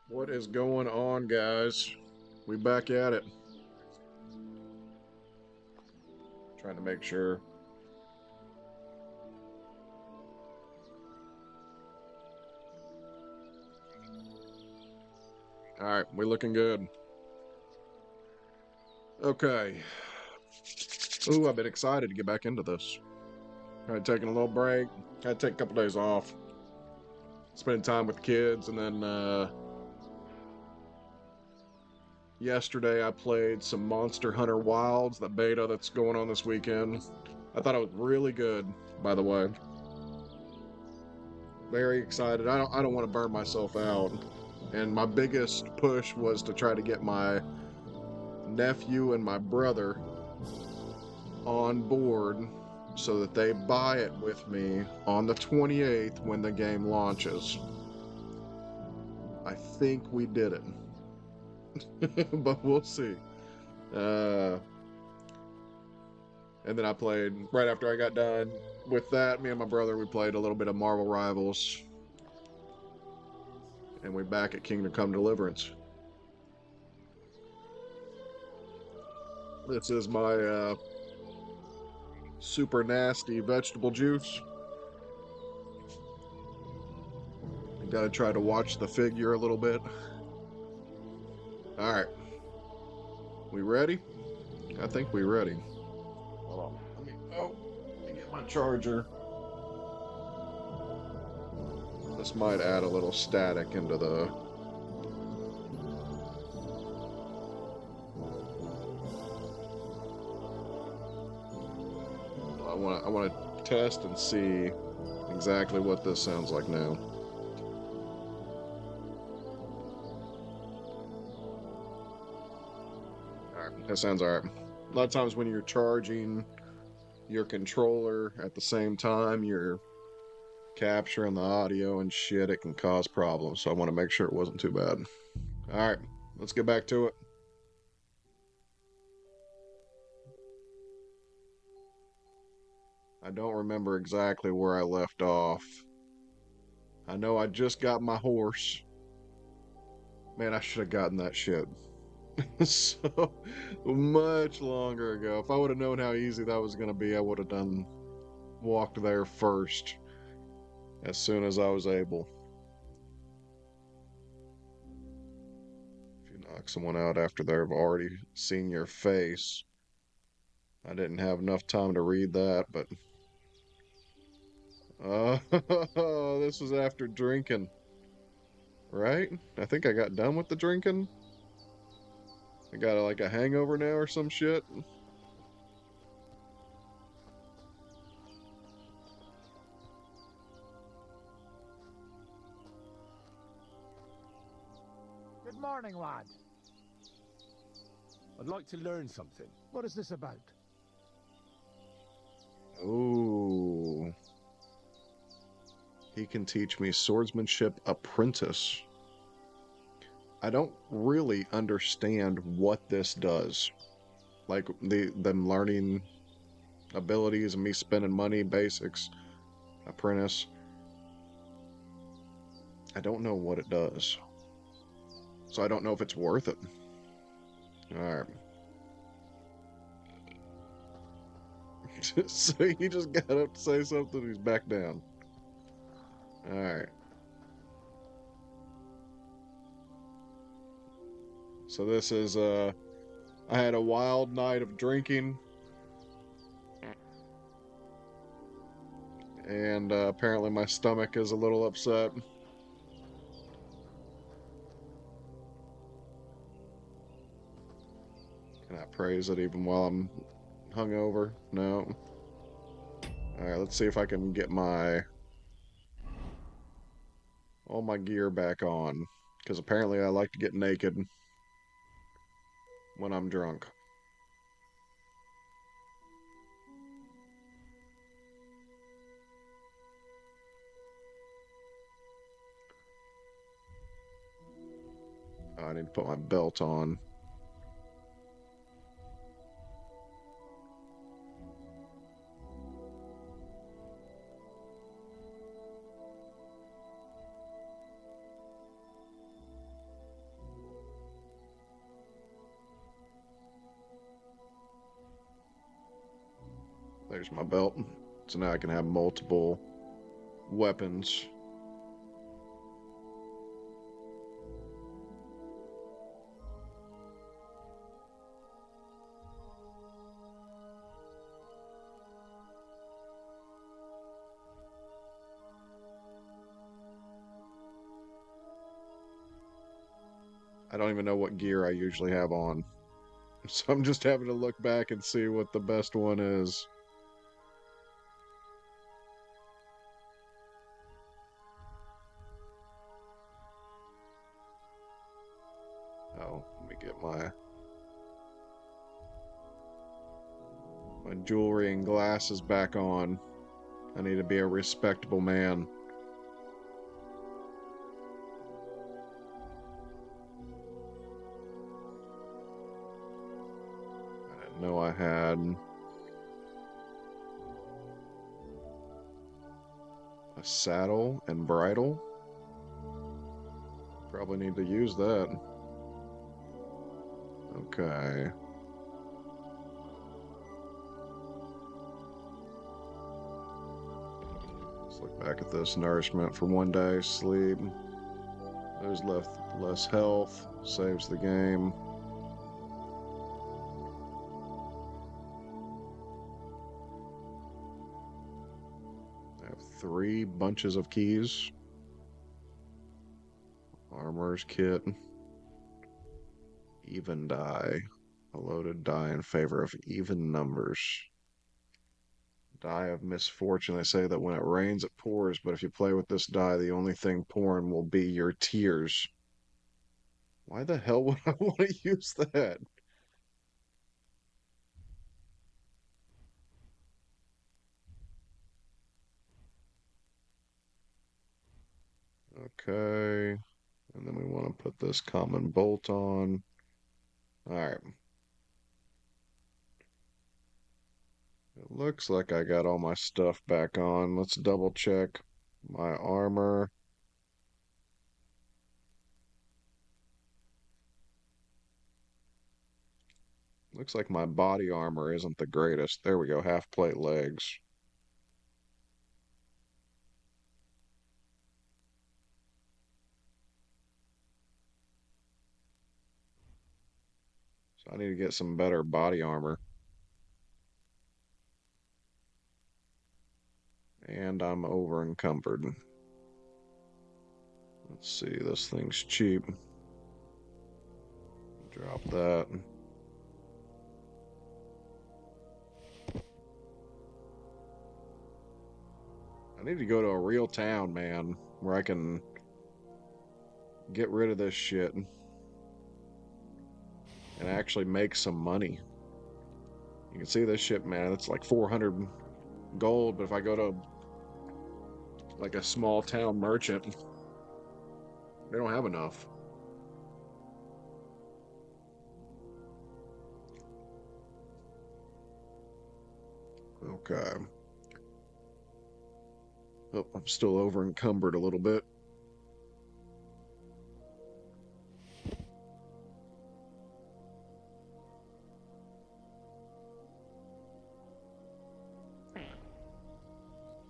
What is going on, guys? We back at it. Trying to make sure. All right, we're looking good. Okay. Ooh, I've been excited to get back into this. Had taken a little break. Had to take a couple days off. Spending time with the kids, and then yesterday I played some Monster Hunter Wilds, the beta that's going on this weekend. I thought it was really good, by the way. Very excited. I don't want to burn myself out. And my biggest push was to try to get my nephew and my brother on board so that they buy it with me on the 28th when the game launches. I think we did it, but we'll see. And then I played, right after I got done with that, me and my brother, we played a little bit of Marvel Rivals. And we're back at Kingdom Come Deliverance. This is my super nasty vegetable juice. I gotta try to watch the figure a little bit. All right, we ready? I think we ready. Hold on. Let me get my charger. This might add a little static into the. I want to test and see exactly what this sounds like now. All right, that sounds all right. A lot of times when you're charging your controller at the same time, you're capturing the audio and shit, it can cause problems. So I want to make sure it wasn't too bad. All right, let's get back to it. I don't remember exactly where I left off. I know I just got my horse. Man, I should have gotten that shit so much longer ago. If I would have known how easy that was going to be, I would have walked there first as soon as I was able. If you knock someone out after they've already seen your face, I didn't have enough time to read that, but this was after drinking, right? I think I got done with the drinking. I got like a hangover now or some shit. Good morning, lad. I'd like to learn something. What is this about? Ooh. He can teach me swordsmanship apprentice. I don't really understand what this does. Like them learning abilities and me spending money, basics, apprentice. I don't know what it does. So I don't know if it's worth it. Alright. So he just got up to say something, he's back down. Alright. So this is I had a wild night of drinking. And apparently my stomach is a little upset. Can I praise it even while I'm hungover? No. Alright, let's see if I can get all my gear back on. Because apparently I like to get naked when I'm drunk. Oh, I need to put my belt on. There's my belt. So now I can have multiple weapons. I don't even know what gear I usually have on. So I'm just having to look back and see what the best one is. Oh, let me get my jewelry and glasses back on. I need to be a respectable man. I didn't know I had a saddle and bridle. Probably need to use that. Okay. Let's look back at this. Nourishment for 1 day. Sleep. There's less health. Saves the game. I have 3 bunches of keys. Armor's kit. Even die. A loaded die in favor of even numbers. Die of misfortune. They say that when it rains, it pours, but if you play with this die, the only thing pouring will be your tears. Why the hell would I want to use that? Okay. And then we want to put this common bolt on. All right. It looks like I got all my stuff back on. Let's double check my armor. Looks like my body armor isn't the greatest. There we go, half plate legs. So I need to get some better body armor. And I'm over encumbered. Let's see, this thing's cheap. Drop that. I need to go to a real town, man, where I can get rid of this shit and actually make some money. You can see this shit, man, it's like 400 gold, but if I go to like a small town merchant, they don't have enough. Okay. Oh, I'm still over encumbered a little bit.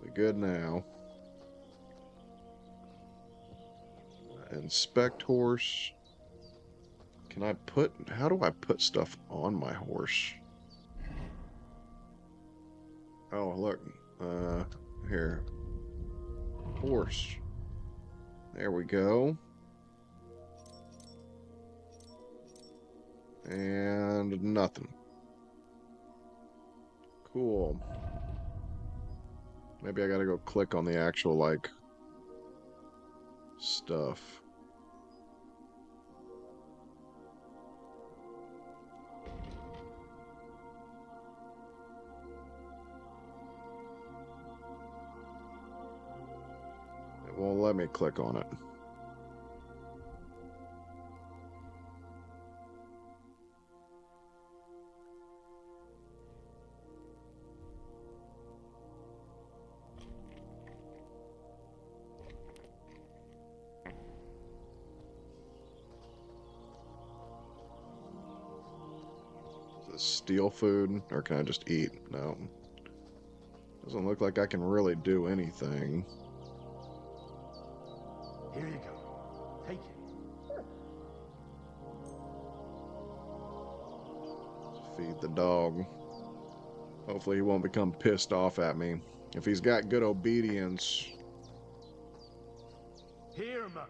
We good now. Inspect horse. Can I put, how do I put stuff on my horse? Oh, look, here. Horse. There we go. And nothing. Cool. Maybe I gotta go click on the actual, like, stuff. It won't let me click on it. Is this steal food, or can I just eat? No. Doesn't look like I can really do anything. Here you go. Take it. Feed the dog. Hopefully he won't become pissed off at me. If he's got good obedience... Here, Mutt.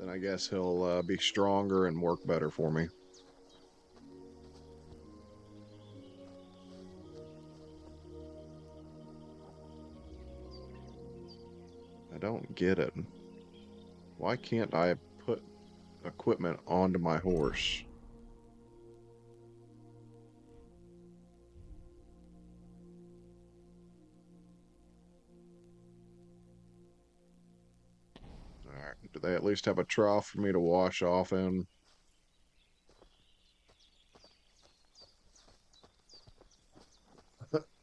then I guess he'll be stronger and work better for me. I don't get it. Why can't I put equipment onto my horse? Alright, do they at least have a trough for me to wash off in?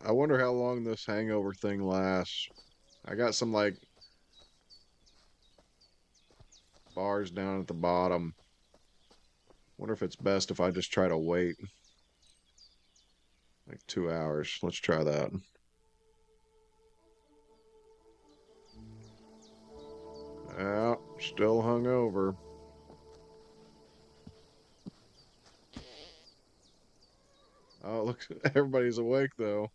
I wonder how long this hangover thing lasts. I got some, like, bars down at the bottom. Wonder if it's best if I just try to wait. Like 2 hours. Let's try that. Yeah, still hungover. Oh, look, everybody's awake though.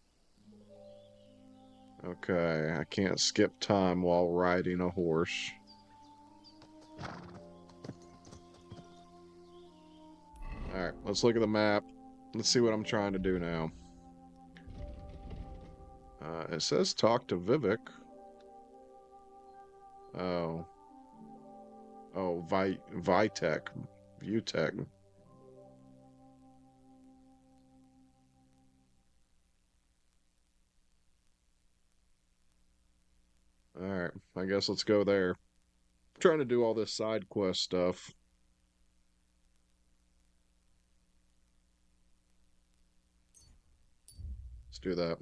Okay, I can't skip time while riding a horse. Alright, let's look at the map. Let's see what I'm trying to do now. It says talk to Vivek. Oh. Oh, Vitek. Vutek. Alright, I guess let's go there. I'm trying to do all this side quest stuff. Let's do that.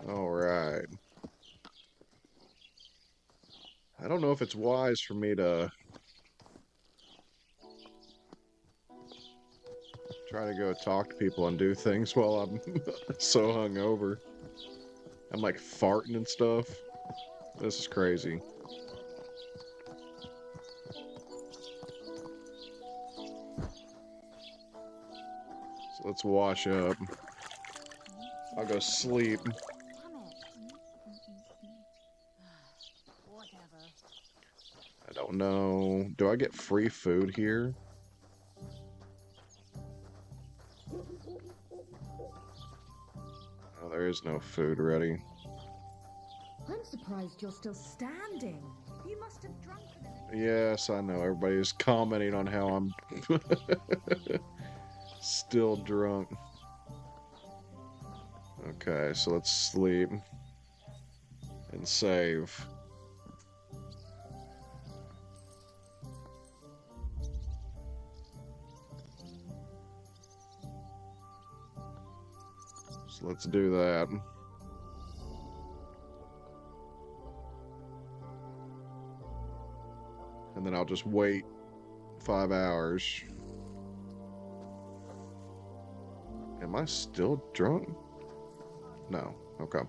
Alright. I don't know if it's wise for me to try to go talk to people and do things while I'm so hungover. I'm like farting and stuff. This is crazy. So let's wash up. I'll go sleep. I don't know. Do I get free food here? Oh, there is no food ready. I'm surprised you're still standing. You must have drunk an... Yes, I know. Everybody is commenting on how I'm still drunk. Okay, so let's sleep and save. So let's do that. And then I'll just wait 5 hours. Am I still drunk? No. Okay.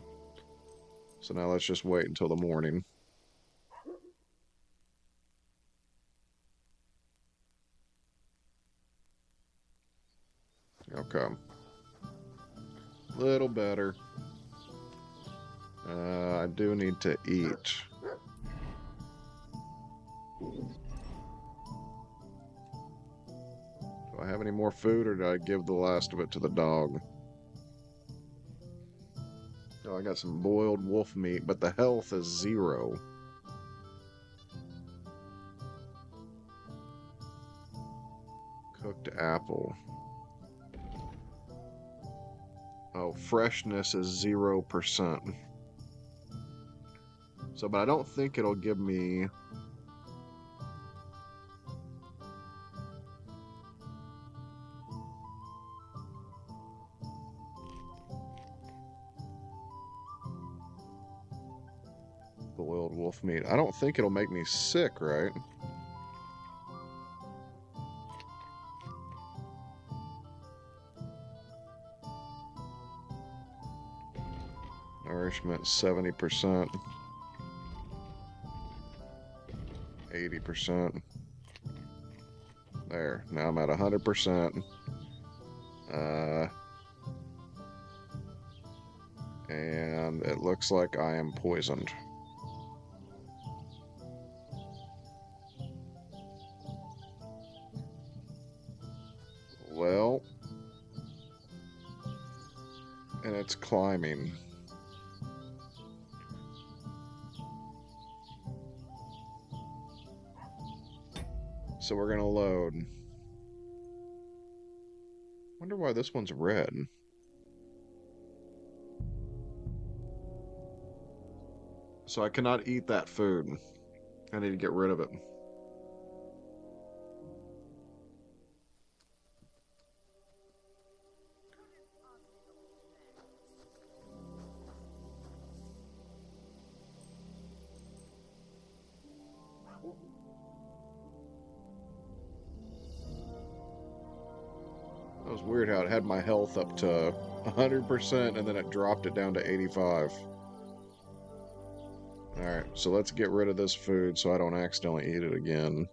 So now let's just wait until the morning. Okay. Little better. I do need to eat. Do I have any more food, or did I give the last of it to the dog? Oh, I got some boiled wolf meat, but the health is 0. Cooked apple. Oh, freshness is 0%. So, but I don't think it'll give me Boiled wolf meat. I don't think it'll make me sick, right? Nourishment 70%. 80%. There. Now I'm at 100%. And it looks like I am poisoned. Well, and it's climbing. So we're gonna load. Wonder why this one's red. So I cannot eat that food. I need to get rid of it. That was weird how it had my health up to 100% and then it dropped it down to 85. Alright, so let's get rid of this food so I don't accidentally eat it again.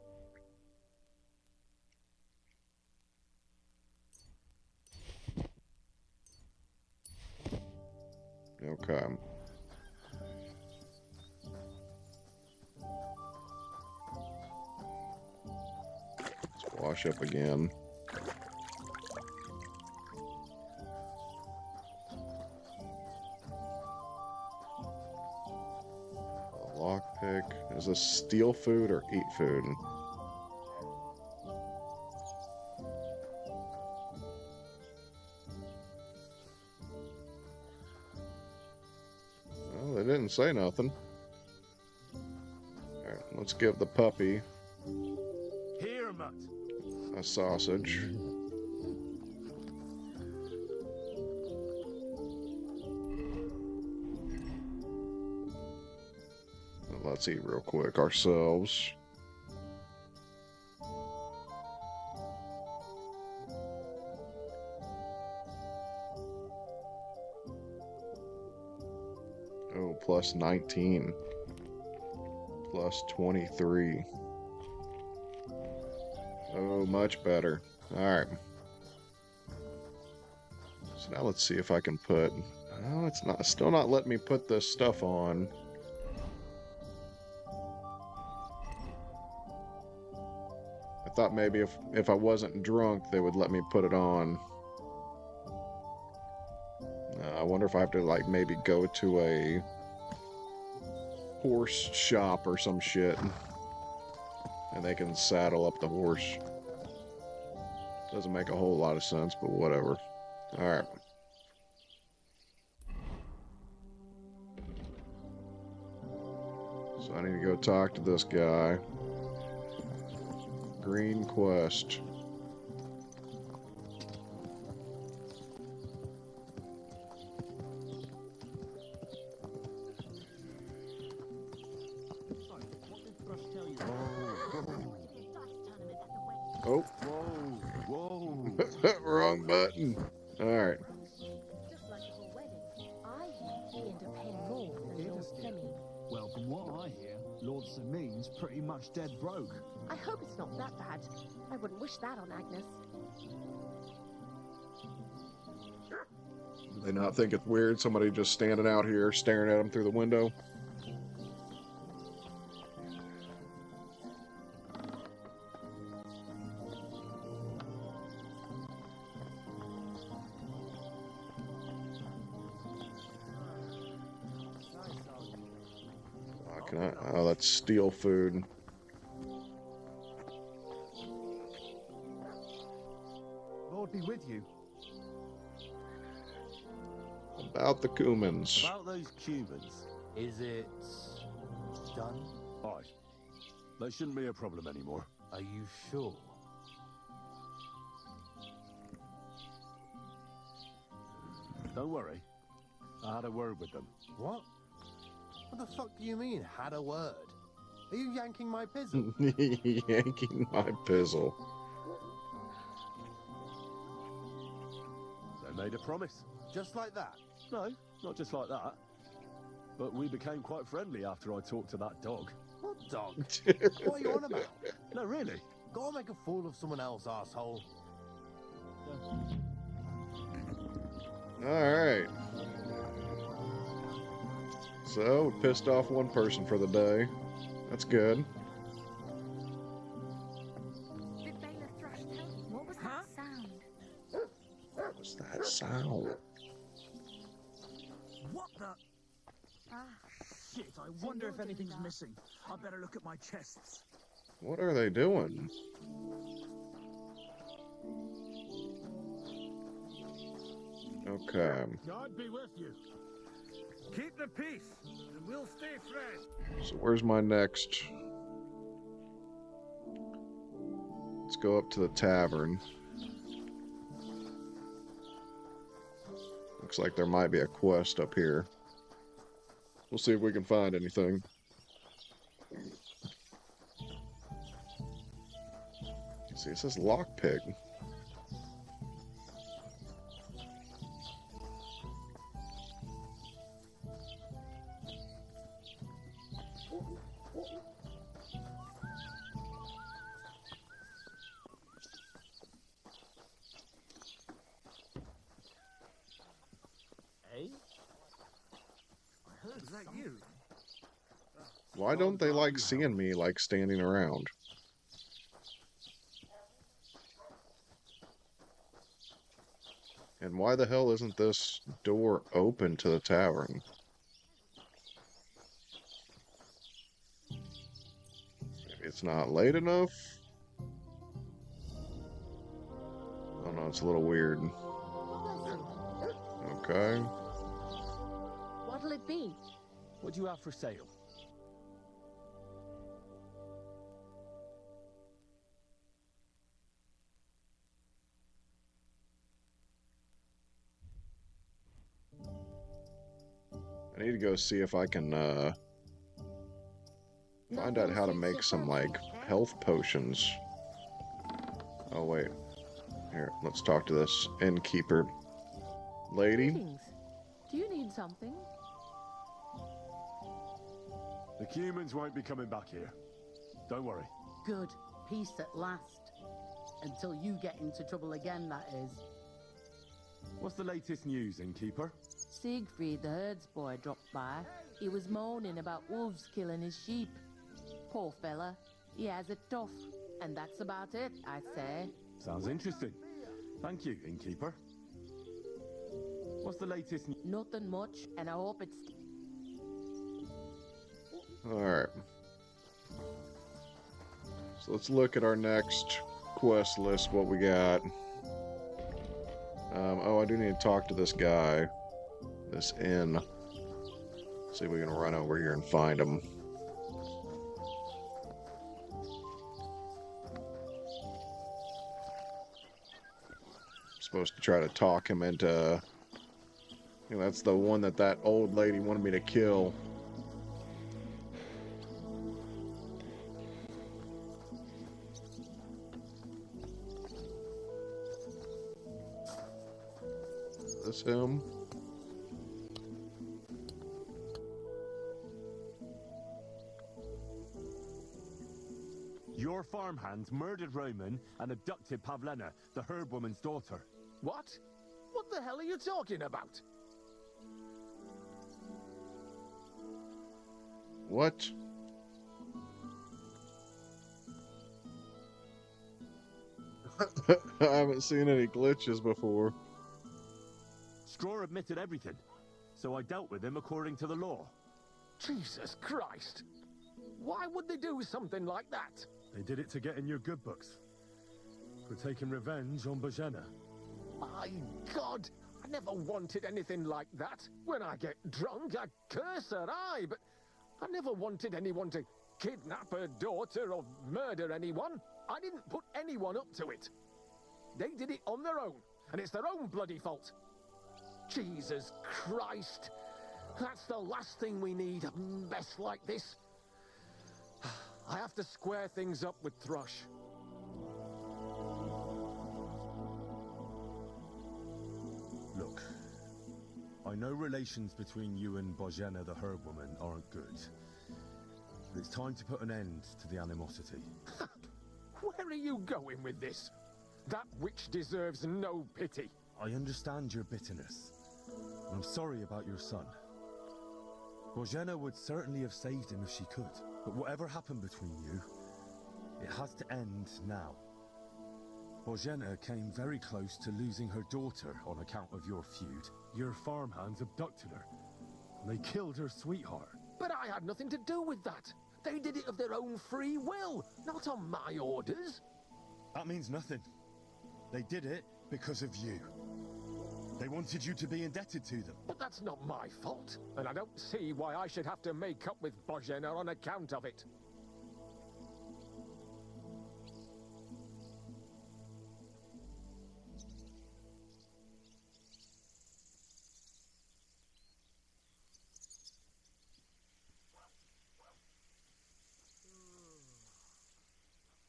Okay. Let's wash up again. Lockpick. Is this steal food or eat food? Well, they didn't say nothing. Alright, let's give the puppy Here, Mutt. a sausage. Let's eat real quick ourselves. Oh, plus 19. Plus 23. Oh, much better. Alright. So now let's see if I can put... Oh, it's not still not letting me put this stuff on. I thought maybe if I wasn't drunk, they would let me put it on. I wonder if I have to, like, maybe go to a horse shop or some shit. And they can saddle up the horse. Doesn't make a whole lot of sense, but whatever. Alright. So I need to go talk to this guy. Green quest. Oh. Whoa. Wrong button. Alright. Just like at a wedding, I hear he end up paying more than Lord Semi. Well, from what I hear, Lord Semin's pretty much dead broke. I hope it's not that bad. I wouldn't wish that on Agnes. Do they not think it's weird? Somebody just standing out here staring at them through the window? Oh, that's steal food. Lord be with you. About the Cumans. About those Cubans, is it done? Aye. That shouldn't be a problem anymore. Are you sure? Don't worry. I had a word with them. What? What the fuck do you mean, had a word? Are you yanking my pizzle? Yanking my pizzle. They made a promise. Just like that? No, not just like that. But we became quite friendly after I talked to that dog. What dog? What are you on about? No, really. Go and make a fool of someone else, asshole. Alright. So, we pissed off one person for the day. That's good. Did Bailiff Thrush tell you? What was that sound? What's that sound? What the? Ah, Shit, I wonder if anything's missing. I better look at my chests. What are they doing? Okay. God be with you. Keep the peace, and we'll stay friends. So where's my next? Let's go up to the tavern. Looks like there might be a quest up here. We'll see if we can find anything. See, it says lockpick. Hey? I heard that you. Why don't they like seeing me, like, standing around? And why the hell isn't this door open to the tavern? Maybe it's not late enough? Oh no, it's a little weird. Okay. What'll it be? What do you have for sale? I need to go see if I can, find out how to make some, like, health potions. Oh, wait. Here, let's talk to this innkeeper lady. Greetings. Do you need something? The humans won't be coming back here. Don't worry. Good. Peace at last. Until you get into trouble again, that is. What's the latest news, innkeeper? Siegfried, the herds boy, dropped by. He was moaning about wolves killing his sheep. Poor fella. He has it tough. And that's about it, I say. Sounds interesting. Thank you, innkeeper. What's the latest? Nothing much, and I hope it's... Alright. So let's look at our next quest list, what we got. Oh, I do need to talk to this guy. This inn. See if we can run over here and find him. Supposed to try to talk him into... You know, that's the one that old lady wanted me to kill. Is this him? Your farmhands murdered Roman and abducted Pavlena, the herb woman's daughter. What? What the hell are you talking about? What? I haven't seen any glitches before. Straw admitted everything, so I dealt with him according to the law. Jesus Christ! Why would they do something like that? They did it to get in your good books. For taking revenge on Bojana. My God! I never wanted anything like that. When I get drunk, I curse her, aye, but I never wanted anyone to kidnap her daughter or murder anyone. I didn't put anyone up to it. They did it on their own, and it's their own bloody fault. Jesus Christ! That's the last thing we need, a mess like this. I have to square things up with Thrush. Look, I know relations between you and Bozhena the herb woman aren't good. But it's time to put an end to the animosity. Where are you going with this? That witch deserves no pity. I understand your bitterness. And I'm sorry about your son. Bozhena would certainly have saved him if she could. But whatever happened between you, it has to end now. Bozhena came very close to losing her daughter on account of your feud. Your farmhands abducted her. And they killed her sweetheart. But I had nothing to do with that. They did it of their own free will, not on my orders. That means nothing. They did it because of you. They wanted you to be indebted to them. But that's not my fault, and I don't see why I should have to make up with Bozhena on account of it.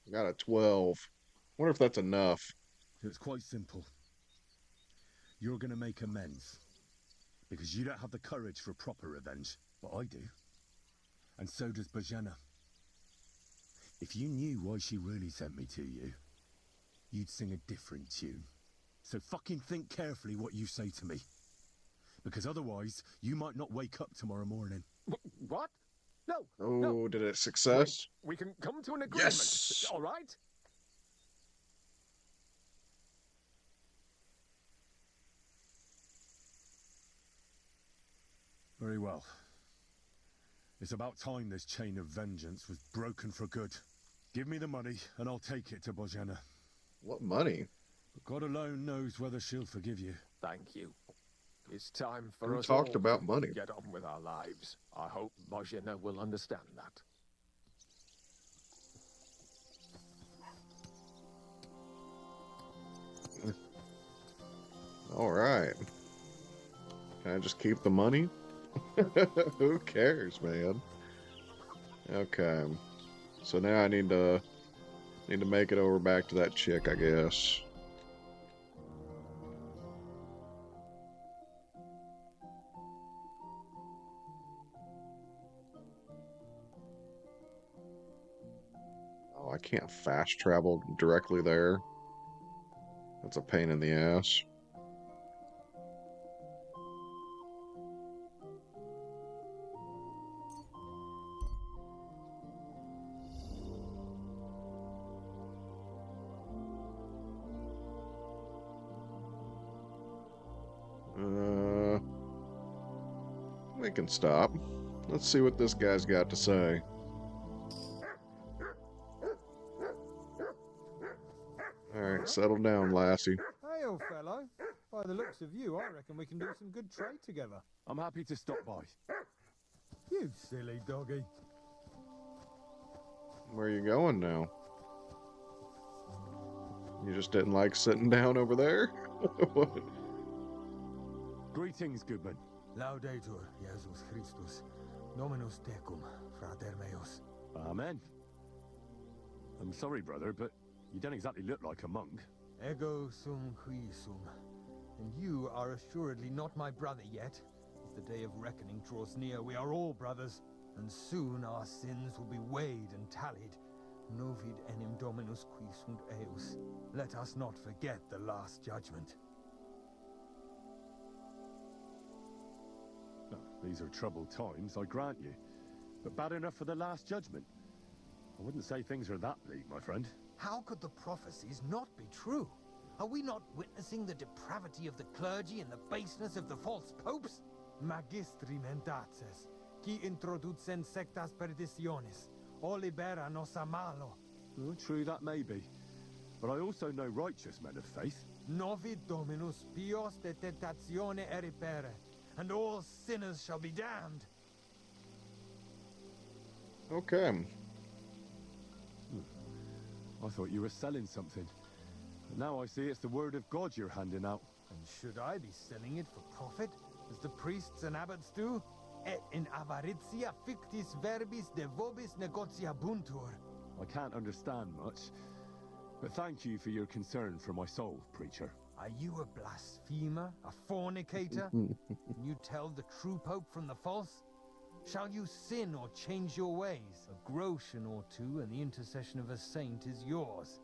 I got a 12. Wonder if that's enough. It's quite simple. You're gonna make amends. Because you don't have the courage for proper revenge, but I do. And so does Bozhena. If you knew why she really sent me to you, you'd sing a different tune. So fucking think carefully what you say to me. Because otherwise, you might not wake up tomorrow morning. What? No. Oh, no. did it success? We can come to an agreement. Yes! All right? Very well. It's about time this chain of vengeance was broken for good. Give me the money, and I'll take it to Bozhena. What money? But God alone knows whether she'll forgive you. Thank you. It's time for We us talked all about to money. get on with our lives. I hope Bozhena will understand that. All right. Can I just keep the money? Who cares, man? Okay. So now I need to make it over back to that chick, I guess. Oh, I can't fast travel directly there. That's a pain in the ass. We can stop. Let's see what this guy's got to say. Alright, settle down, lassie. Hey, old fellow. By the looks of you, I reckon we can do some good trade together. I'm happy to stop by. You silly doggy. Where are you going now? You just didn't like sitting down over there? What? Greetings, goodman. Laudetur, Jesus Christus. Dominus tecum, frater meus. Amen. I'm sorry, brother, but you don't exactly look like a monk. Ego sum qui sum. And you are assuredly not my brother yet. As the day of reckoning draws near, we are all brothers. And soon our sins will be weighed and tallied. Novid enim Dominus qui sunt eus. Let us not forget the last judgment. No, these are troubled times, I grant you. But bad enough for the last judgment. I wouldn't say things are that bleak, my friend. How could the prophecies not be true? Are we not witnessing the depravity of the clergy and the baseness of the false popes? Magistri mendaces, qui introducen sectas perditionis, o libera nos a malo. Well, true that may be. But I also know righteous men of faith. Novi Dominus pios de tentatione eripere, and all sinners shall be damned. Okay. I thought you were selling something. But now I see it's the word of God you're handing out. And should I be selling it for profit, as the priests and abbots do? Et in avaritia fictis verbis de vobis negociabuntur. I can't understand much, but thank you for your concern for my soul, preacher. Are you a blasphemer, a fornicator? Can you tell the true pope from the false? Shall you sin or change your ways? A groschen or two, and the intercession of a saint is yours.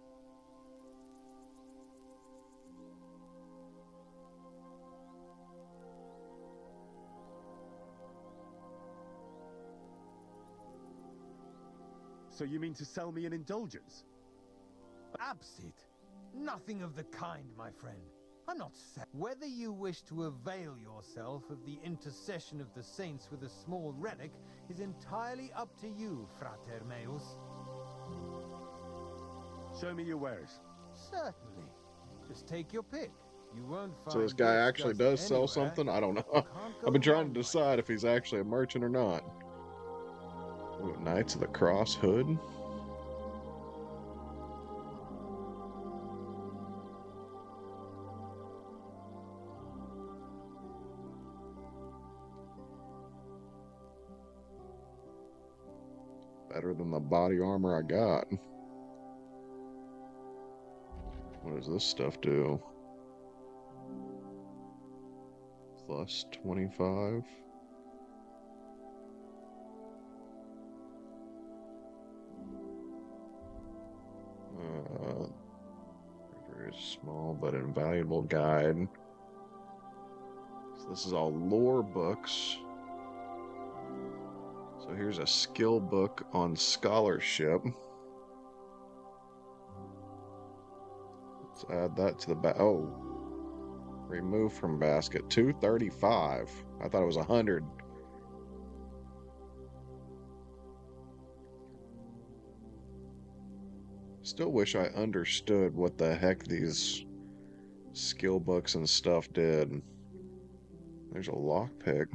So you mean to sell me an indulgence? Absit! Nothing of the kind, my friend. I'm not saying whether you wish to avail yourself of the intercession of the saints with a small relic is entirely up to you, Frater Meus. Show me your wares. Certainly. Just take your pick. You won't find So this guy this actually just does sell anywhere. something? I don't know. Can't go I've been trying wrong, to my decide if he's actually a merchant or not. Ooh, Knights of the Cross hood. Better than the body armor I got. What does this stuff do? Plus 25. Very small but invaluable guide. So this is all lore books. So here's a skill book on scholarship. Let's add that to the back. Oh, remove from basket. 235. I thought it was 100. Still wish I understood what the heck these skill books and stuff did. There's a lockpick.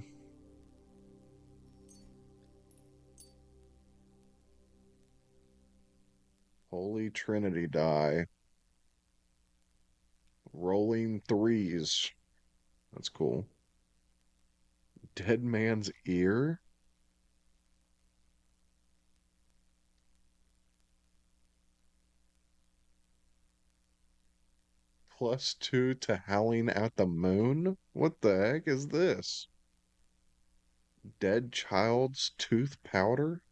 Holy Trinity die. Rolling threes. That's cool. Dead man's ear? +2 to howling at the moon? What the heck is this? Dead child's tooth powder?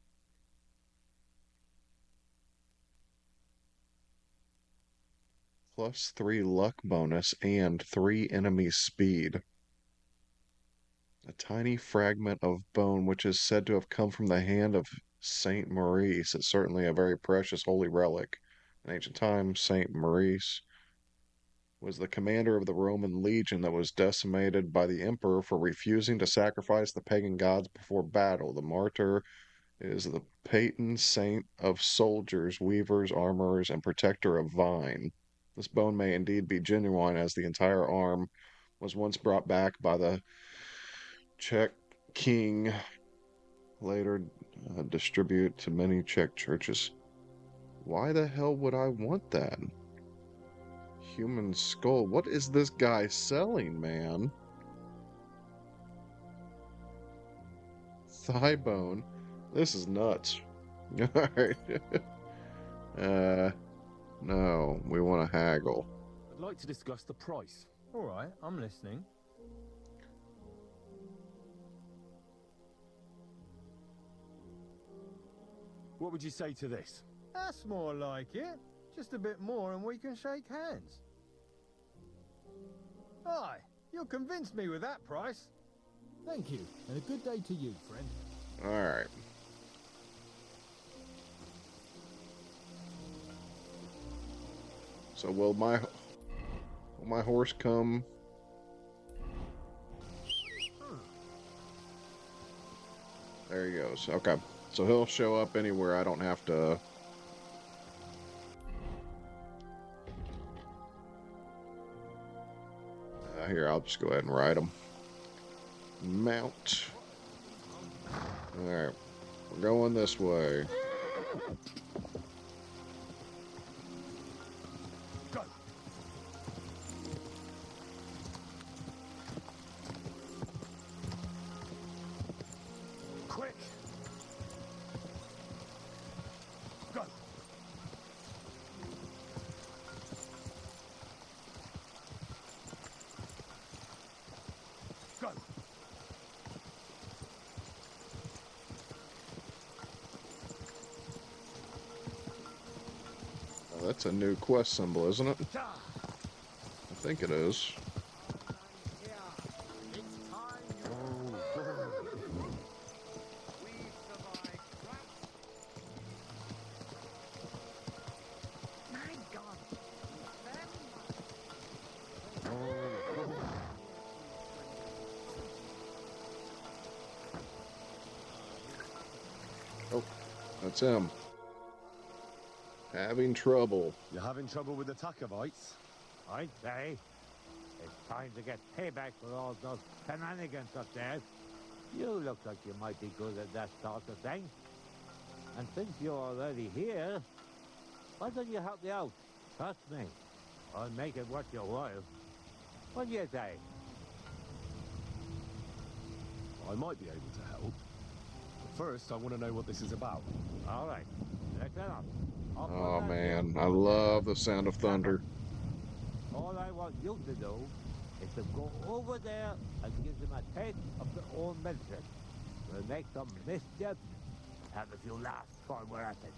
+3 luck bonus and 3 enemy speed. A tiny fragment of bone which is said to have come from the hand of Saint Maurice. It's certainly a very precious holy relic. In ancient times, Saint Maurice was the commander of the Roman legion that was decimated by the emperor for refusing to sacrifice the pagan gods before battle. The martyr is the patron saint of soldiers, weavers, armorers, and protector of vine. This bone may indeed be genuine, as the entire arm was once brought back by the Czech king, later distribute to many Czech churches. Why the hell would I want that? Human skull. What is this guy selling, man? Thigh bone. This is nuts. Alright. No, we want to haggle. I'd like to discuss the price. All right, I'm listening. What would you say to this? That's more like it. Just a bit more and we can shake hands. Aye, you'll convince me with that price. Thank you, and a good day to you, friend. Alright. So will my horse come? There he goes. Okay. So he'll show up anywhere. I don't have to... Here, I'll just go ahead and ride him. Mount. Alright. We're going this way. Go! Quick! Go! Go! Oh, that's a new quest symbol, isn't it? I think it is. Oh, that's him. Having trouble. You're having trouble with the Takovites? I'd say it's time to get payback for all those shenanigans up there. You look like you might be good at that sort of thing. And since you're already here, why don't you help me out? Trust me, I'll make it worth your while. What do you say? I might be able to help. But first, I want to know what this is about. All right, listen up. Oh man, I love the sound of thunder. All I want you to do is to go over there and give them a taste of their own medicine. We'll make some mischief, have a few laughs while we're at it.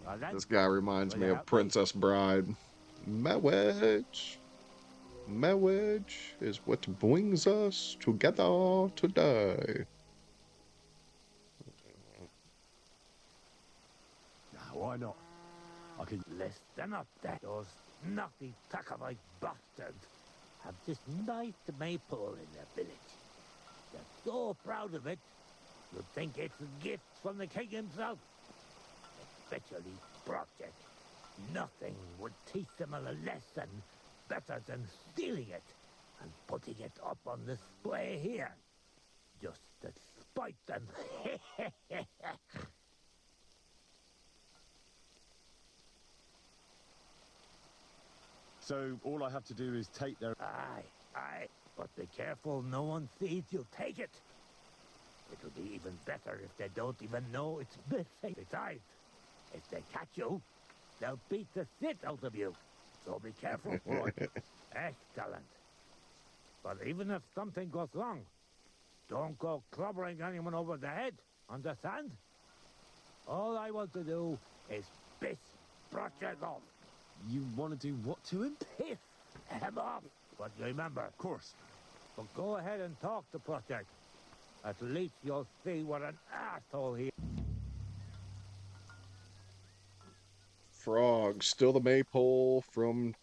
All right? This guy reminds Will me you of help Princess Bride. Marriage. Marriage is what brings us together today. Nah, why not? I can... Listen up there. Those naughty Takovite bastards have this nice maypole in their village. They're so proud of it, you'd think it's a gift from the king himself. Especially Project. Nothing would teach them a lesson better than stealing it and putting it up on display here. Just to spite them. So, all I have to do is take their... Aye, but be careful no one sees you take it. It'll be even better if they don't even know it's missing. Besides, if they catch you, they'll beat the shit out of you. So be careful. Right. Excellent. But even if something goes wrong, don't go clobbering anyone over the head. Understand? All I want to do is piss Project off. You want to do what to him? Piss him off. But remember, Of course. but go ahead and talk to Project. At least you'll see what an asshole he is. Frog, still the maypole from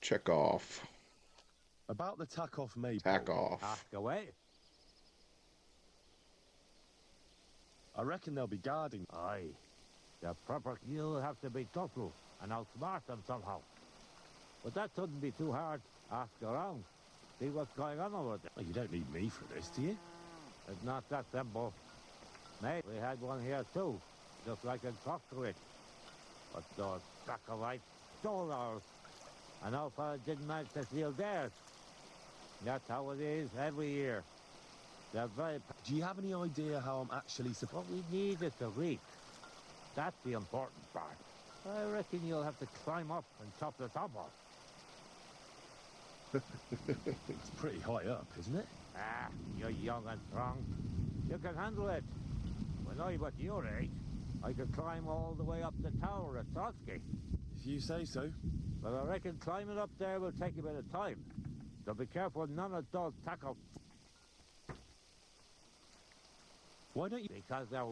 Chekhov. About the Takov maypole. Takoff. Ask away. I reckon they'll be guarding. Aye. The proper you'll have to be thoughtful and outsmart them somehow. But that shouldn't be too hard. Ask around. See what's going on over there. Oh, you don't need me for this, do you? It's not that simple. Mate, we had one here too. Just like in talk to it. But those Dracovites stole ours. And our fella didn't manage to steal theirs. That's how it is every year. They're very... Do you have any idea how I'm actually supposed... What we need is to reach. That's the important part. I reckon you'll have to climb up and chop the top off. It's pretty high up, isn't it? Ah, you're young and strong. You can handle it. When I was your age, I could climb all the way up the tower at Trotsky. If you say so. But I reckon climbing up there will take a bit of time. So be careful none of those tackle. Why don't you... Because they're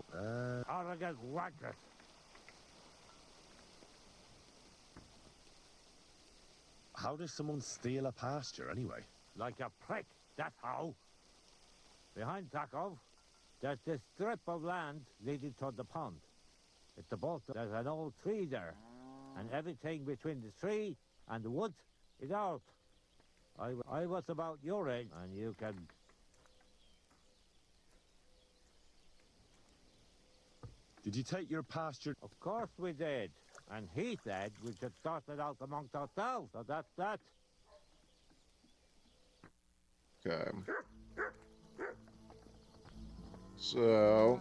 arrogant wankers. How does someone steal a pasture, anyway? Like a prick, that's how. Behind Takov, there's this strip of land leading toward the pond. It's the boat. There's an old tree there. And everything between the tree and the woods is ours. I was about your age, and you can... Did you take your pasture? Of course we did. And he said we should sort it out amongst ourselves, so that's that. Okay. So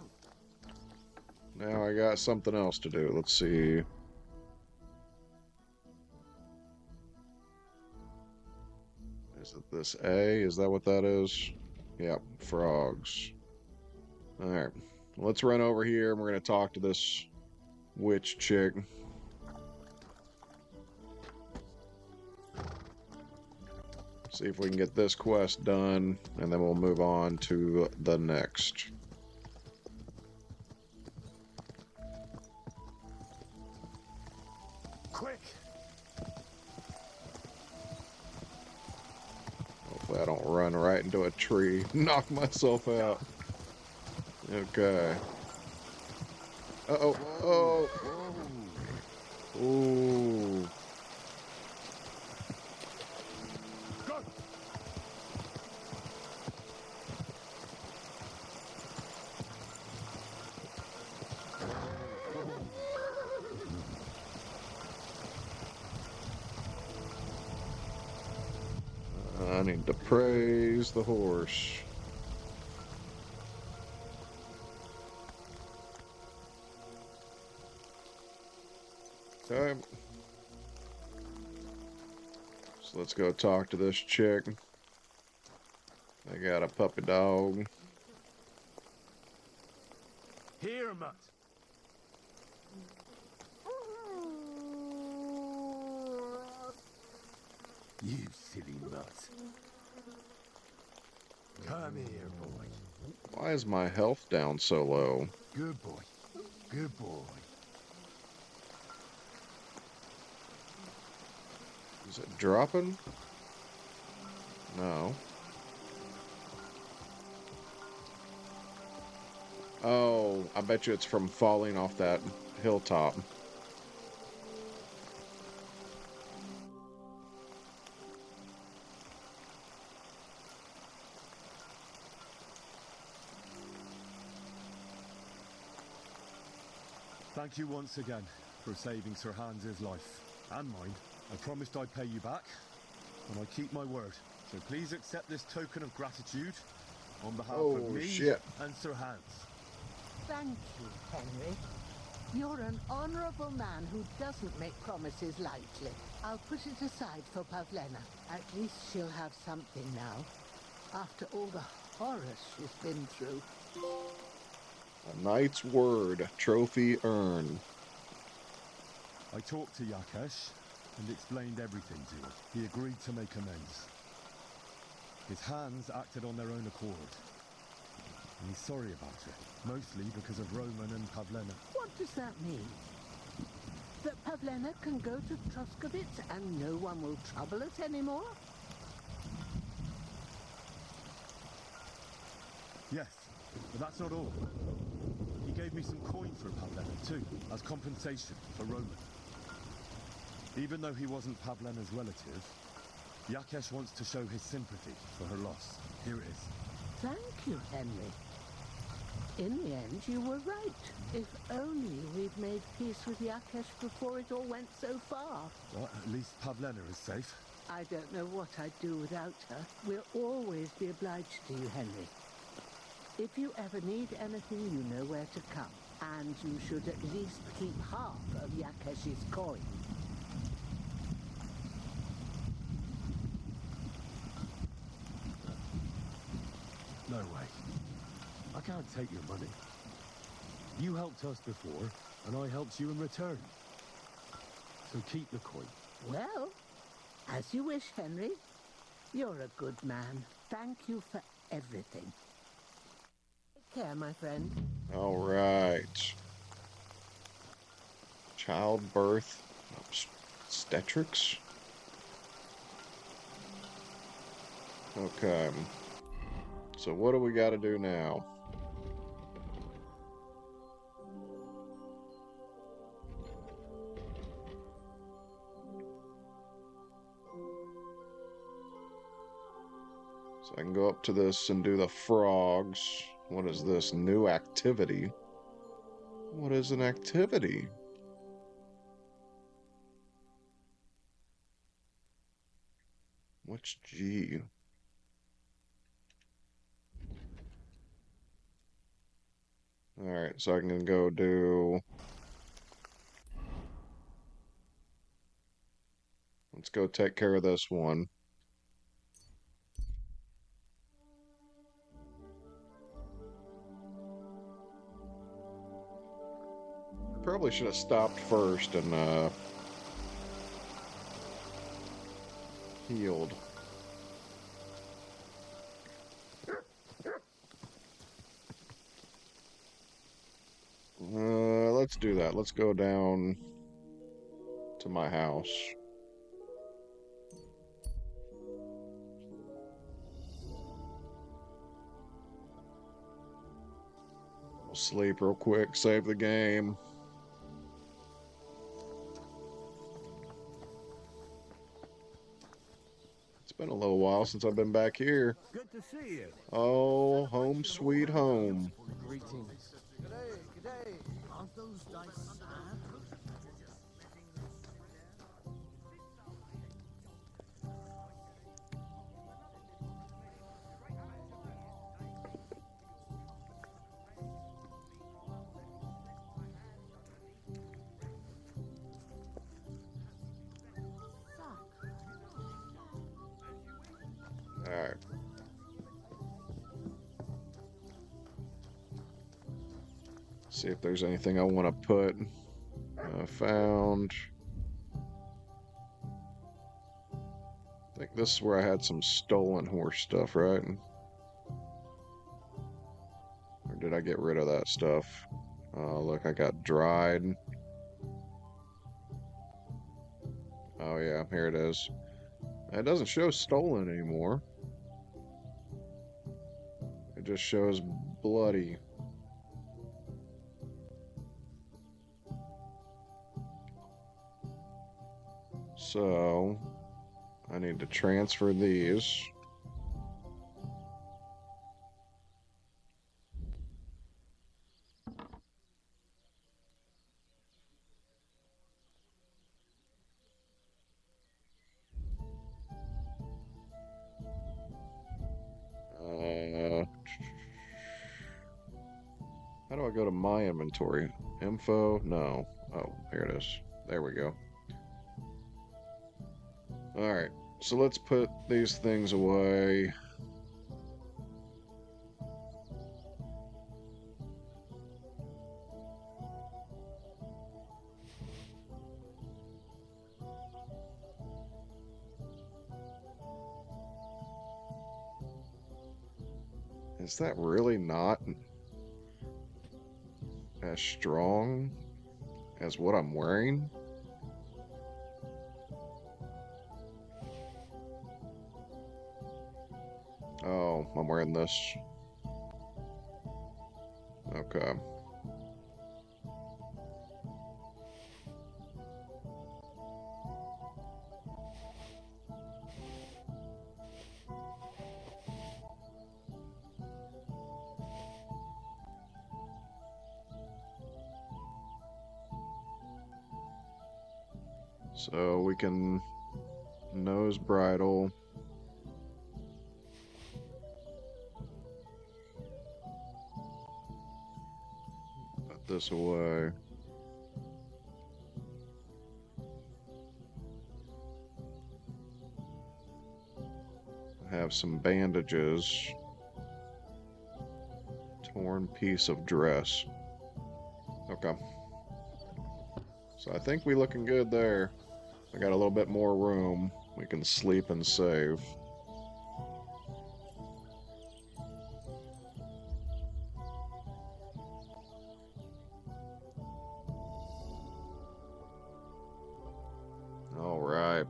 now I got something else to do. Let's see. Is it this A? Is that what that is? Yep, frogs. Alright. Let's run over here and we're going to talk to this witch chick. See if we can get this quest done, and then we'll move on to the next. Quick! Hopefully I don't run right into a tree, knock myself out. Okay. Uh-oh. Oh. Ooh. I need to praise the horse. Okay. So let's go talk to this chick. I got a puppy dog. Here, mutt. You silly mutt. Come here, boy. Why is my health down so low? Good boy. Good boy. Is it dropping? No. Oh, I bet you it's from falling off that hilltop. Thank you once again for saving Sir Hans's life and mine. I promised I'd pay you back, and I keep my word. So please accept this token of gratitude on behalf of me and Sir Hans. Thank you, Henry. You're an honorable man who doesn't make promises lightly. I'll put it aside for Pavlena. At least she'll have something now, after all the horrors she's been through. A knight's word, trophy earned. I talked to Yakesh and explained everything to him. He agreed to make amends. His hands acted on their own accord. And he's sorry about it, mostly because of Roman and Pavlena. What does that mean? That Pavlena can go to Troskovitz and no one will trouble us anymore? Yes, but that's not all. He gave me some coin for Pavlena too, as compensation for Roman. Even though he wasn't Pavlena's relative, Yakesh wants to show his sympathy for her loss. Here it is. Thank you, Henry. In the end, you were right. If only we'd made peace with Yakesh before it all went so far. Well, at least Pavlena is safe. I don't know what I'd do without her. We'll always be obliged to you, Henry. If you ever need anything, you know where to come. And you should at least keep half of Yakesh's coin. No way. I can't take your money. You helped us before, and I helped you in return. So keep the coin. Well, as you wish, Henry. You're a good man. Thank you for everything. Take care, my friend. All right. Childbirth obstetrics. Okay. So what do we got to do now? So I can go up to this and do the frogs. What is this? New activity? What is an activity? What's G? Alright, so I can go do... Let's go take care of this one. Probably should have stopped first and healed. Let's do that. Let's go down to my house. I'll sleep real quick, save the game. It's been a little while since I've been back here. Good to see you. Oh, home sweet home. Greetings. G'day, g'day. Aren't those dice sad? Alright. See if there's anything I want to put. Found. I think this is where I had some stolen horse stuff, right? Or did I get rid of that stuff? Look, I got dried. Oh yeah, here it is. It doesn't show stolen anymore. It just shows bloody. So, I need to transfer these. How do I go to my inventory? Info? No. Oh, here it is. There we go. Alright, so let's put these things away. Is that really not as strong as what I'm wearing? Oh, I'm wearing this. Okay. So we can nose bridle. Put this away. Have some bandages. Torn piece of dress. Okay. So I think we're looking good there. I got a little bit more room. We can sleep and save. All right.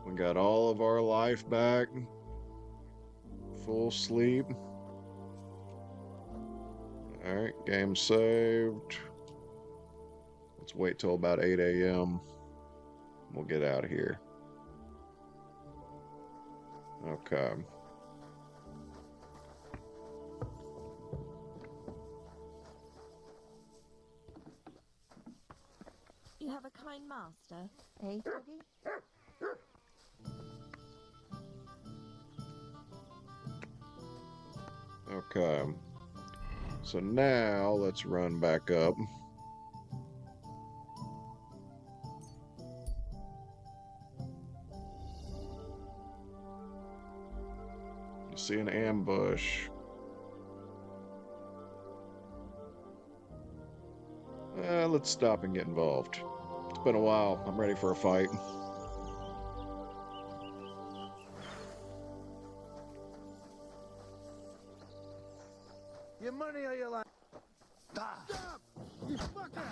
We got all of our life back. Full sleep. All right, game saved. Let's wait till about 8 a.m. We'll get out of here. Okay. You have a kind master, eh, Doggy? Okay. So now let's run back up. You see an ambush. Let's stop and get involved. It's been a while. I'm ready for a fight. Your money or your life? Stop! You fucker!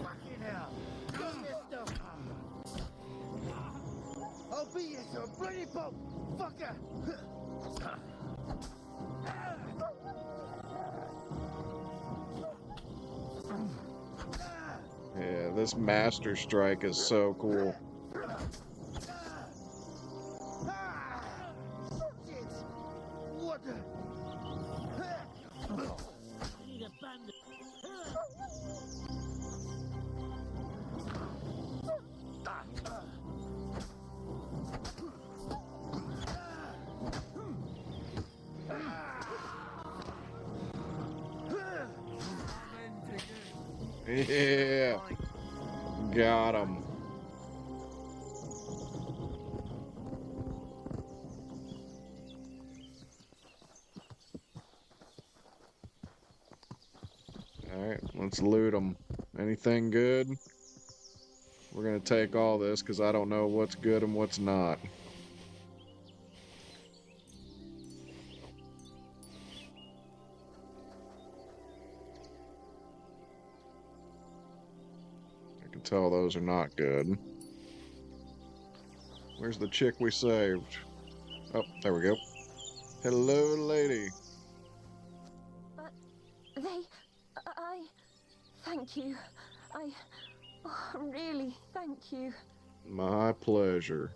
Fucking hell! Got this stuff! I'll beat you to a bloody pulp, fucker! Yeah, this Master Strike is so cool. Shit! What the? Need a bandit. Yeah. Got him. Alright, let's loot them. Anything good? We're gonna take all this because I don't know what's good and what's not. I can tell those are not good. Where's the chick we saved? Oh, there we go. Hello, lady. But I thank you. Really thank you. My pleasure.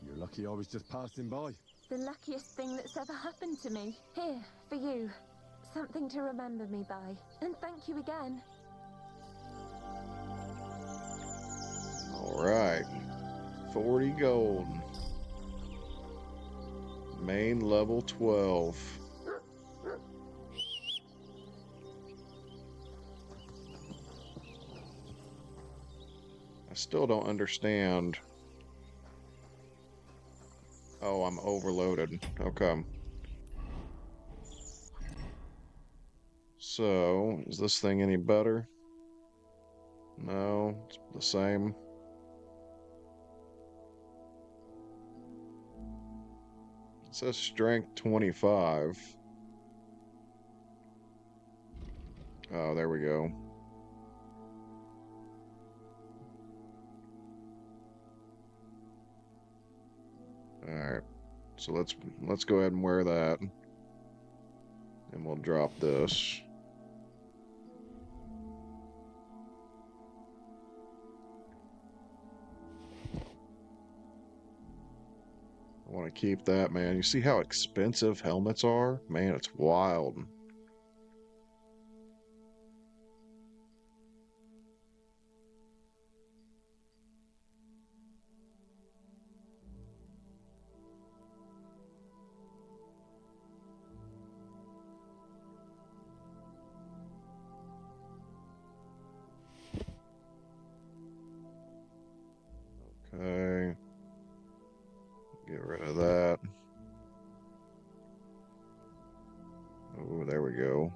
You're lucky I was just passing by. The luckiest thing that's ever happened to me. Here, for you. Something to remember me by. And thank you again. Alright. 40 gold. Main level 12. I still don't understand. Oh, I'm overloaded. Okay. So, is this thing any better? No, it's the same. It says strength 25. Oh, there we go. Alright. So let's go ahead and wear that. And we'll drop this. I want to keep that, man. You see how expensive helmets are? Man, it's wild. Okay. Get rid of that. Oh, there we go.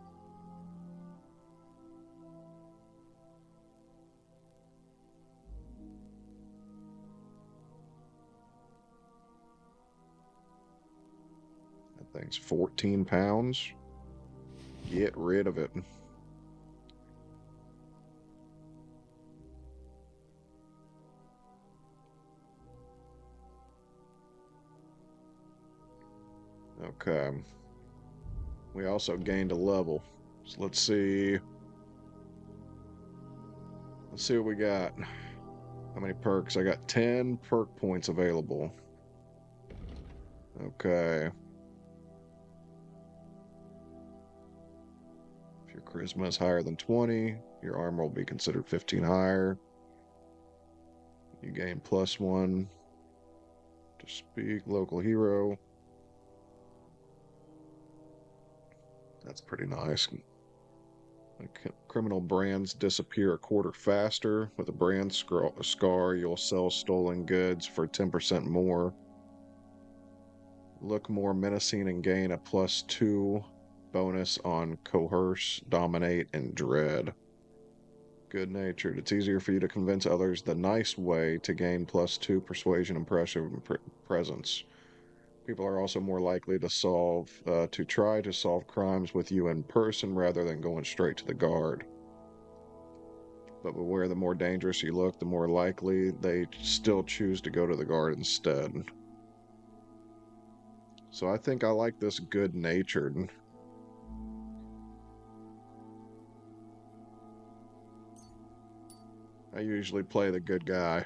That thing's 14 pounds. Get rid of it. Okay. We also gained a level. So let's see. Let's see what we got. How many perks? I got 10 perk points available. Okay. If your charisma is higher than 20, your armor will be considered 15 higher. You gain +1 to Speak local hero. That's pretty nice. Criminal brands disappear a quarter faster. With a brand scar, you'll sell stolen goods for 10% more. Look more menacing and gain a +2 bonus on coerce, dominate, and dread. Good natured. It's easier for you to convince others the nice way to gain +2 persuasion, impressive, and presence. People are also more likely to try to solve crimes with you in person rather than going straight to the guard. But beware, the more dangerous you look, the more likely they still choose to go to the guard instead. So I think I like this good-natured. I usually play the good guy.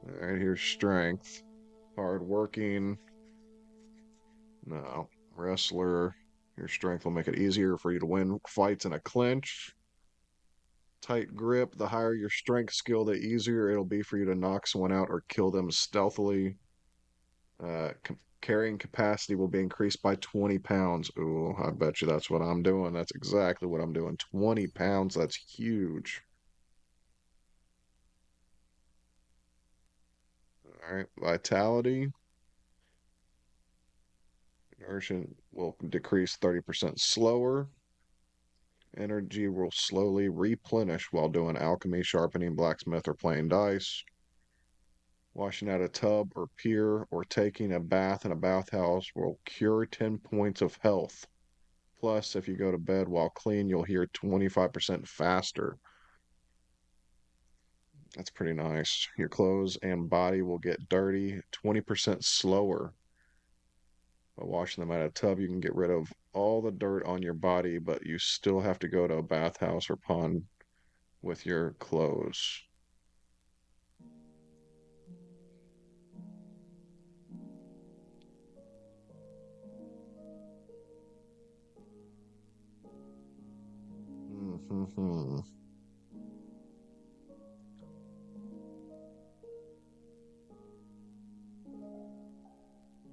Alright, here's strength. Hard-working. No. Wrestler. Your strength will make it easier for you to win fights in a clinch. Tight grip. The higher your strength skill, the easier it'll be for you to knock someone out or kill them stealthily. Carrying capacity will be increased by 20 pounds. Ooh, I bet you that's what I'm doing. That's exactly what I'm doing. 20 pounds, that's huge. Alright, vitality. Inertia will decrease 30% slower. Energy will slowly replenish while doing alchemy, sharpening, blacksmith, or playing dice. Washing out a tub or pier or taking a bath in a bathhouse will cure 10 points of health. Plus, if you go to bed while clean, you'll hear 25% faster. That's pretty nice. Your clothes and body will get dirty 20% slower. By washing them out of a tub, you can get rid of all the dirt on your body, but you still have to go to a bathhouse or pond with your clothes.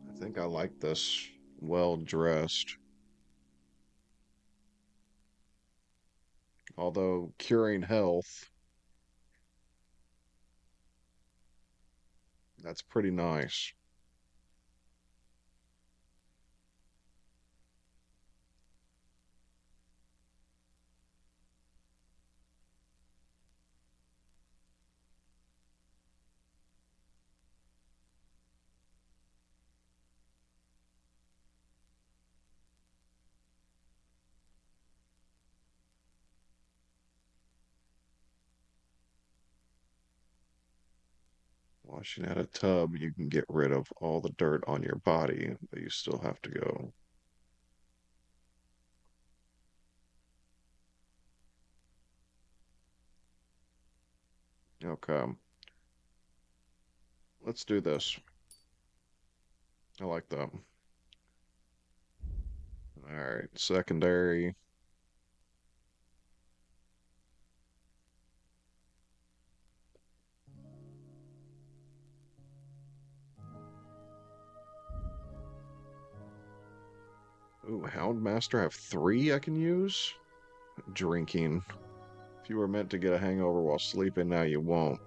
I think I like this well-dressed. Although curing health, that's pretty nice. Washing out a tub, you can get rid of all the dirt on your body, but you still have to go. Okay. Let's do this. I like that. Alright, secondary. Ooh, Houndmaster, I have 3 I can use? Drinking. If you were meant to get a hangover while sleeping, now you won't.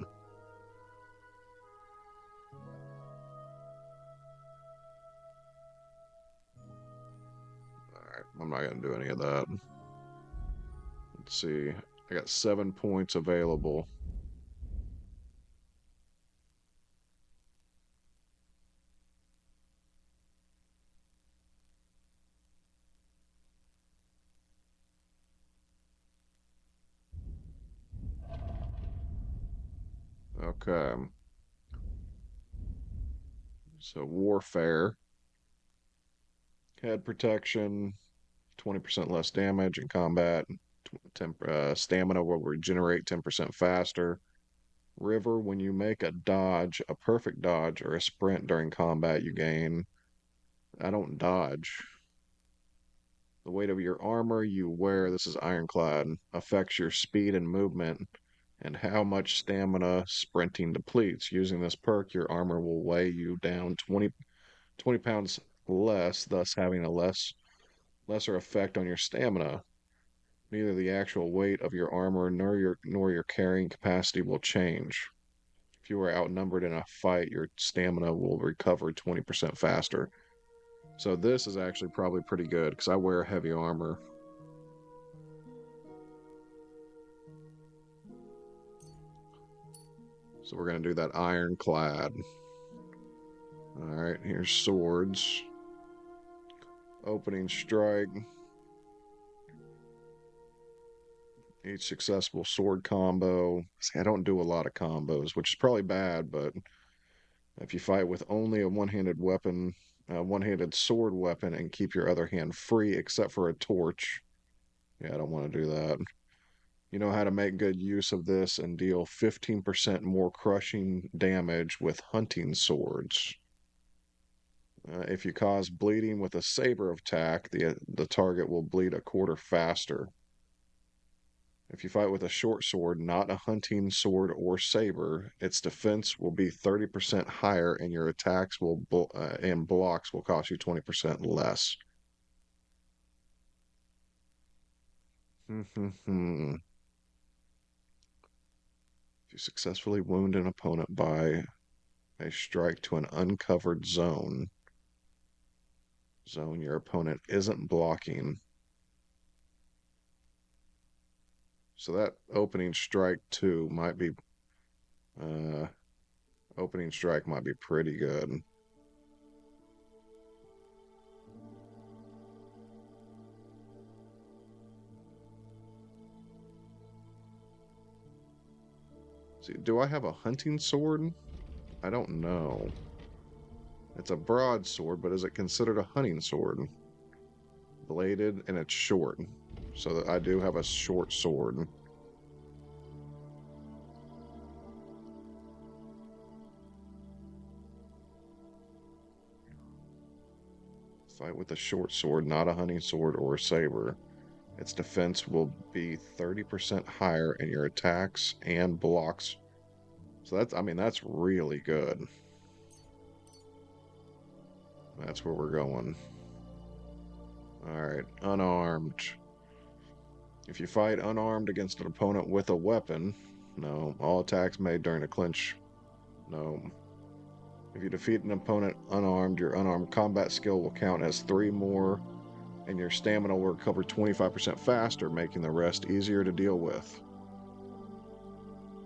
Alright, I'm not going to do any of that. Let's see. I got 7 points available. Okay. So, warfare. Head protection. 20% less damage in combat. Stamina will regenerate 10% faster. River, when you make a dodge, a perfect dodge, or a sprint during combat, you gain. I don't dodge. The weight of your armor you wear, this is ironclad, affects your speed and movement and how much stamina sprinting depletes. Using this perk, your armor will weigh you down 20 pounds less, thus having a lesser effect on your stamina. Neither the actual weight of your armor nor your carrying capacity will change. If you are outnumbered in a fight, your stamina will recover 20% faster. So this is actually probably pretty good because I wear heavy armor. So we're going to do that ironclad. Alright, here's swords. Opening strike. Each successful sword combo. See, I don't do a lot of combos, which is probably bad, but if you fight with only a one-handed weapon, one-handed sword weapon, and keep your other hand free except for a torch. Yeah, I don't want to do that. You know how to make good use of this and deal 15% more crushing damage with hunting swords. If you cause bleeding with a saber attack, the target will bleed a quarter faster. If you fight with a short sword, not a hunting sword or saber, its defense will be 30% higher and your attacks and blocks will cost you 20% less. If you successfully wound an opponent by a strike to an uncovered zone your opponent isn't blocking. So that opening strike too might be opening strike might be pretty good. See, do I have a hunting sword? I don't know. It's a broadsword, but is it considered a hunting sword? Bladed and it's short. So that I do have a short sword. Fight with a short sword, not a hunting sword or a saber. Its defense will be 30% higher in your attacks and blocks. So that's really good. That's where we're going. Alright, unarmed. If you fight unarmed against an opponent with a weapon, no. All attacks made during a clinch, no. If you defeat an opponent unarmed, your unarmed combat skill will count as 3 more, and your stamina will recover 25% faster, making the rest easier to deal with.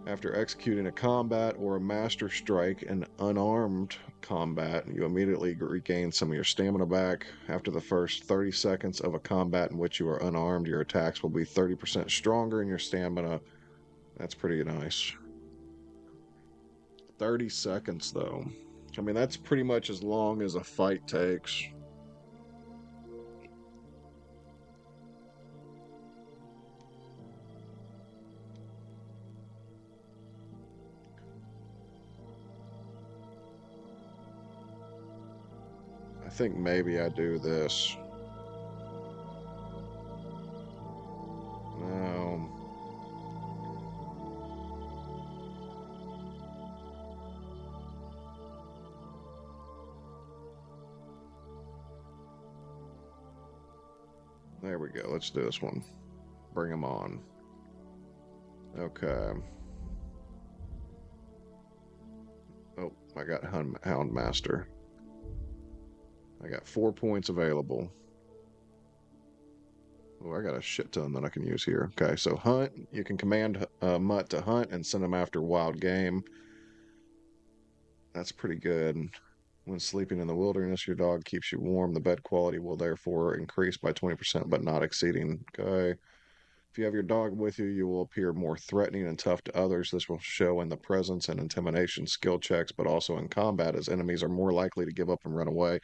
After executing a combat or a master strike in unarmed combat, you immediately regain some of your stamina back. After the first 30 seconds of a combat in which you are unarmed, your attacks will be 30% stronger and your stamina. That's pretty nice. 30 seconds though. I mean, that's pretty much as long as a fight takes. I think maybe I do this. No. There we go. Let's do this one. Bring them on. Okay. Oh, I got Houndmaster. I got 4 points available. Oh, I got a shit ton that I can use here. Okay, so hunt. You can command Mutt to hunt and send him after wild game. That's pretty good. When sleeping in the wilderness, your dog keeps you warm. The bed quality will therefore increase by 20%, but not exceeding. Okay. If you have your dog with you, you will appear more threatening and tough to others. This will show in the presence and intimidation skill checks, but also in combat, as enemies are more likely to give up and run away.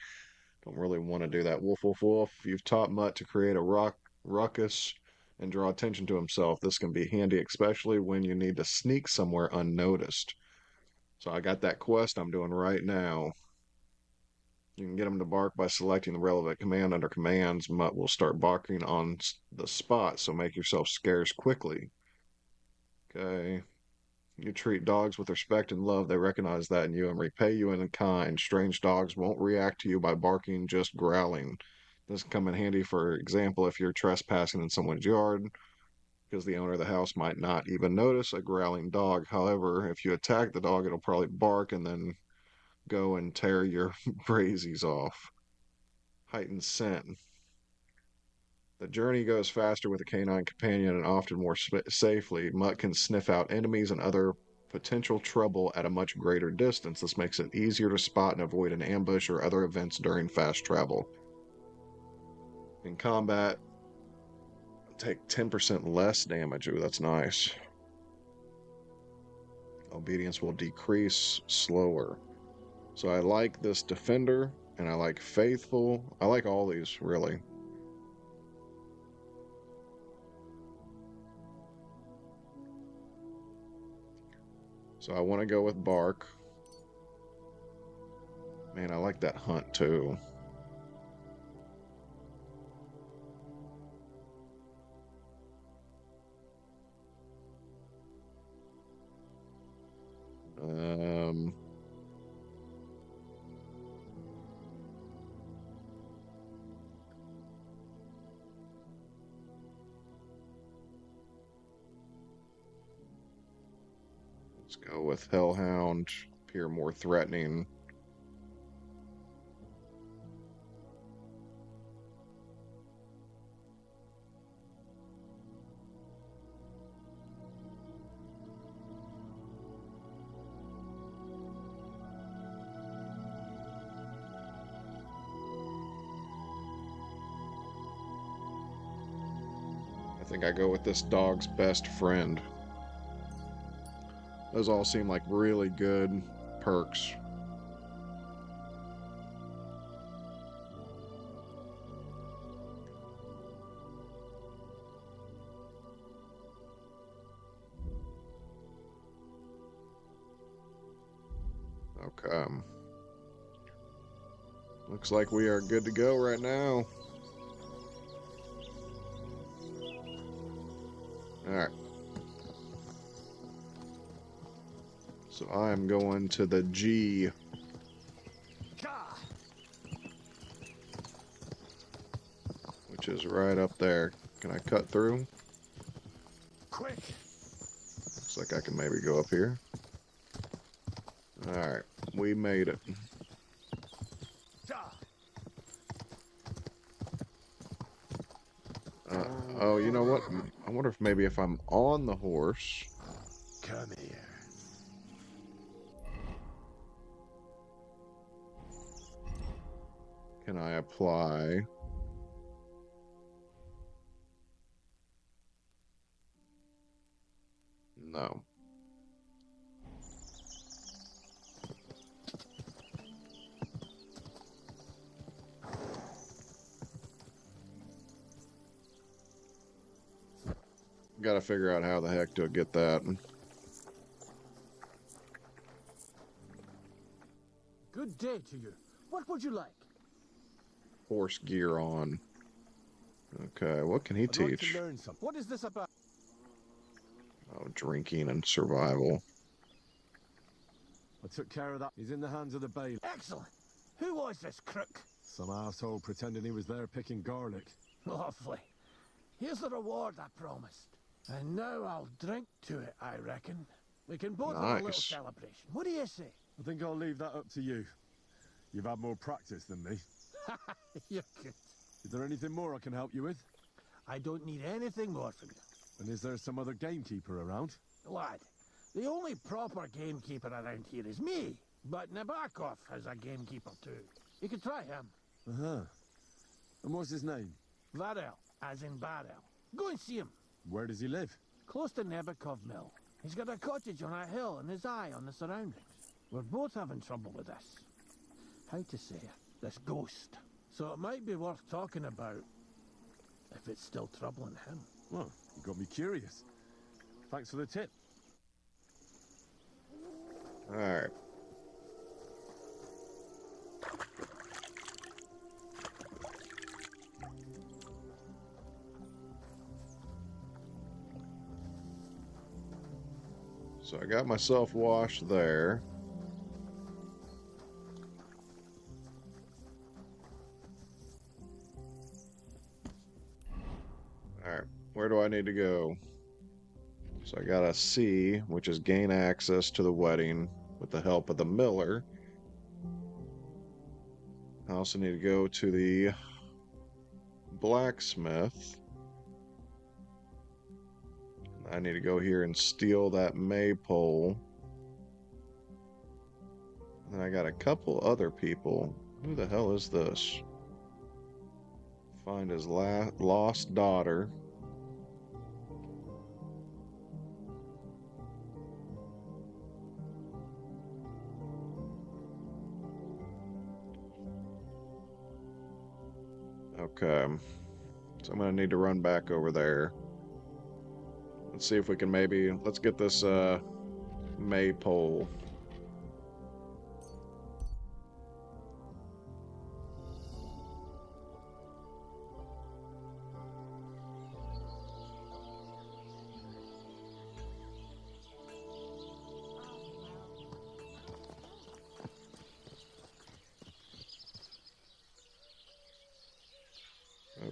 Don't really want to do that. Wolf, wolf, wolf. You've taught Mutt to create a ruckus and draw attention to himself. This can be handy, especially when you need to sneak somewhere unnoticed. So I got that quest I'm doing right now. You can get him to bark by selecting the relevant command under commands. Mutt will start barking on the spot, so make yourself scarce quickly. Okay. You treat dogs with respect and love, they recognize that in you and repay you in kind. Strange dogs won't react to you by barking, just growling. This can come in handy, for example, if you're trespassing in someone's yard, because the owner of the house might not even notice a growling dog. However, if you attack the dog, it'll probably bark and then go and tear your brazies off. Heightened scent. The journey goes faster with a canine companion and often more safely. Mutt can sniff out enemies and other potential trouble at a much greater distance. This makes it easier to spot and avoid an ambush or other events during fast travel. In combat, take 10% less damage. Ooh, that's nice. Obedience will decrease slower. So I like this Defender, and I like Faithful. I like all these, really. So I want to go with Bark. Man, I like that Hunt, too. Let's go with Hellhound. Appear more threatening. I think I go with this dog's best friend. Those all seem like really good perks. Okay. Looks like we are good to go right now. Alright. So I am going to the G. Which is right up there. Can I cut through? Quick! Looks like I can maybe go up here. Alright, we made it. Oh, you know what? I wonder if maybe if I'm on the horse. Come here. Can I apply? No. Got to figure out how the heck to get that. Good day to you. What would you like? Horse gear on. Okay, what can he I'd like teach? to learn something. What is this about? Oh, drinking and survival. I took care of that. He's in the hands of the bailiff. Excellent. Who was this crook? Some asshole pretending he was there picking garlic. Lovely. Here's the reward I promised. And now I'll drink to it, I reckon. We can both have a little Nice. celebration. What do you say? I think I'll leave that up to you. You've had more practice than me. You're good. Is there anything more I can help you with? I don't need anything more from you. And is there some other gamekeeper around? Lad, the only proper gamekeeper around here is me. But Nabokov has a gamekeeper too. You could try him. Uh-huh. And what's his name? Varel, as in Barrel. Go and see him. Where does he live? Close to Nabokov Mill. He's got a cottage on a hill and his eye on the surroundings. We're both having trouble with this. How to say it? This ghost. So it might be worth talking about if it's still troubling him. Well, you got me curious. Thanks for the tip. Alright. So I got myself washed there. Alright, where do I need to go? So I got a C, which is gain access to the wedding with the help of the miller. I also need to go to the blacksmith. I need to go here and steal that maypole. And I got a couple other people. Who the hell is this? Find his lost daughter. Okay. So I'm going to need to run back over there. Let's see if we can maybe... Let's get this maypole.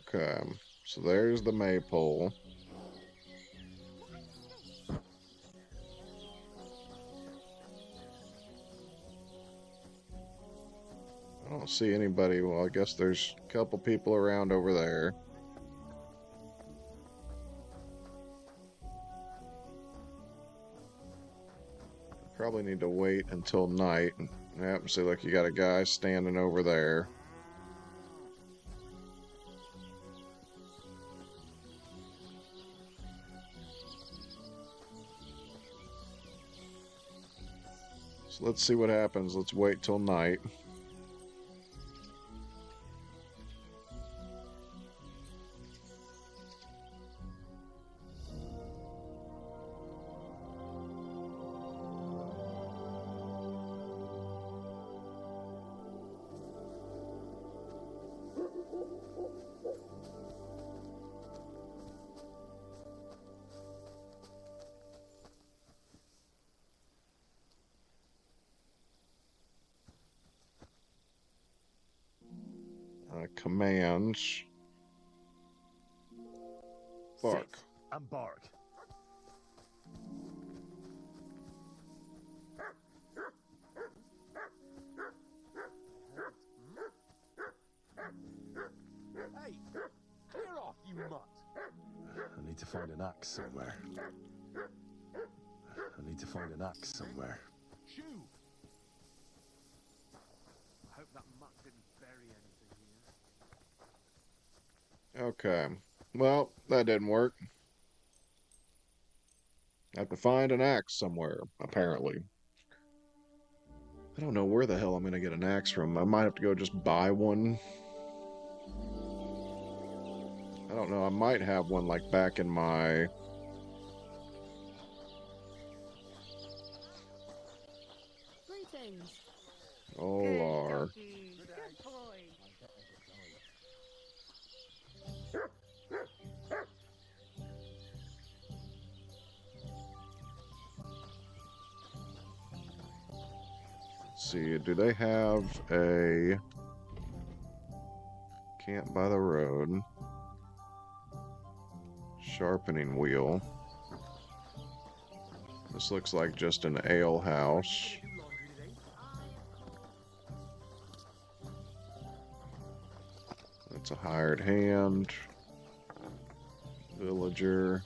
Okay, so there's the maypole. I don't see anybody. Well, I guess there's a couple people around over there. Probably need to wait until night. Yep, see, look, you got a guy standing over there. So let's see what happens. Let's wait till night. Commands. Bark. Sit and bark. Hey, clear off, you mutt. I need to find an axe somewhere. I need to find an axe somewhere. Shoo! I hope that mutt didn't bury anything here. Okay. Well, that didn't work. I have to find an axe somewhere, apparently. I don't know where the hell I'm going to get an axe from. I might have to go just buy one. I don't know. I might have one like back in my... Greetings. Oh, Lord. Good boy. Let's see, do they have a camp by the road? Sharpening wheel. This looks like just an ale house. That's a hired hand. Villager.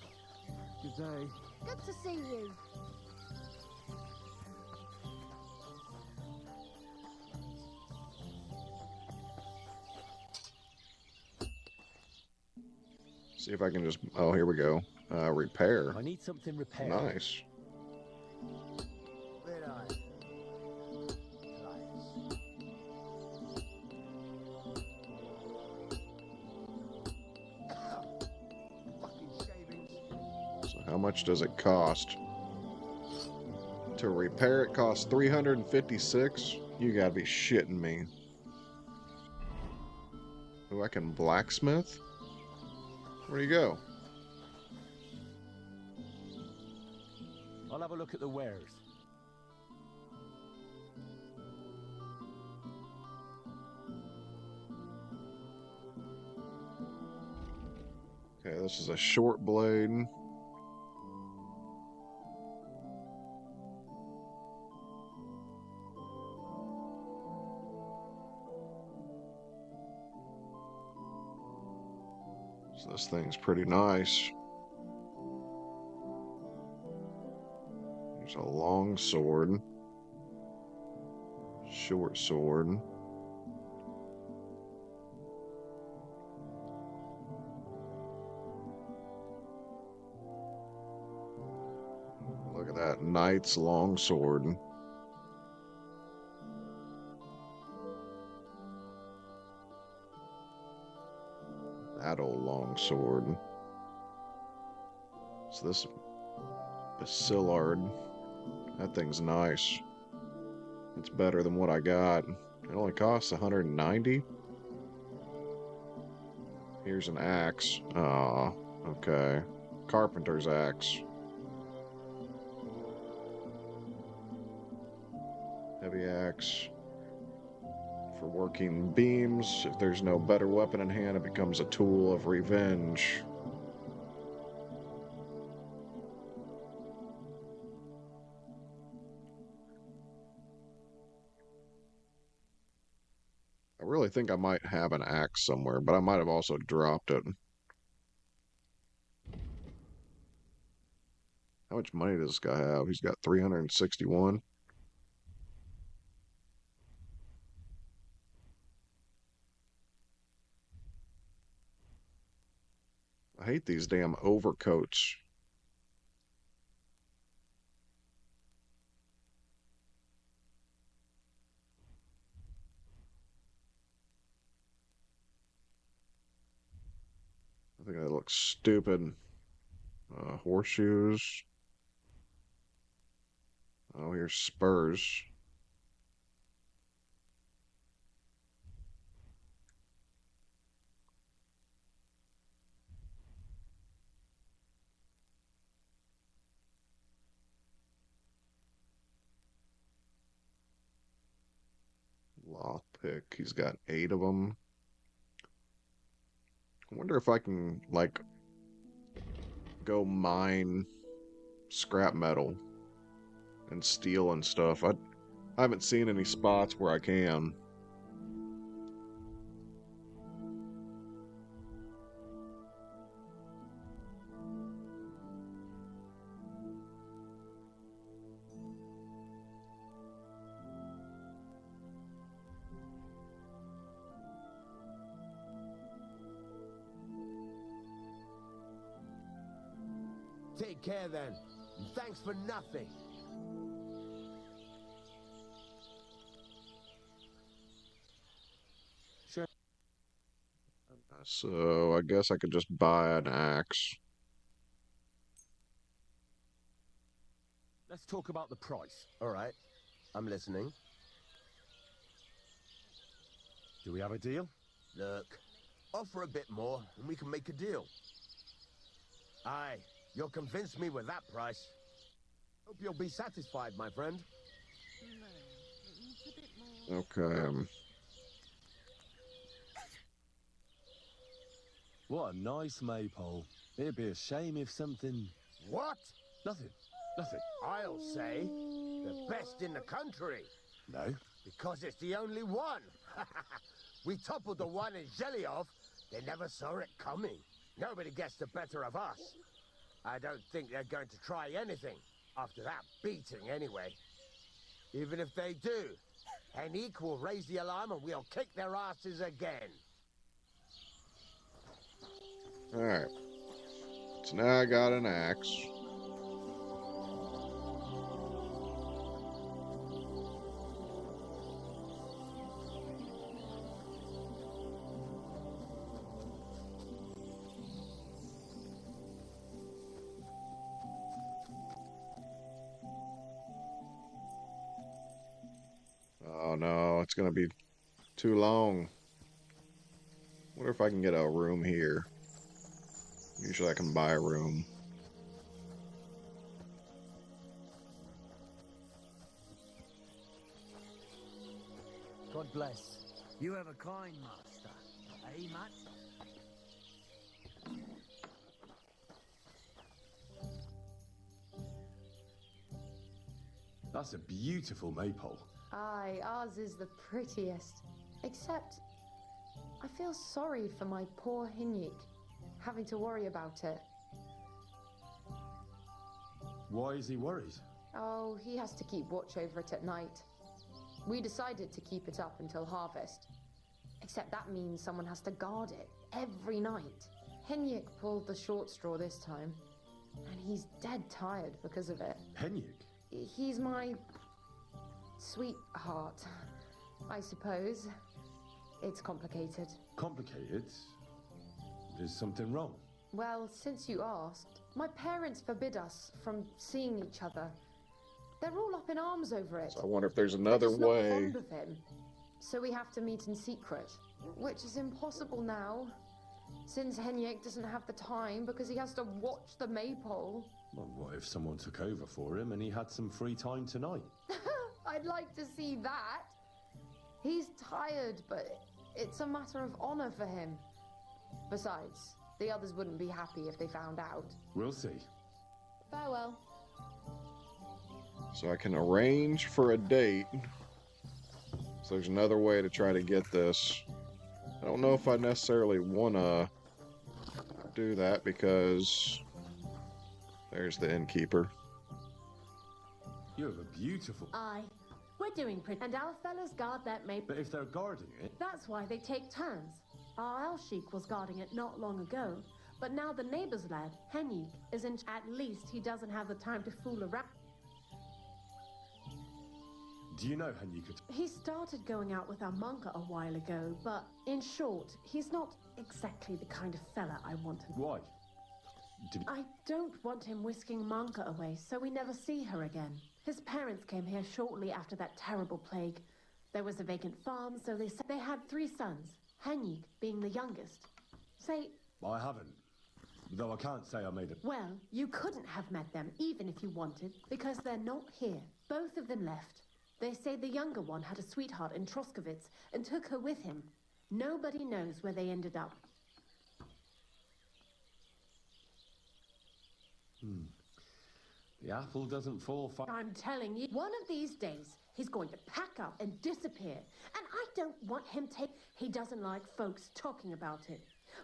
Good day. Good to see you. See if I can just... Oh, here we go. Repair. I need something repaired. Nice. Where are you? So how much does it cost? To repair it costs 356? You gotta be shitting me. Oh, I can blacksmith? Where'd he go? I'll have a look at the wares. Okay, this is a short blade. So this thing's pretty nice. There's a long sword. Short sword. Look at that knight's long sword. That old long sword. So this Bacillard, that thing's nice. It's better than what I got. It only costs 190. Here's an axe. Oh, okay. Carpenter's axe. Heavy axe. For working beams. If there's no better weapon in hand, it becomes a tool of revenge. I really think I might have an axe somewhere, but I might have also dropped it. How much money does this guy have? He's got 361. I hate these damn overcoats. I think that looks stupid. Horseshoes. Oh, here's spurs. Lockpick. He's got 8 of them. I wonder if I can, like, go mine scrap metal and steel and stuff. I haven't seen any spots where I can. Take care then, and thanks for nothing. Sure. So I guess I could just buy an axe. Let's talk about the price. All right, I'm listening. Do we have a deal? Look, offer a bit more, and we can make a deal. Aye, you'll convince me with that price. Hope you'll be satisfied, my friend. Okay. What a nice maypole. It'd be a shame if something... What? Nothing. Nothing. I'll say the best in the country. No. Because it's the only one. We toppled the one in Zhelyov. They never saw it coming. Nobody gets the better of us. I don't think they're going to try anything after that beating anyway. Even if they do, Henrik will raise the alarm and we'll kick their asses again. Alright. So now I got an axe. Oh no, it's gonna be too long. Wonder if I can get a room here. Usually I can buy a room. God bless. You have a kind master. Eh, Matt? That's a beautiful maypole. Aye, ours is the prettiest. Except, I feel sorry for my poor Hinyik, having to worry about it. Why is he worried? Oh, he has to keep watch over it at night. We decided to keep it up until harvest. Except that means someone has to guard it every night. Hinyik pulled the short straw this time, and he's dead tired because of it. Henyuk? He's my sweetheart, I suppose. It's complicated. Complicated? Is something wrong? Well, since you asked, my parents forbid us from seeing each other. They're all up in arms over it. So I wonder if there's another They're just way. not fond of him. So we have to meet in secret, which is impossible now, since Henyek doesn't have the time because he has to watch the maypole. Well, what if someone took over for him and he had some free time tonight? I'd like to see that. He's tired, but it's a matter of honor for him. Besides, the others wouldn't be happy if they found out. We'll see. Farewell. So I can arrange for a date. So there's another way to try to get this. I don't know if I necessarily want to do that because there's the innkeeper. You have a beautiful... Aye. We're doing pretty. And our fellas guard that maple. But if they're guarding it... That's why they take turns. Our Elshik was guarding it not long ago. But now the neighbor's lad, Henyik, is in... At least he doesn't have the time to fool around. Do you know Henyuk could... He started going out with our monka a while ago, but in short, he's not exactly the kind of fella I want him. Why? I don't want him whisking Manka away, so we never see her again. His parents came here shortly after that terrible plague. There was a vacant farm, so they had 3 sons, Henyik being the youngest. Say... I haven't. Though I can't say I made it. Well, you couldn't have met them, even if you wanted, because they're not here. Both of them left. They say the younger one had a sweetheart in Troskovitz and took her with him. Nobody knows where they ended up. The apple doesn't fall far... I'm telling you, one of these days, he's going to pack up and disappear. And I don't want him to... He doesn't like folks talking about it.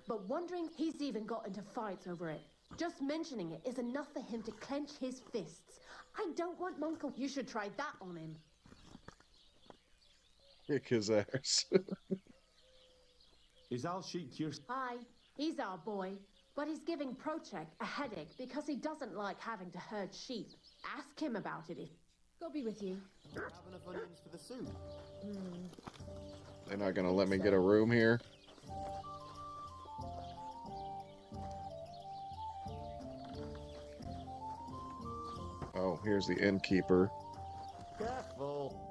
But wondering he's even got into fights over it. Just mentioning it is enough for him to clench his fists. I don't want Monka. You should try that on him. Kick his ass. Is Al-Sheik your... Aye, he's our boy. But he's giving Prochek a headache because he doesn't like having to herd sheep. Ask him about it if... Go be with you. Have enough onions for the soup. They're not going to let me get a room here. Oh, here's the innkeeper. Careful.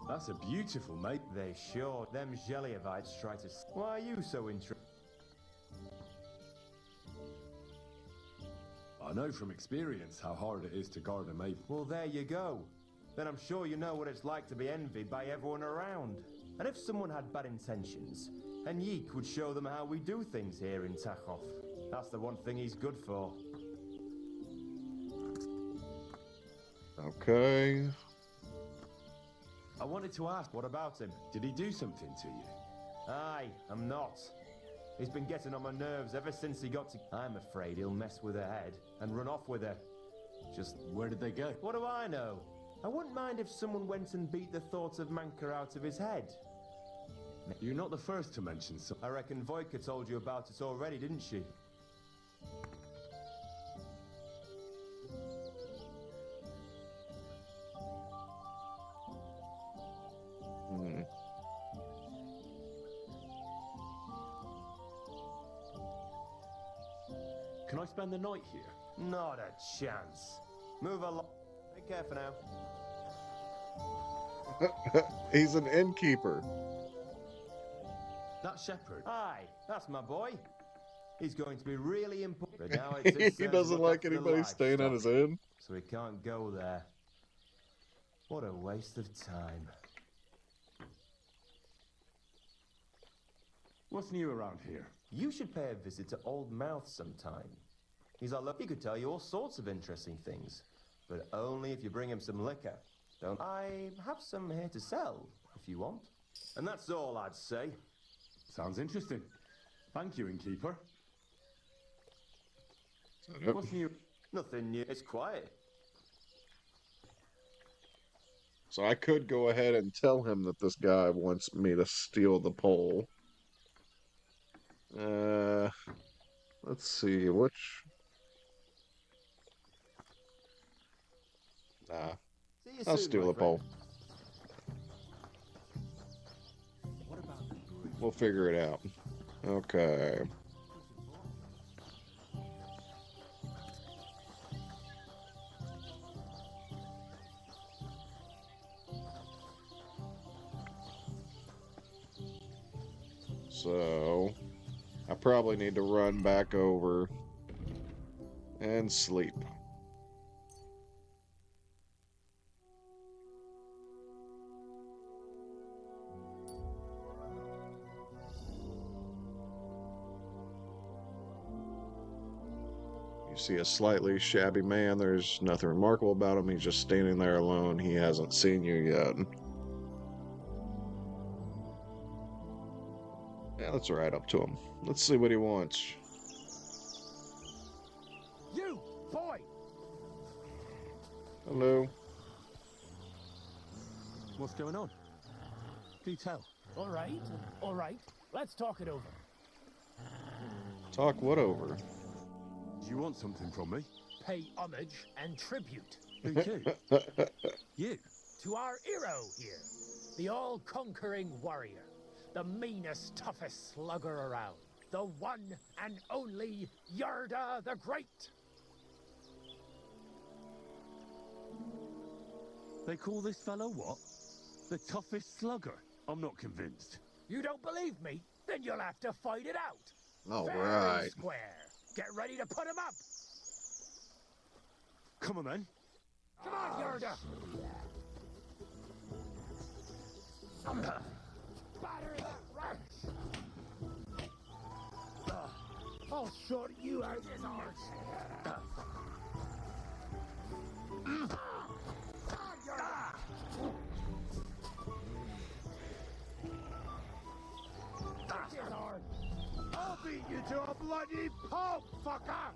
That's a beautiful mate. They sure. Them Zeliovites try to... Why are you so interested? I know from experience how hard it is to guard a maple. Well, there you go. Then I'm sure you know what it's like to be envied by everyone around. And if someone had bad intentions, Henyik would show them how we do things here in Tachov. That's the one thing he's good for. Okay. I wanted to ask, what about him? Did he do something to you? Aye, I'm not. He's been getting on my nerves ever since he got to... I'm afraid he'll mess with her head and run off with her. Just where did they go? What do I know? I wouldn't mind if someone went and beat the thought of Manka out of his head. You're not the first to mention so. I reckon Voika told you about it already, didn't she? Can I spend the night here? Not a chance. Move along. Take care for now. He's an innkeeper. That shepherd? Aye, that's my boy. He's going to be really important. But now it's He his turn to doesn't look like after the anybody staying on his livestock, end. so he can't go there. What a waste of time. What's new around here? You should pay a visit to Old Mouth sometime. He's our He could tell you all sorts of interesting things, but only if you bring him some liquor. Don't I have some here to sell, if you want? And that's all I'd say. Sounds interesting. Thank you, innkeeper. What's new? Nothing new. It's quiet. So I could go ahead and tell him that this guy wants me to steal the pole. Let's see, which... Nah, I'll steal the pole. We'll figure it out. Okay. So, I probably need to run back over and sleep. You see a slightly shabby man. There's nothing remarkable about him. He's just standing there alone. He hasn't seen you yet. Yeah, let's ride up to him. Let's see what he wants. You, boy! Hello. What's going on? Do tell. All right. Let's talk it over. Talk what over? Do you want something from me? Pay homage and tribute. Who to? You? To our hero here. The all-conquering warrior. The meanest, toughest slugger around. The one and only Yarda the Great. They call this fellow what? The toughest slugger? I'm not convinced. You don't believe me? Then you'll have to fight it out. All Fair right. and square. Get ready to put him up. Come on, then. Come on, Yarda. Batter that wretch. I'll sort you out, his arse. I'll beat you to a bloody pulp, fucker!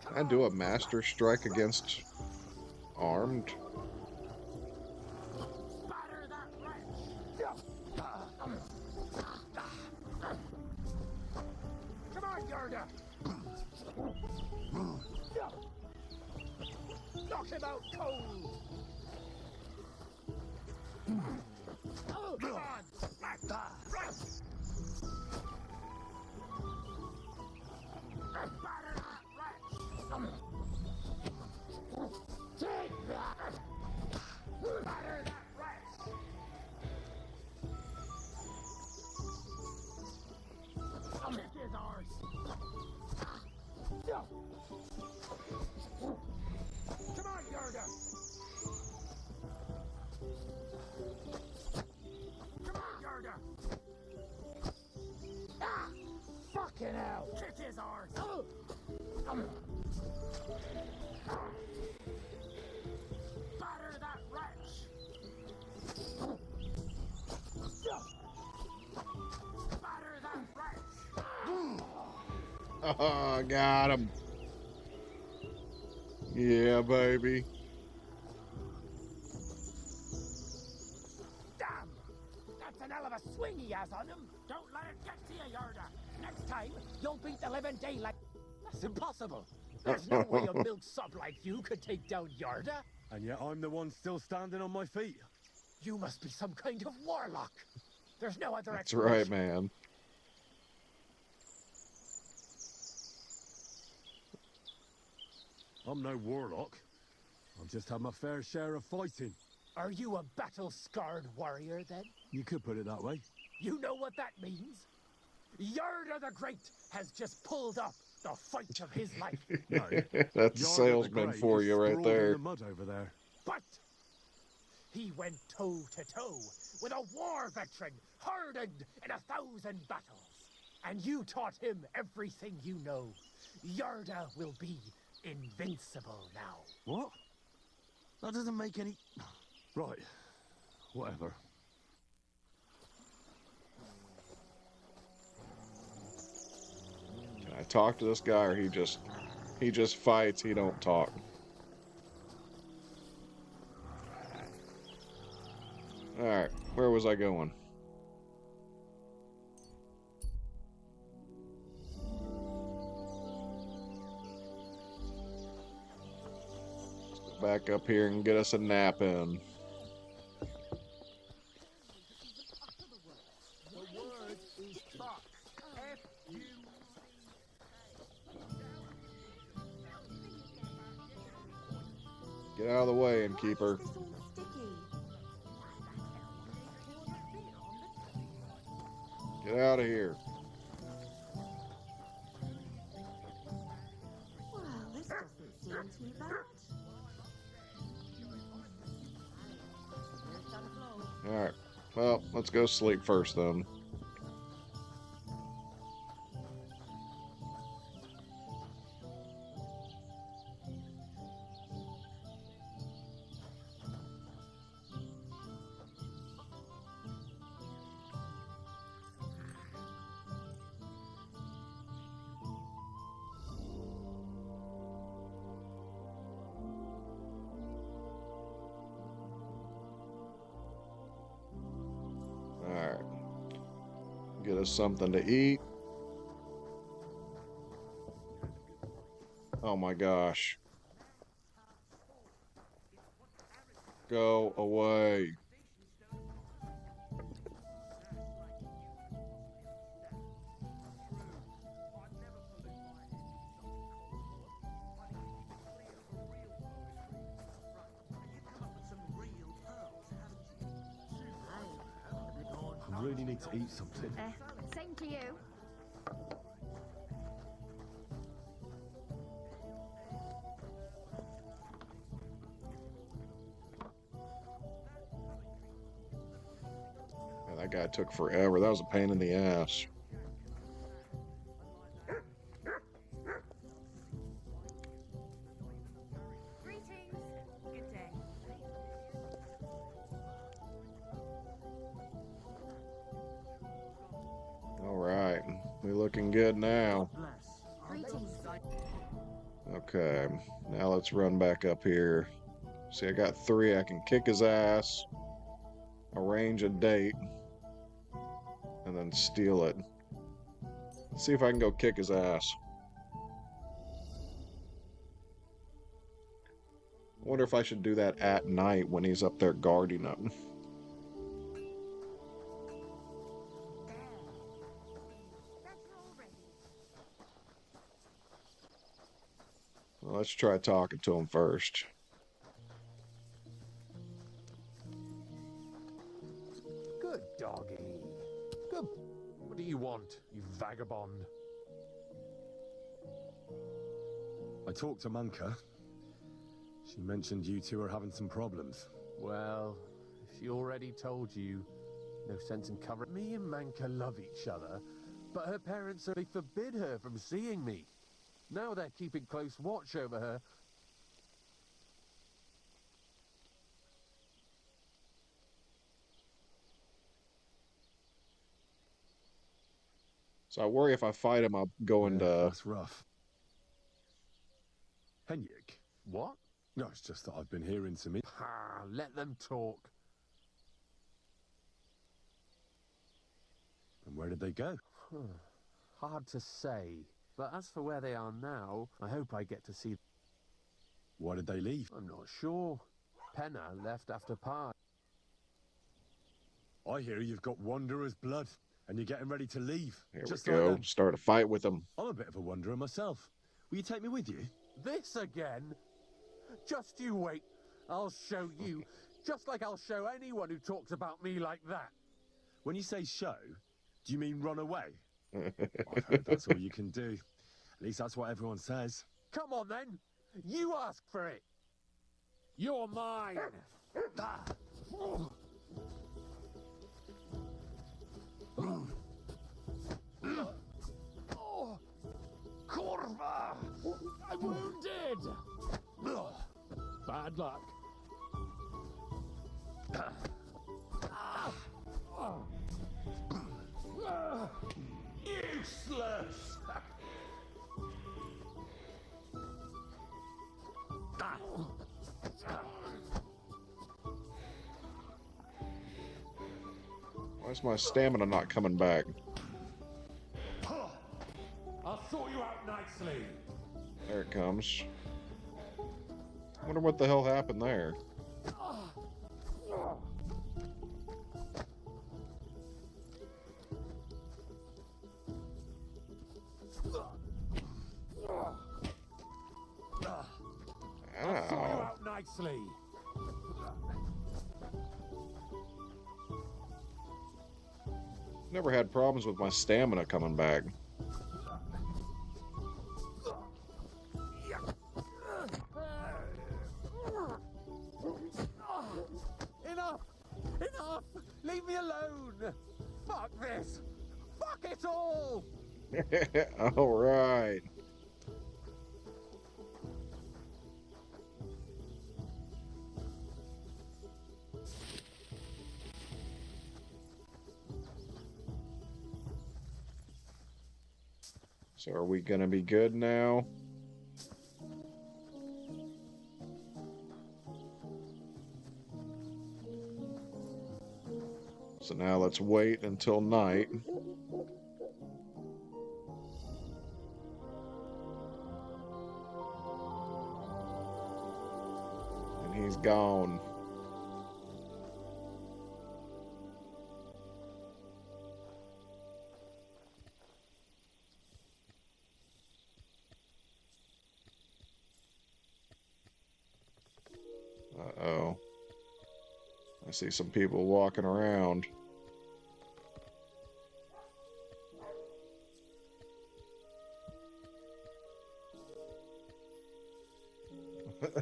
Can I do a master strike against armed? Batter that wretch! Come on, Yarda! Knock him out cold! Oh, come on! Right! Batter that wretch! Take that! Batter that wretch! Kick his arse! Come on, Yarda! Come on, Yarda! Ah! Fucking hell! Kick his arse! Batter that wretch! Batter that wretch! Oh, got him. Yeah, baby. Damn! That's an hell of a swing he has on him! Don't let it get to you, Yarda! Next time, you'll beat the living daylight. That's impossible! There's no way a milksop like you could take down Yarda! And yet I'm the one still standing on my feet. You must be some kind of warlock! There's no other That's right, explanation. man. I'm no warlock. I've just had my fair share of fighting. Are you a battle-scarred warrior, then? You could put it that way. You know what that means? Yarda the Great has just pulled off the fight of his life. No, That's a Yarda the salesman Great for is you right sprawled in there. the mud over there. But he went toe to toe with a war veteran hardened in 1,000 battles. And you taught him everything you know. Yarda will be invincible now. What? That doesn't make any... Right. Whatever. Can I talk to this guy, or he just fights, he don't talk? Alright, where was I going? Let's go back up here and get us a nap in. The word is fuck. F-U... Get out of the way, innkeeper. Get out of here. Well, this doesn't seem too bad. Alright, well, let's go sleep first then. Alright. Get us something to eat. Oh my gosh. Go away. I really need to eat something. Same to you. Yeah, that guy took forever. That was a pain in the ass. Greetings. Good day. Alright. We looking good now. Greetings. Okay. Now let's run back up here. See, I got 3. I can kick his ass, arrange a date, and then steal it. Let's see if I can go kick his ass. I wonder if I should do that at night when he's up there guarding him. Well, let's try talking to him first. Good doggy. Good. What do you want, you vagabond? I talked to Manka. She mentioned you two are having some problems. Well, if she already told you, no sense in covering. Me and Manka love each other, but her parents they forbid her from seeing me. Now they're keeping close watch over her. So I worry if I fight him, I'll go into... That's rough. Henyik? What? No, it's just that I've been hearing some... Ah, let them talk. And where did they go? Hard to say. But as for where they are now, I hope I get to see... Why did they leave? I'm not sure. Penna left after part. I hear you've got Wanderer's blood, and you're getting ready to leave. Here just we go. Like Start a fight with him. I'm a bit of a Wanderer myself. Will you take me with you? This again? Just you wait. I'll show you. Just like I'll show anyone who talks about me like that. When you say show, do you mean run away? I've heard that's all you can do. At least that's what everyone says. Come on then. You ask for it. You're mine. Ah. Oh, Corva! I'm wounded! Bad luck. Useless! Why is my stamina not coming back? I'll sort you out nicely. There it comes. I wonder what the hell happened there. I'll sort you out nicely. Never had problems with my stamina coming back. Enough! Enough! Leave me alone! Fuck this! Fuck it all! All right. So are we gonna be good now? So now let's wait until night. And he's gone. Uh-oh. I see some people walking around.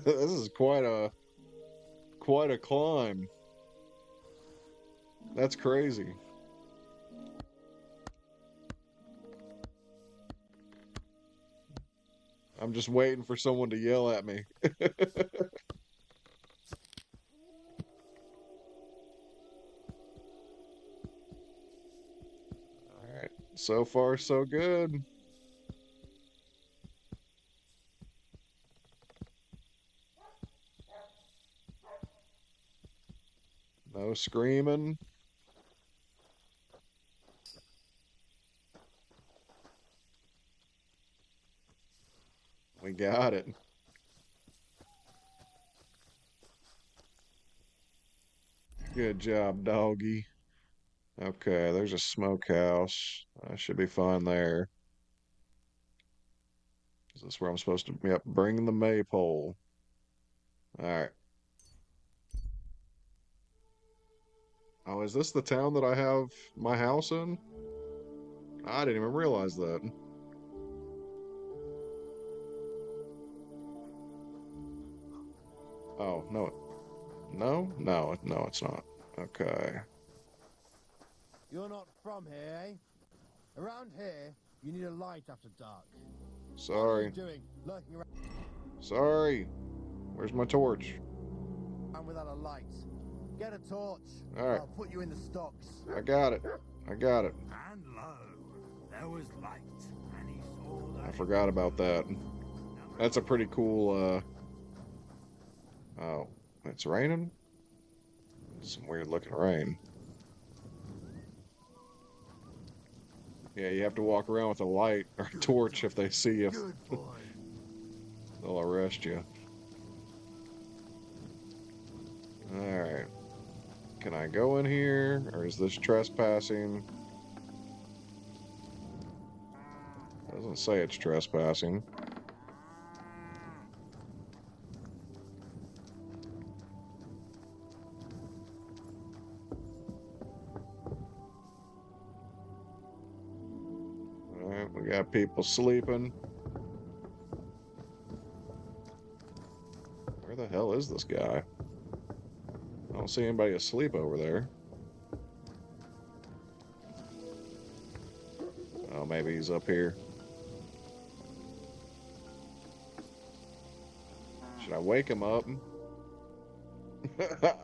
This is quite a climb. That's crazy. I'm just waiting for someone to yell at me. Alright, so far so good. No screaming. We got it. Good job, doggy. Okay, there's a smokehouse. I should be fine there. Is this where I'm supposed to? Yep, bring the maypole. Alright. Oh, is this the town that I have my house in? I didn't even realize that. Oh, no. No? No, no, it's not. Okay. You're not from here, eh? Around here, you need a light after dark. Sorry. What are you doing? Lurking around Sorry. Where's my torch? without a light. Get a torch. All right. I'll put you in the stocks. I got it. I got it. And lo, there was light, and he saw that. I forgot about that. That's a pretty cool, Oh, it's raining? Some weird looking rain. Yeah, you have to walk around with a light or a torch if they see you. Good boy. They'll arrest you. Alright. Can I go in here? Or is this trespassing? Doesn't say it's trespassing. We got people sleeping. Where the hell is this guy? I don't see anybody asleep over there. Oh, maybe he's up here. Should I wake him up?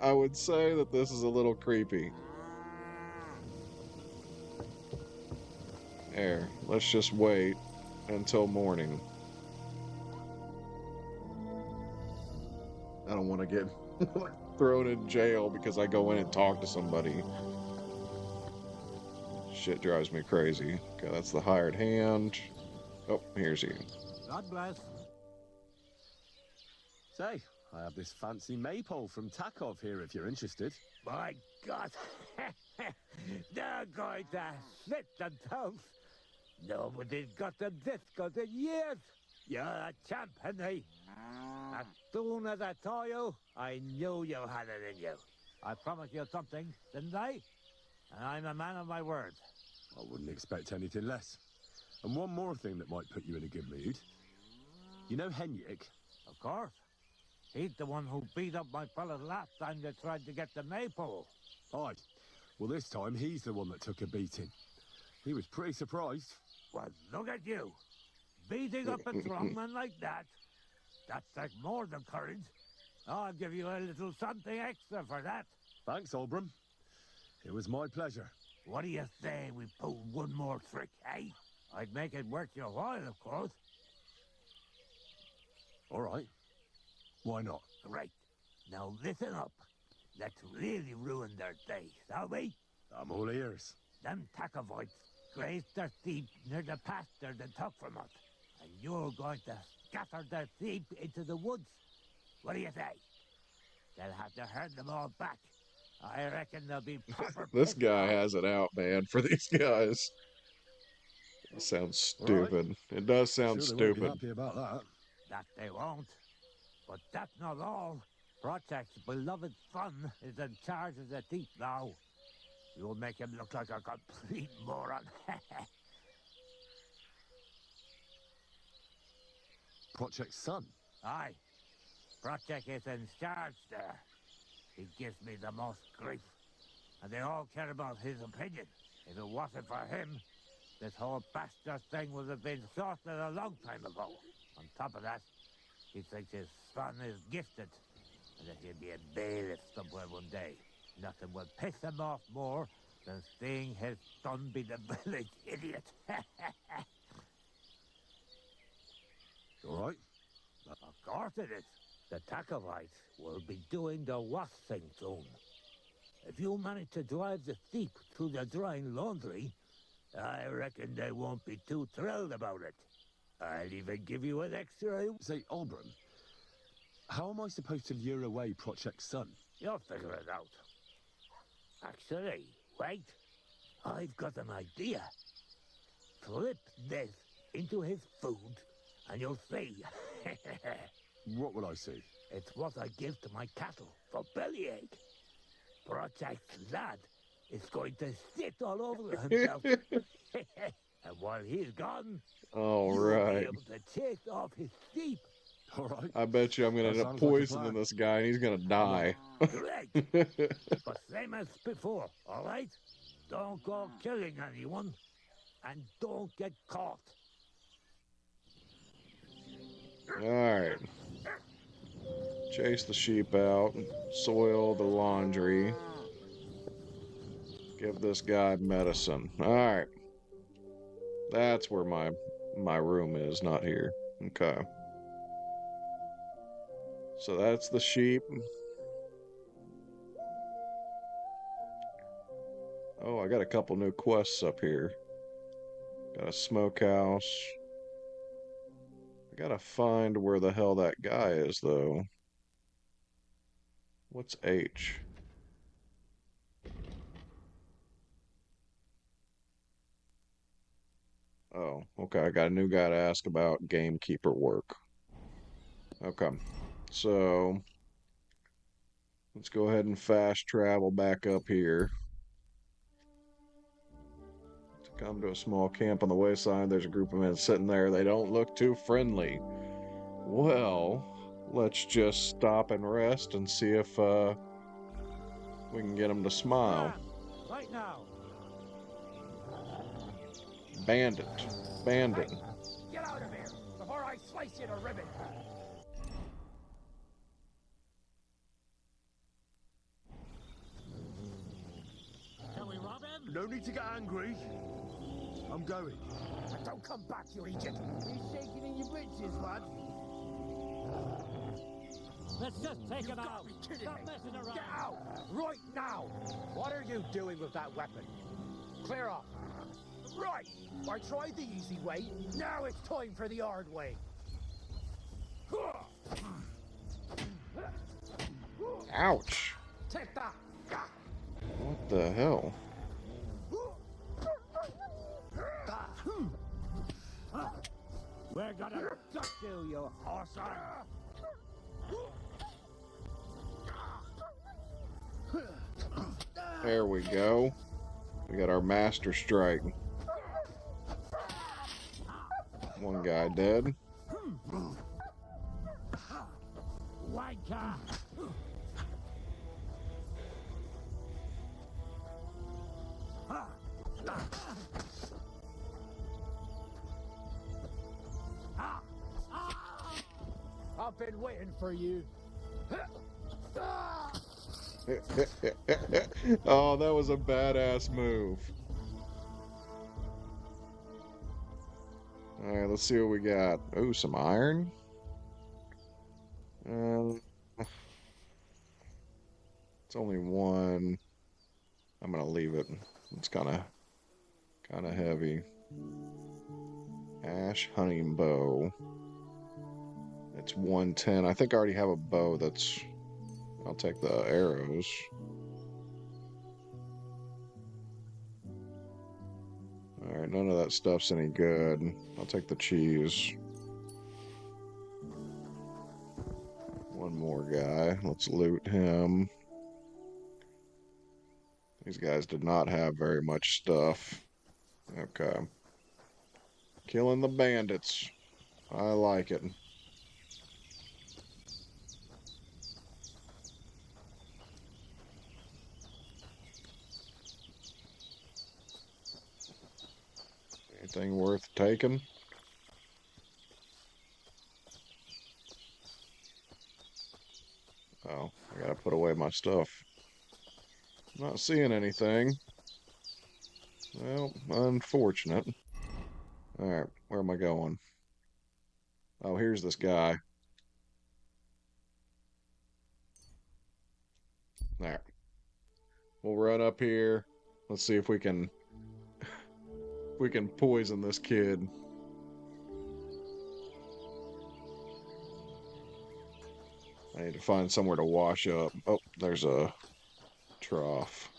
I would say that this is a little creepy. There, let's just wait until morning. I don't want to get thrown in jail because I go in and talk to somebody. Shit drives me crazy. Okay, that's the hired hand. Oh, here's he. God bless. Say, I have this fancy maypole from Takov here if you're interested. My God. They're going to slit themselves. Nobody's got them this good in years. You're a champ, Henry. As soon as I saw you, I knew you had it in you. I promised you something, didn't I? And I'm a man of my word. I wouldn't expect anything less. And one more thing that might put you in a good mood. You know Henrik? Of course. He's the one who beat up my fellas last time they tried to get the maypole. Aye. Well, this time he's the one that took a beating. He was pretty surprised. Well, look at you. Beating up a strongman like that. That's like more than courage. I'll give you a little something extra for that. Thanks, Olbram. It was my pleasure. What do you say we pull one more trick, eh? I'd make it worth your while, of course. All right. Why not? Right. Now listen up. Let's really ruin their day, shall we? I'm all ears. Them Takovites grazed their sheep near the pasture they took from us. And you're going to scatter their sheep into the woods. What do you say? They'll have to herd them all back. I reckon they'll be proper. This guy has it out, man, for these guys. It sounds stupid. Right. It does sound sure stupid. They won't be happy about that. That they won't. But that's not all. Project's beloved son is in charge of the thief now. You'll make him look like a complete moron. Project's son? Aye. Project is in charge there. He gives me the most grief. And they all care about his opinion. If it wasn't for him, this whole bastard thing would have been sorted a long time ago. On top of that, he thinks his son is gifted. And that he'll be a bailiff somewhere one day. Nothing will piss him off more than seeing his son be the village idiot. All right. Of course it is. The Takovites will be doing the worst thing soon. If you manage to drive the sheep through the drying laundry, I reckon they won't be too thrilled about it. I'll even give you an extra... Say, Olbram, how am I supposed to lure away Project's son? You'll figure it out. Actually, wait. I've got an idea. Flip this into his food, and you'll see. What will I see? It's what I give to my cattle for bellyache. Project's lad is going to sit all over himself. And while he's gone, all you'll right. be able to chase off his sheep. All right. I bet you I'm going to end up poisoning this guy and he's going to die. Great. But same as before, all right? Don't go killing anyone, and don't get caught. All right. Chase the sheep out, soil the laundry, give this guy medicine. All right. That's where my room is, not here. Okay. So that's the sheep. Oh, I got a couple new quests up here. Got a smokehouse. I gotta find where the hell that guy is, though. What's H? Oh, okay. I got a new guy to ask about gamekeeper work. Okay. So, let's go ahead and fast travel back up here. Come to a small camp on the wayside. There's a group of men sitting there. They don't look too friendly. Well, let's just stop and rest and see if we can get them to smile. Right now. Bandit. Bandit. Get out of here before I slice you to ribbon. Can we rob him? No need to get angry. I'm going. Don't come back, you idiot. You shaking in your britches, lad? Let's just take him You've got out. to be kidding Stop me. messing around. Get out! Right now! What are you doing with that weapon? Clear off. Right! I tried the easy way. Now it's time for the hard way. Ouch. Take that! What the hell? We're gonna duck you horse There we go. We got our master strike. One guy dead. Wanker! I've been waiting for you. Oh, that was a badass move. Alright, let's see what we got. Ooh, some iron. It's only one. I'm gonna leave it. It's kind of heavy. Ash hunting bow. It's 110. I think I already have a bow that's... I'll take the arrows. Alright, none of that stuff's any good. I'll take the cheese. One more guy. Let's loot him. These guys did not have very much stuff. Okay. Killing the bandits. I like it. Anything worth taking? Oh, I gotta put away my stuff. Not seeing anything. Well, unfortunate. Alright, where am I going? Oh, here's this guy. Alright. We'll run up here. Let's see if we can poison this kid. I need to find somewhere to wash up. Oh, there's a trough.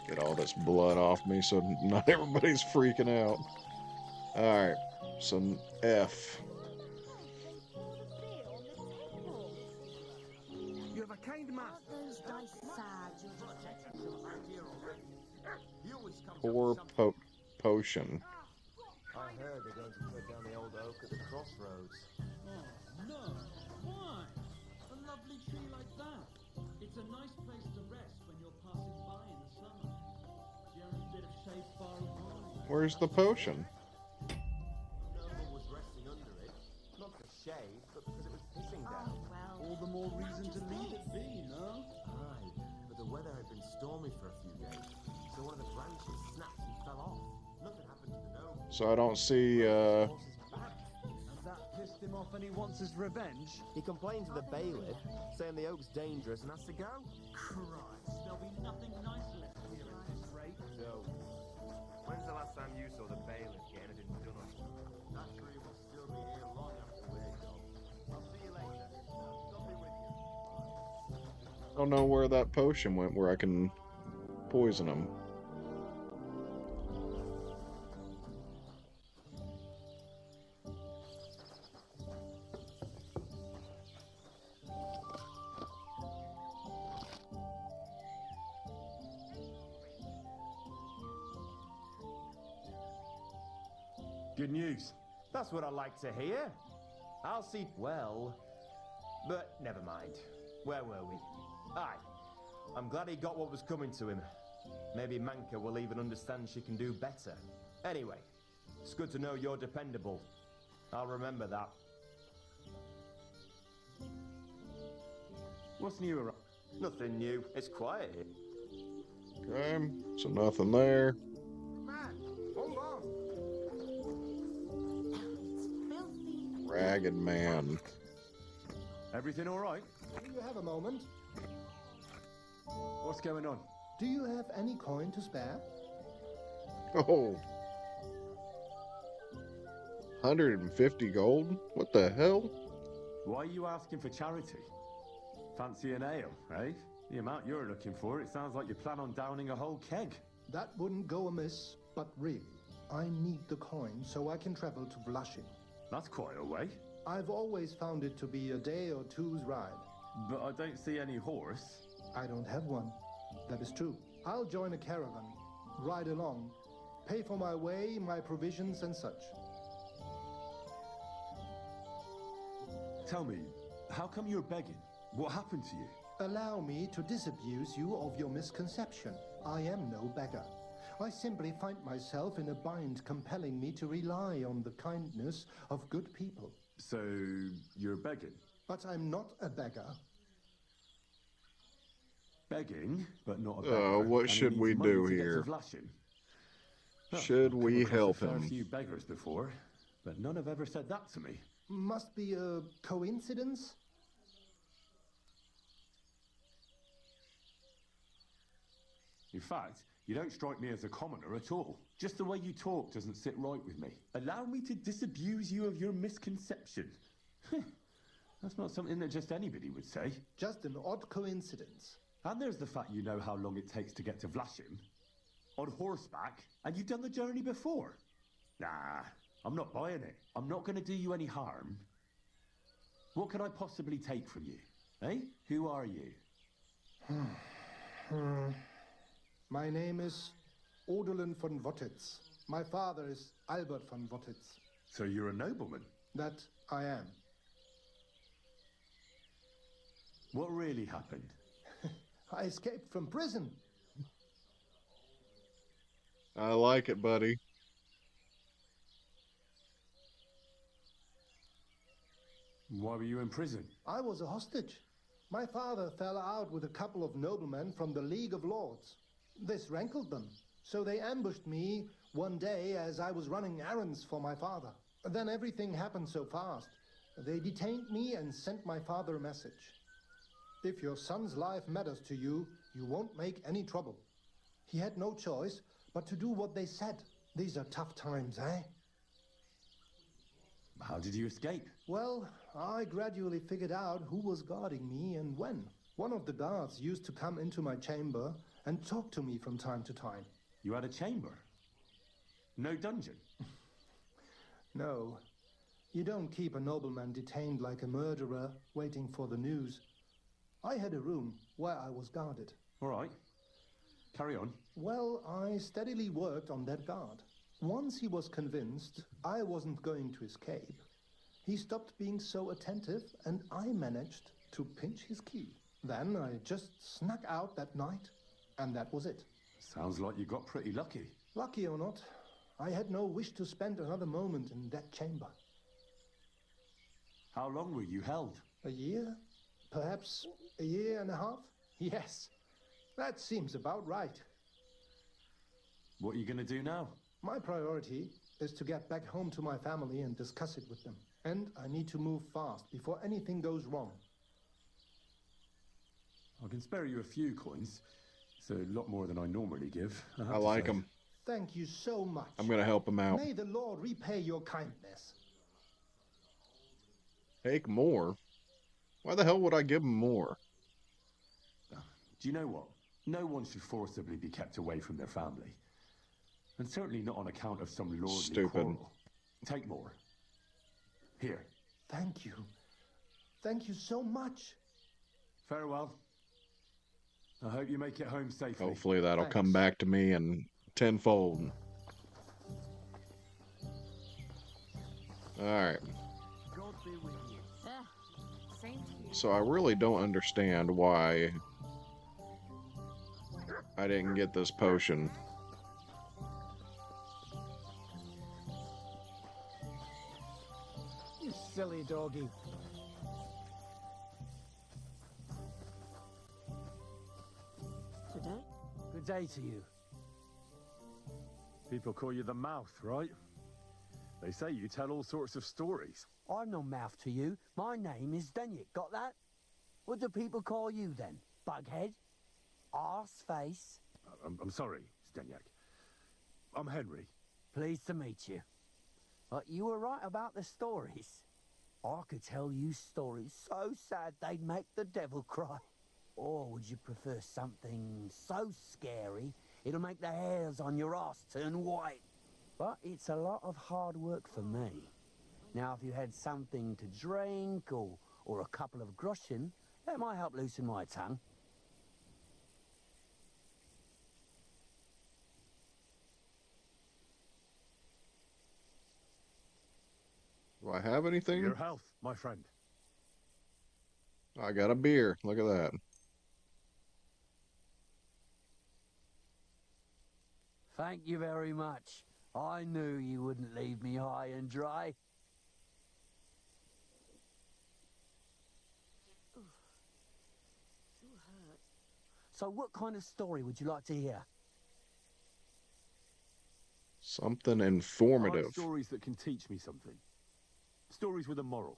Get all this blood off me so not everybody's freaking out. Alright, some F. You have a kind master. Those dice sad. Poor potion. I heard they're going to cut down the old oak at the crossroads. Oh, no. Why? A lovely tree like that. It's a nice place to rest when you're passing by in the summer. The only bit of shade far away. Where's the potion? No one was resting under it. Not for shade, but because it was pissing down. All the more reason to leave it be, no? Aye, but the weather had been stormy for a few days, so one of the branches snapped and fell off. Nothing happened to the gnome. So I don't see, And that pissed him off and he wants his revenge? He complained to the bailiff, saying the oak's dangerous and has to go. Christ, there'll be nothing nice left here at this rate. No. When's the last time you saw the bailiff get anything done on it? That tree will still be here long after we're gone. I'll see you later. God be with you. I don't know where that potion went where I can poison him. Good news. That's what I like to hear. I'll see. Well, but never mind. Where were we? Aye. I'm glad he got what was coming to him. Maybe Manka will even understand she can do better. Anyway, it's good to know you're dependable. I'll remember that. What's new around? Nothing new. It's quiet here. Okay, so nothing there. Man, hold on. Ragged man. Everything all right? Do you have a moment? What's going on? Do you have any coin to spare? Oh. 150 gold? What the hell? Why are you asking for charity? Fancy an ale, eh? The amount you're looking for, it sounds like you plan on downing a whole keg. That wouldn't go amiss, but really, I need the coin so I can travel to Vlashing. That's quite a way. I've always found it to be a day or two's ride. But I don't see any horse. I don't have one. That is true. I'll join a caravan, ride along, pay for my way, my provisions and such. Tell me, how come you're begging? What happened to you? Allow me to disabuse you of your misconception. I am no beggar. I simply find myself in a bind compelling me to rely on the kindness of good people. So, you're begging? But I'm not a beggar. Begging, but not a beggar. What should we do here? Should we help him? I've come across a fair few beggars before, but none have ever said that to me. Must be a coincidence? In fact, you don't strike me as a commoner at all. Just the way you talk doesn't sit right with me. Allow me to disabuse you of your misconception. That's not something that just anybody would say. Just an odd coincidence. And there's the fact you know how long it takes to get to Vlashim. On horseback, and you've done the journey before. Nah, I'm not buying it. I'm not going to do you any harm. What can I possibly take from you? Eh? Who are you? My name is Odelin von Wottitz. My father is Albert von Wottitz. So you're a nobleman? That I am. What really happened? I escaped from prison. I like it, buddy. Why were you in prison? I was a hostage. My father fell out with a couple of noblemen from the League of Lords. This rankled them, so they ambushed me one day as I was running errands for my father. Then everything happened so fast. They detained me and sent my father a message. If your son's life matters to you, you won't make any trouble. He had no choice but to do what they said. These are tough times, eh? How did you escape? Well, I gradually figured out who was guarding me and when. One of the guards used to come into my chamber and talk to me from time to time. You had a chamber? No dungeon? No. You don't keep a nobleman detained like a murderer waiting for the news. I had a room where I was guarded. All right. Carry on. Well, I steadily worked on that guard. Once he was convinced I wasn't going to escape, he stopped being so attentive and I managed to pinch his key. Then I just snuck out that night and that was it. Sounds like you got pretty lucky. Lucky or not, I had no wish to spend another moment in that chamber. How long were you held? A year? Perhaps a year and a half? Yes, that seems about right. What are you going to do now? My priority is to get back home to my family and discuss it with them. And I need to move fast before anything goes wrong. I can spare you a few coins. It's a lot more than I normally give. I like them. Thank you so much. I'm going to help him out. May the Lord repay your kindness. Take more? Why the hell would I give him more? Do you know what? No one should forcibly be kept away from their family. And certainly not on account of some lordly quarrel. Take more. Here. Thank you. Thank you so much. Farewell. I hope you make it home safely. Hopefully that'll come back to me in tenfold. Alright. God be with you. Same to you. So I really don't understand why I didn't get this potion. You silly doggy. Today? Good day to you. People call you the mouth, right? They say you tell all sorts of stories. I'm no mouth to you. My name is Denyek. Got that? What do people call you then? Bughead? Arseface? I'm sorry, Stenyak. I'm Henry. Pleased to meet you. But you were right about the stories. I could tell you stories so sad they'd make the devil cry. Or would you prefer something so scary it'll make the hairs on your ass turn white? But it's a lot of hard work for me. Now, if you had something to drink or a couple of groschen, that might help loosen my tongue. Do I have anything? Your health, my friend. I got a beer. Look at that. Thank you very much. I knew you wouldn't leave me high and dry. So what kind of story would you like to hear? Something I like informative. stories that can teach me something. Stories with a moral.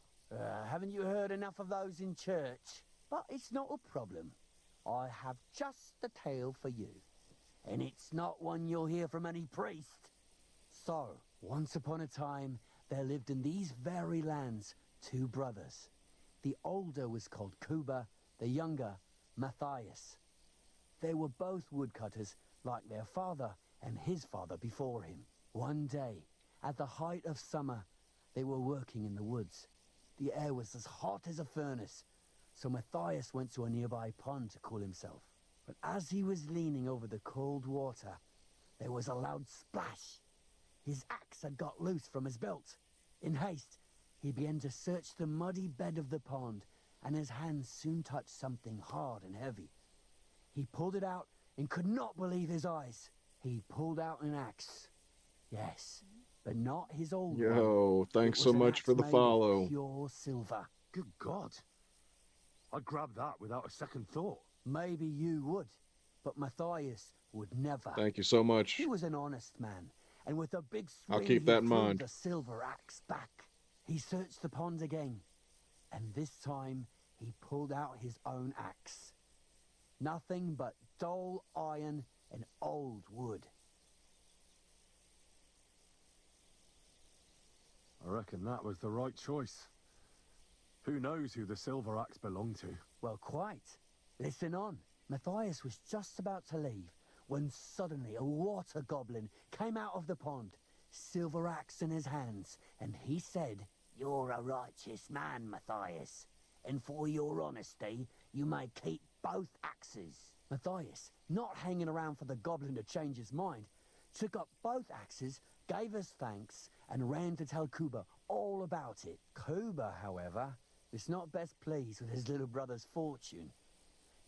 Haven't you heard enough of those in church? But it's not a problem. I have just the tale for you. And it's not one you'll hear from any priest. So, once upon a time, there lived in these very lands 2 brothers. The older was called Kuba, the younger, Matthias. They were both woodcutters, like their father and his father before him. One day, at the height of summer, they were working in the woods. The air was as hot as a furnace, so Matthias went to a nearby pond to cool himself. But as he was leaning over the cold water, there was a loud splash. His axe had got loose from his belt. In haste, he began to search the muddy bed of the pond, and his hands soon touched something hard and heavy. He pulled it out and could not believe his eyes. He pulled out an axe. Yes, but not his old one. Yo, thanks It so was an much axe for the made of follow. Pure silver. Good God. I'd grab that without a second thought. Maybe you would, but Matthias would never. Thank you so much. He was an honest man, and with a big swing, I'll keep that in he threw mind. the silver axe back. He searched the pond again, and this time he pulled out his own axe. Nothing but dull iron and old wood. I reckon that was the right choice. Who knows who the silver axe belonged to? Well, quite. Listen on. Matthias was just about to leave when suddenly a water goblin came out of the pond, silver axe in his hands, and he said, "You're a righteous man, Matthias, and for your honesty, you may keep both axes." Matthias, not hanging around for the goblin to change his mind, took up both axes, gave us thanks, and ran to tell Kuba all about it. Kuba, however, was not best pleased with his little brother's fortune.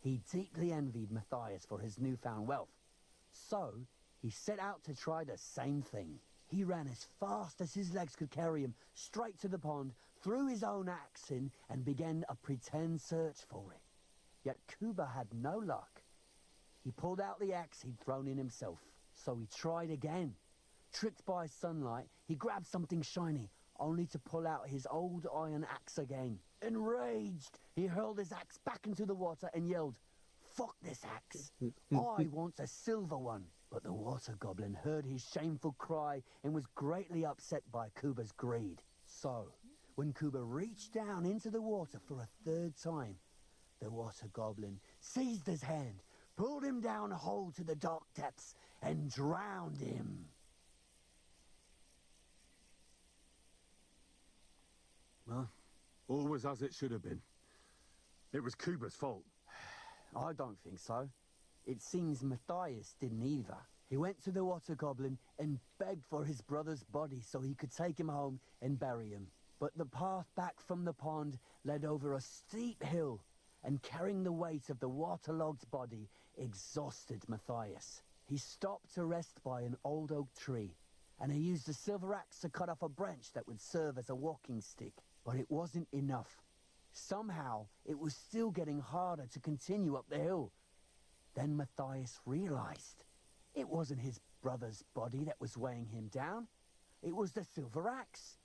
He deeply envied Matthias for his newfound wealth. So, he set out to try the same thing. He ran as fast as his legs could carry him straight to the pond, threw his own axe in, and began a pretend search for it. Yet Kuba had no luck. He pulled out the axe he'd thrown in himself. So he tried again. Tricked by sunlight, he grabbed something shiny, only to pull out his old iron axe again. Enraged, he hurled his axe back into the water and yelled, "Fuck this axe! I want a silver one!" But the water goblin heard his shameful cry and was greatly upset by Kuba's greed. So, when Kuba reached down into the water for a third time, the water goblin seized his hand, pulled him down a hole to the dark depths, and drowned him. Well, all was as it should have been. It was Kuba's fault. I don't think so. It seems Matthias didn't either. He went to the water goblin and begged for his brother's body so he could take him home and bury him. But the path back from the pond led over a steep hill, and carrying the weight of the waterlogged body exhausted Matthias. He stopped to rest by an old oak tree, and he used a silver axe to cut off a branch that would serve as a walking stick. But it wasn't enough. Somehow, it was still getting harder to continue up the hill. Then Matthias realized it wasn't his brother's body that was weighing him down. It was the silver axe.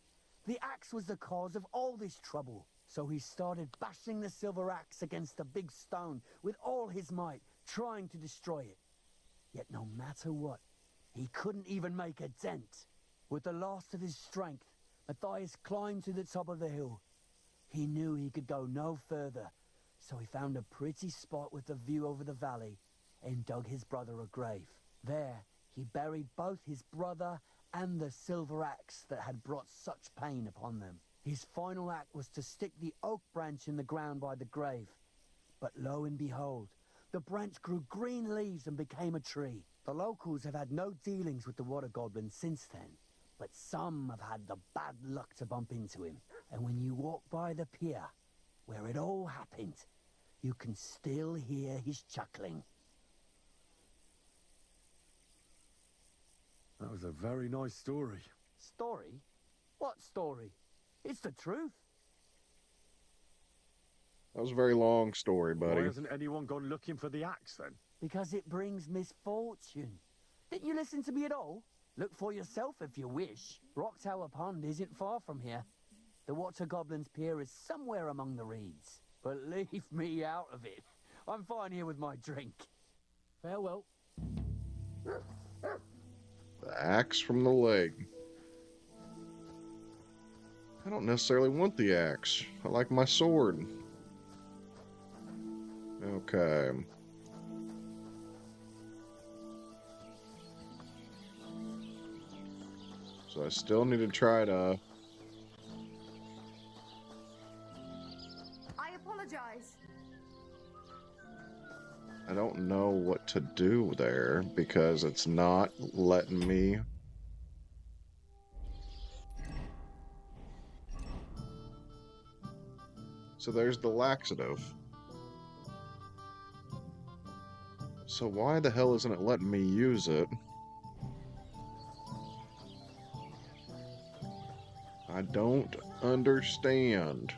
The axe was the cause of all this trouble. So he started bashing the silver axe against a big stone with all his might, trying to destroy it. Yet no matter what, he couldn't even make a dent. With the last of his strength, Matthias climbed to the top of the hill. He knew he could go no further, so he found a pretty spot with a view over the valley and dug his brother a grave. There, he buried both his brother and the silver axe that had brought such pain upon them. His final act was to stick the oak branch in the ground by the grave. But lo and behold, the branch grew green leaves and became a tree. The locals have had no dealings with the water goblin since then, but some have had the bad luck to bump into him. And when you walk by the pier, where it all happened, you can still hear his chuckling. That was a very nice story. Story? What story? It's the truth. That was a very long story, buddy. Why hasn't anyone gone looking for the axe then? Because it brings misfortune. Didn't you listen to me at all? Look for yourself if you wish. Rock Tower Pond isn't far from here. The Water Goblin's pier is somewhere among the reeds. But leave me out of it. I'm fine here with my drink. Farewell. The axe from the leg. I don't necessarily want the axe. I like my sword. Okay. So I still need to try to... I apologize. I don't know what to do there because it's not letting me... So there's the laxative. So why the hell isn't it letting me use it? I don't understand.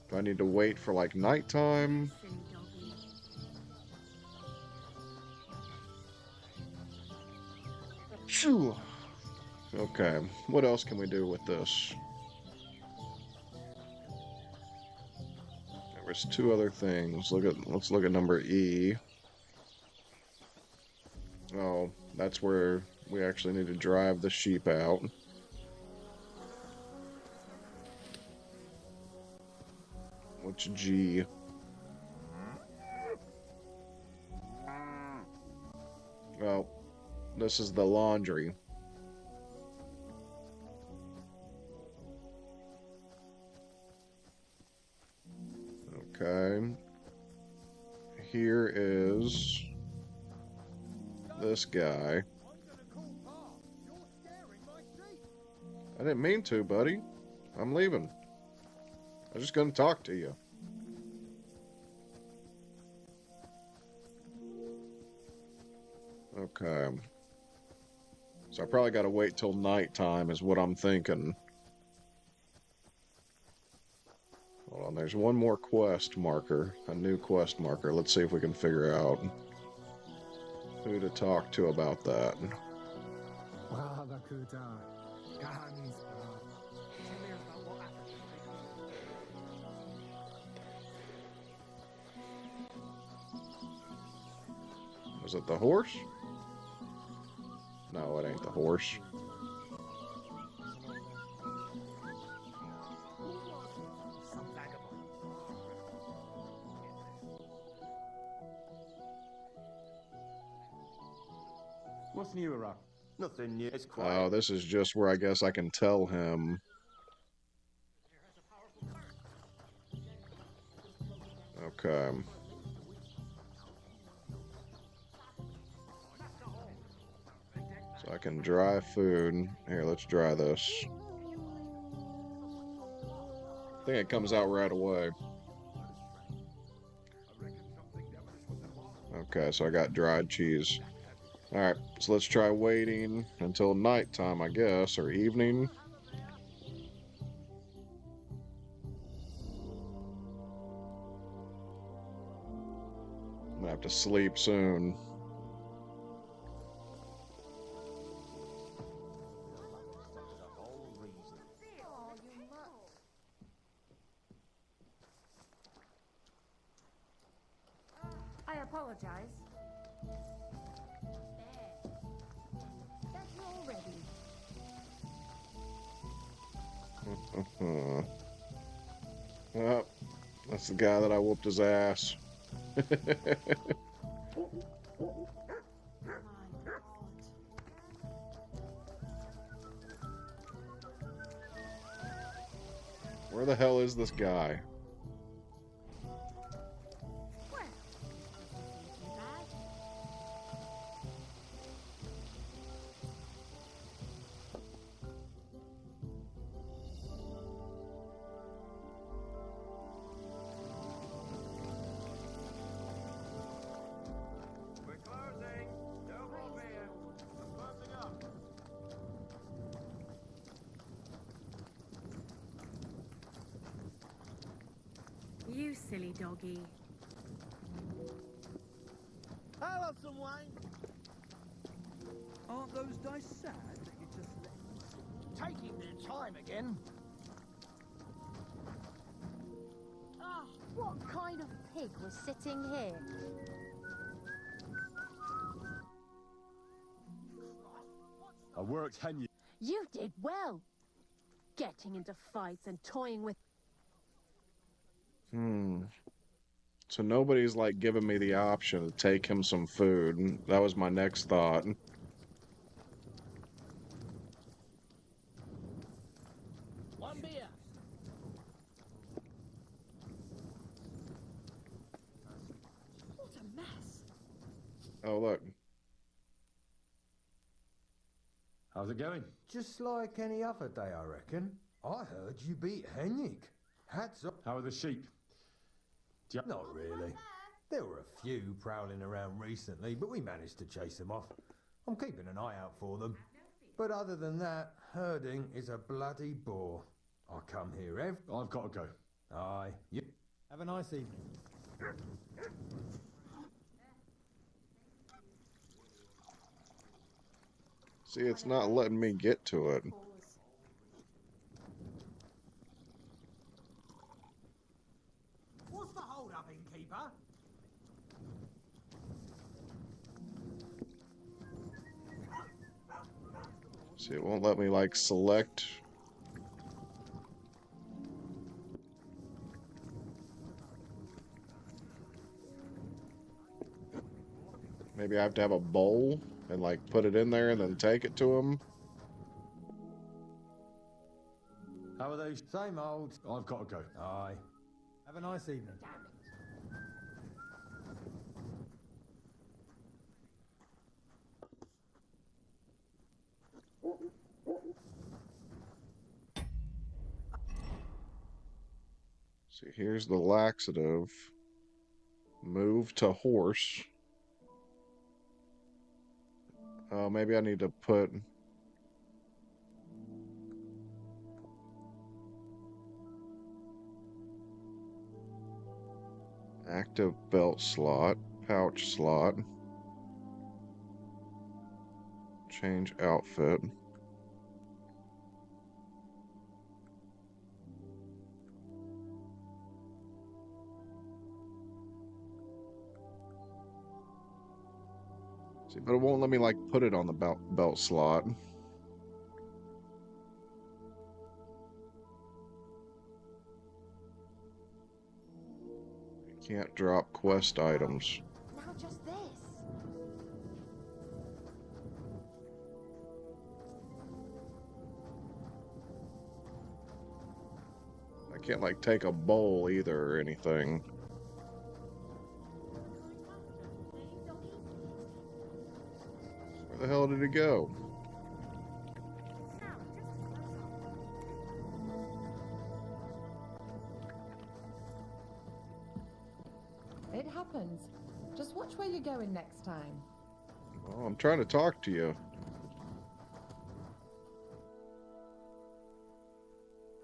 Do I need to wait for like nighttime? Phew. Okay, what else can we do with this? There's two other things. Let's look at number E. Oh, that's where we actually need to drive the sheep out. What's G? Well, this is the laundry. Okay. Here is this guy. I didn't mean to, buddy. I'm leaving. I'm just gonna talk to you. Okay. So I probably gotta wait till nighttime is what I'm thinking. Hold on, there's one more quest marker. A new quest marker. Let's see if we can figure out who to talk to about that. Was it the horse? No, it ain't the horse. What's new, Iraq? Nothing new. It's quiet. Oh, this is just where I guess I can tell him. Okay. So I can dry food. Here, let's dry this. I think it comes out right away. Okay, so I got dried cheese. Alright, so let's try waiting until nighttime, I guess, or evening. I'm gonna have to sleep soon. I apologize. That's all ready. Oh, that's the guy that I whooped his ass. Where the hell is this guy? You silly doggy. I'll have some wine. Aren't those dice sad that you just let them sit? Taking their time again. Ah, what kind of pig was sitting here? I worked Henry. You did well. Getting into fights and toying with... So nobody's like giving me the option to take him some food. That was my next thought. One beer. What a mess. Oh, look. How's it going? Just like any other day, I reckon. I heard you beat Henrik. Hats off. How are the sheep? Not really. There were a few prowling around recently, but we managed to chase them off. I'm keeping an eye out for them. But other than that, herding is a bloody bore. I come here I've got to go. Aye. You have a nice evening. See, it's not letting me get to it. What's the hold up, innkeeper? See, it won't let me like select. Maybe I have to have a bowl and like put it in there and then take it to him. How are they? Same old. I've got to go. Aye. Have a nice evening. See, here's the laxative. Move to horse. Oh, maybe I need to put... active belt slot, pouch slot. Change outfit. See, but it won't let me like put it on the belt slot. Can't drop quest items. Now just this. I can't like take a bowl either or anything. Where the hell did it go? happens. Just watch where you're going next time. Oh, I'm trying to talk to you.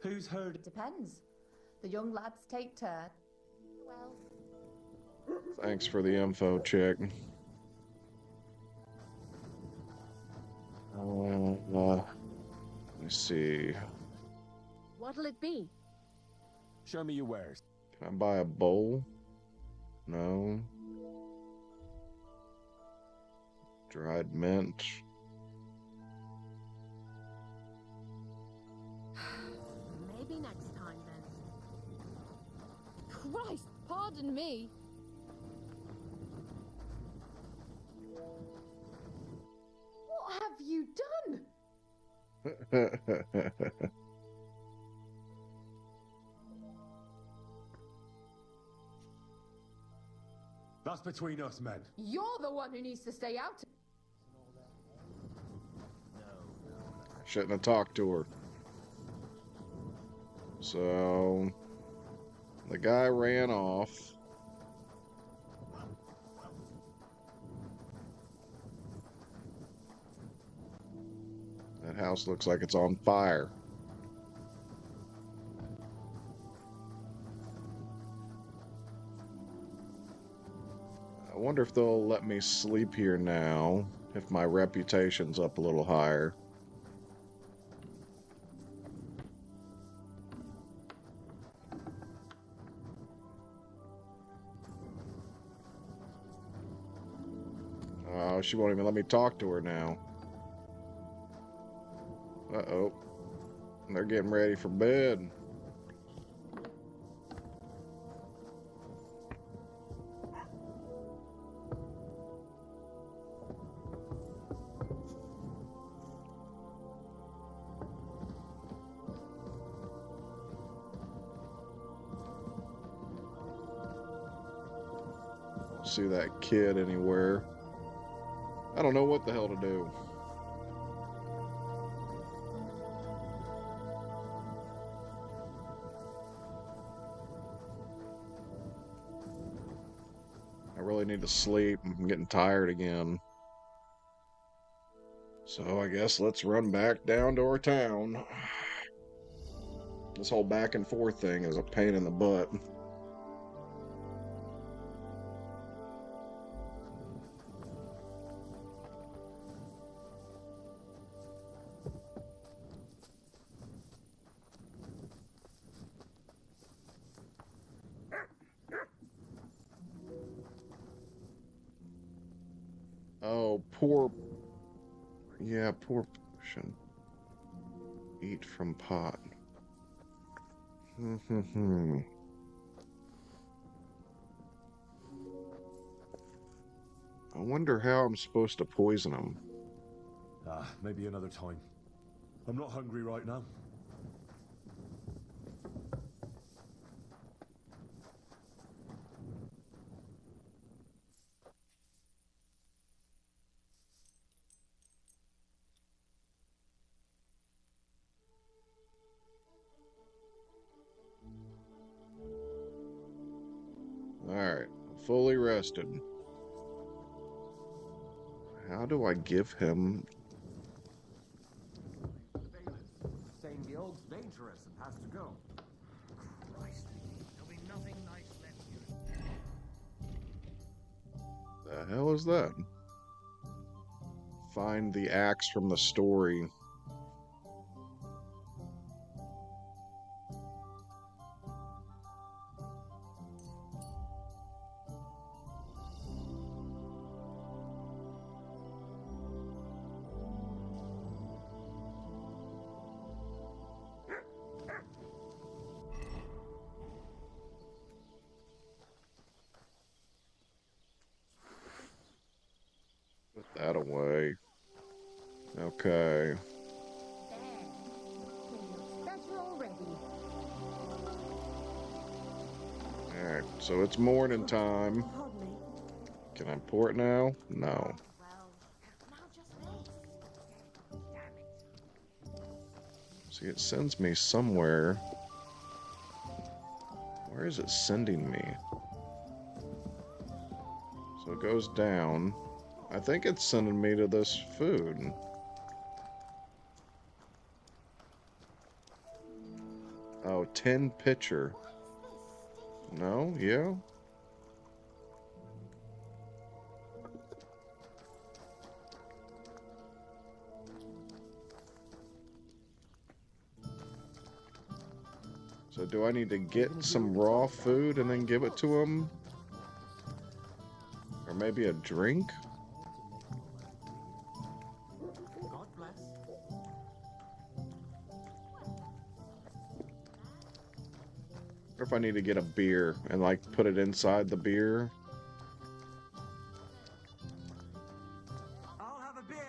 Who's heard? It depends. The young lads take turn. Well. Thanks for the info, chick. Let me see. What'll it be? Show me your wares. Can I buy a bowl? No. Dried mint. Maybe next time then. Christ, pardon me. What have you done? That's between us, men. You're the one who needs to stay out. Shouldn't have talked to her. So the guy ran off. That house looks like it's on fire. I wonder if they'll let me sleep here now, if my reputation's up a little higher. Oh, she won't even let me talk to her now. Uh-oh. They're getting ready for bed. See that kid anywhere. I don't know what the hell to do. I really need to sleep. I'm getting tired again. So I guess let's run back down to our town. This whole back and forth thing is a pain in the butt. Oh, poor... Yeah, poor potion. Eat from pot. I wonder how I'm supposed to poison him. Maybe another time. I'm not hungry right now. Alright, fully rested. How do I give him... Saying the old's dangerous and has to go. Christ, there'll be nothing nice left here. The hell is that? Find the axe from the story. Put that away. Okay. Better already. Alright, so it's morning time. Can I port now? No. See, it sends me somewhere. Where is it sending me? So it goes down. I think it's sending me to this food. Oh, 10 pitcher. No? Yeah? So do I need to get some raw food and then give it to him? Or maybe a drink? God bless. Or if I need to get a beer and like put it inside the beer. I'll have a beer.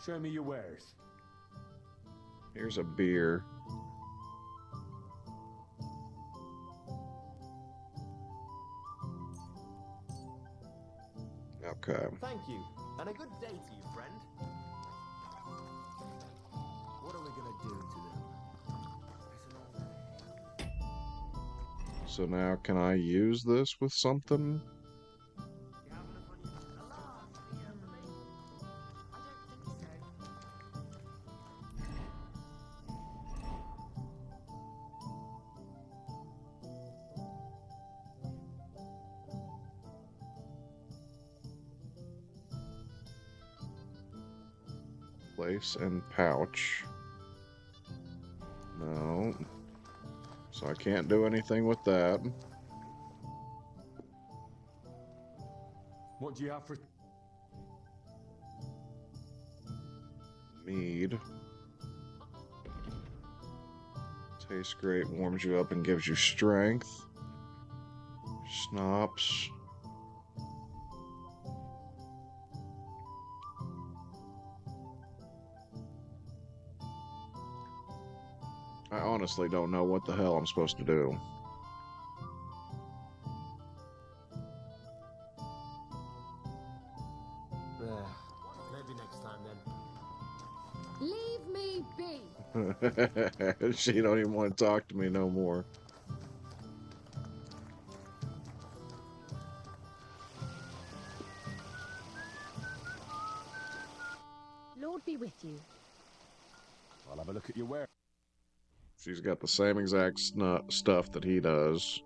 Show me your wares. Here's a beer. Okay. Thank you, and a good day to you, friend. What are we gonna do to them? So now can I use this with something? Place and pouch. No. So I can't do anything with that. What do you have for... Mead. Tastes great, warms you up and gives you strength. Schnapps. I honestly don't know what the hell I'm supposed to do. Maybe next time then. Leave me be! She don't even want to talk to me no more. Lord be with you. I'll have a look at your wares. She's got the same exact stuff that he does.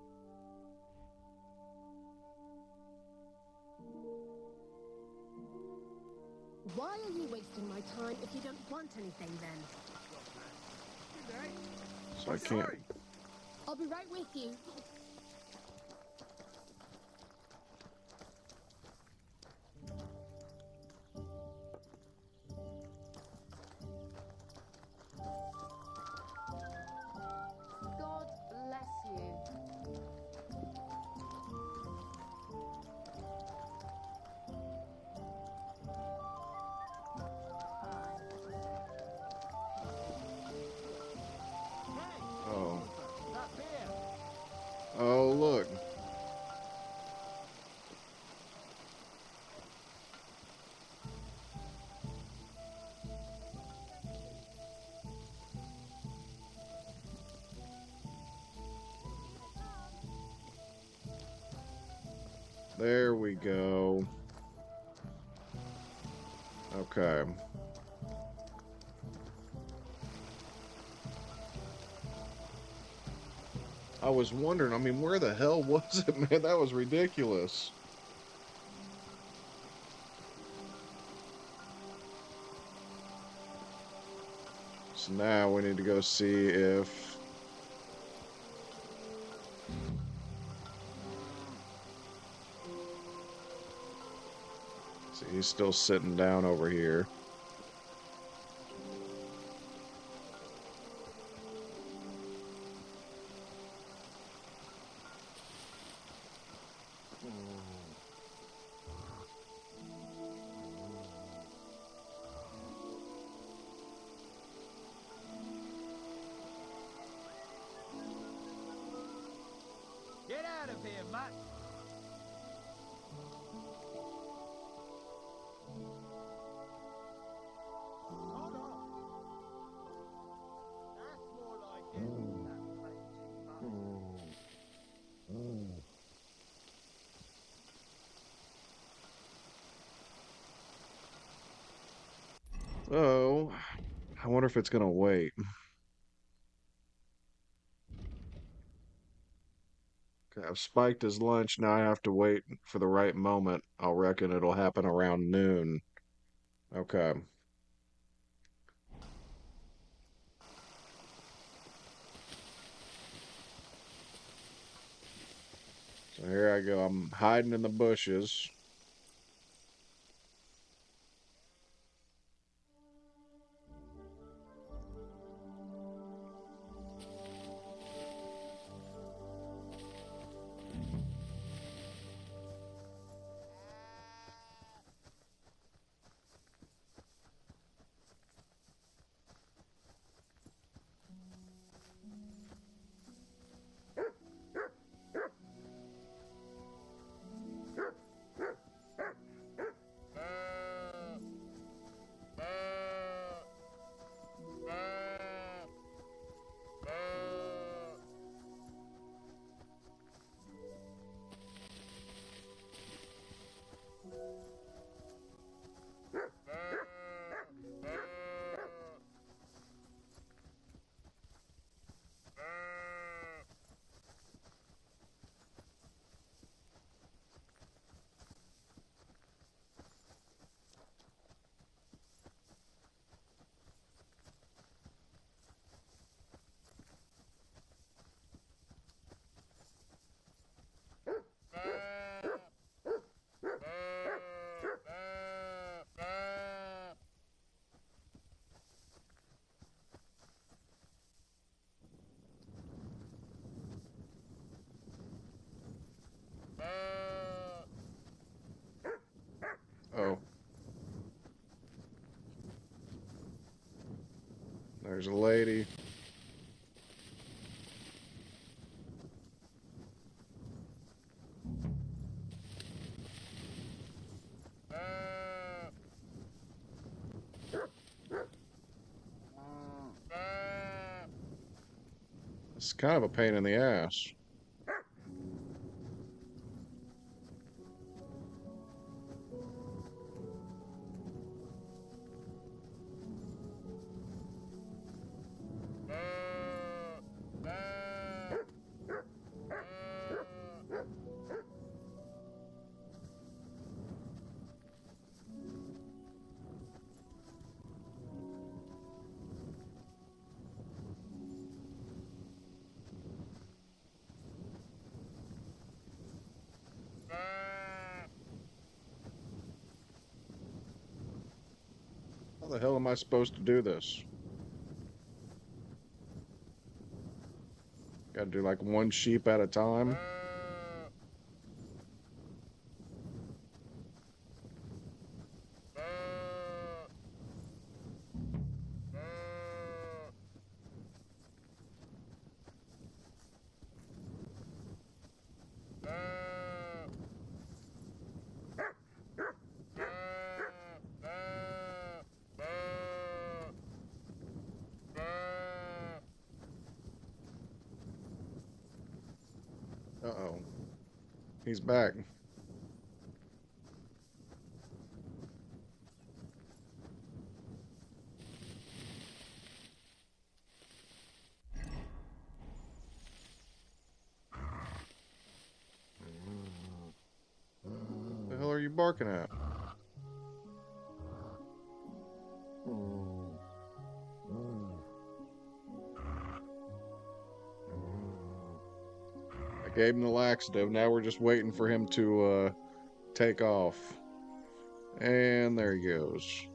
Why are you wasting my time if you don't want anything then? So I can't. I'll be right with you. God bless you. Oh. Oh, look. There we go. Okay. I was wondering, I mean, where the hell was it, man? That was ridiculous. So now we need to go see if... See, he's still sitting down over here. Get out of here, Matt! wonder if it's gonna wait. Okay, I've spiked his lunch. Now I have to wait for the right moment. I'll reckon it'll happen around noon. Okay. So here I go. I'm hiding in the bushes. Oh. There's a lady. It's kind of a pain in the ass. How the hell am I supposed to do this? Gotta do like one sheep at a time. Uh-oh. He's back. The hell are you barking at? I gave him the laxative. Now we're just waiting for him to take off. And there he goes.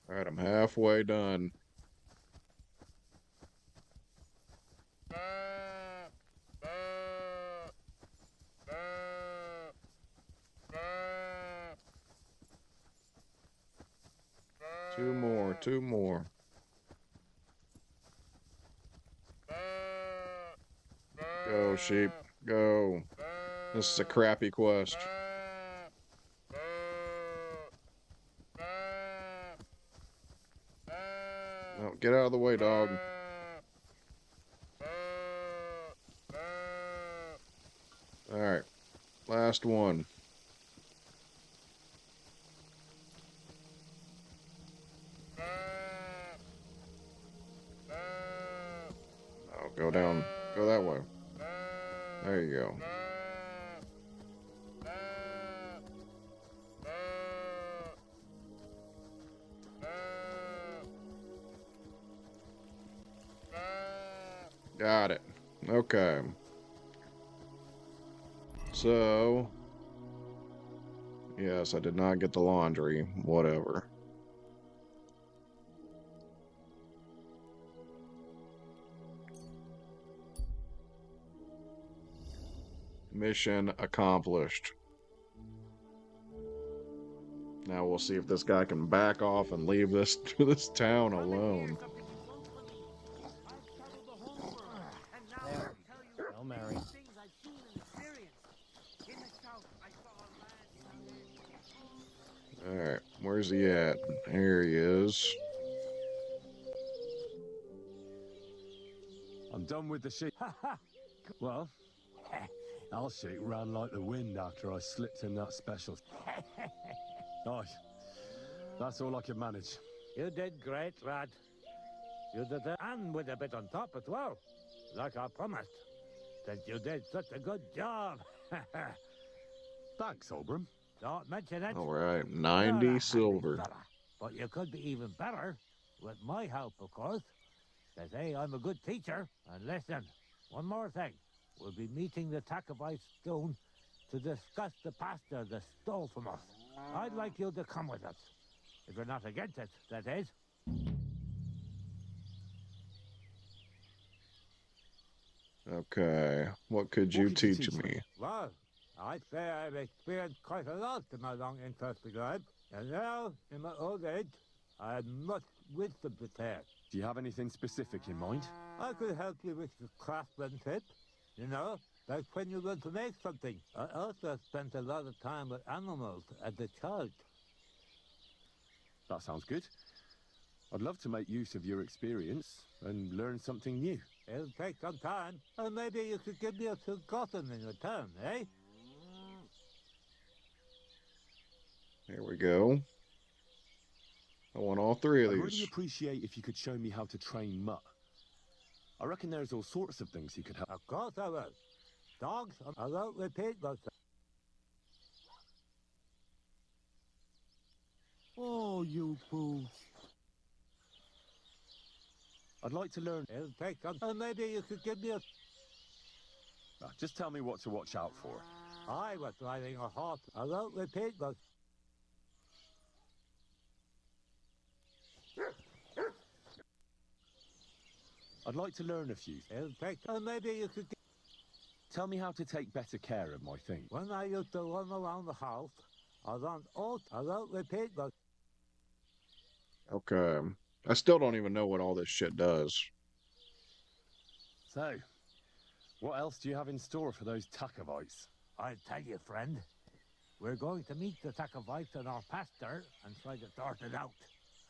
All right, I'm halfway done. Two more, two more. Go, sheep, go. This is a crappy quest. No, get out of the way, dog. Alright, last one. Oh, go down, go that way. There you go. Got it. Okay. So, yes, I did not get the laundry. Whatever. Mission accomplished. Now we'll see if this guy can back off and leave this town alone. Well, Mary. Alright, where's he at? Here he is. I'm done with the sheep. Well, our sheep ran like the wind after I slipped in that special. Aye, that's all I could manage. You did great, lad. You did it, and with a bit on top as well, like I promised. Since you did such a good job. Thanks, Obram. Don't mention it. Alright, You're 90 a handy silver. fella. But you could be even better, with my help, of course. They say I'm a good teacher. And listen, one more thing. We'll be meeting the Takovite soon to discuss the pasta they stole from us. I'd like you to come with us. If you're not against it, that is. Okay, what could you teach me? Well, I'd say I've experienced quite a lot in my long interest in life. And now, in my old age, I have much wisdom to share. Do you have anything specific in mind? I could help you with the craftsmanship, you know, like when you want to make something. I also spent a lot of time with animals as a child. That sounds good. I'd love to make use of your experience and learn something new. It'll take some time, and maybe you could give me a forgotten in return, eh? Here we go. I want all three of I'd these. really appreciate if you could show me how to train mutt. I reckon there's all sorts of things you could help. Of course I will. Dogs, I won't repeat myself. Oh, you fools. I'd like to learn. It'll take some, and maybe you could give me a... Just tell me what to watch out for. I was riding a horse. I won't repeat myself. I'd like to learn a few. It'll take, and maybe you could... Tell me how to take better care of my things. When I used to run around the house, I was on I won't repeat myself. Okay. I still don't even know what all this shit does. So, what else do you have in store for those Takovites? I tell you, friend, we're going to meet the Takovites in our pasture and try to sort it out.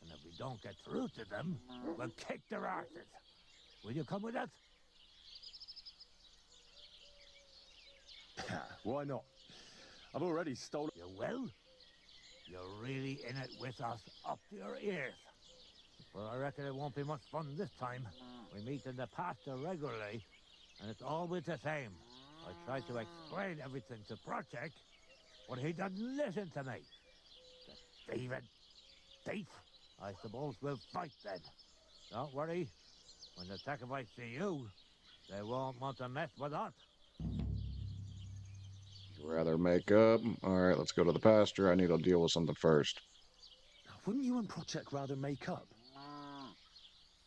And if we don't get through to them, we'll kick their asses. Will you come with us? Why not? I've already stolen... You will? You're really in it with us up to your ears. Well, I reckon it won't be much fun this time. We meet in the pasture regularly, and it's always the same. I try to explain everything to Project, but he doesn't listen to me. The thieving thief. I suppose we'll fight then. Don't worry. When the Takovites see you, they won't want to mess with us. Rather make up. Alright, let's go to the pasture. I need to deal with something first. Wouldn't you and Project rather make up?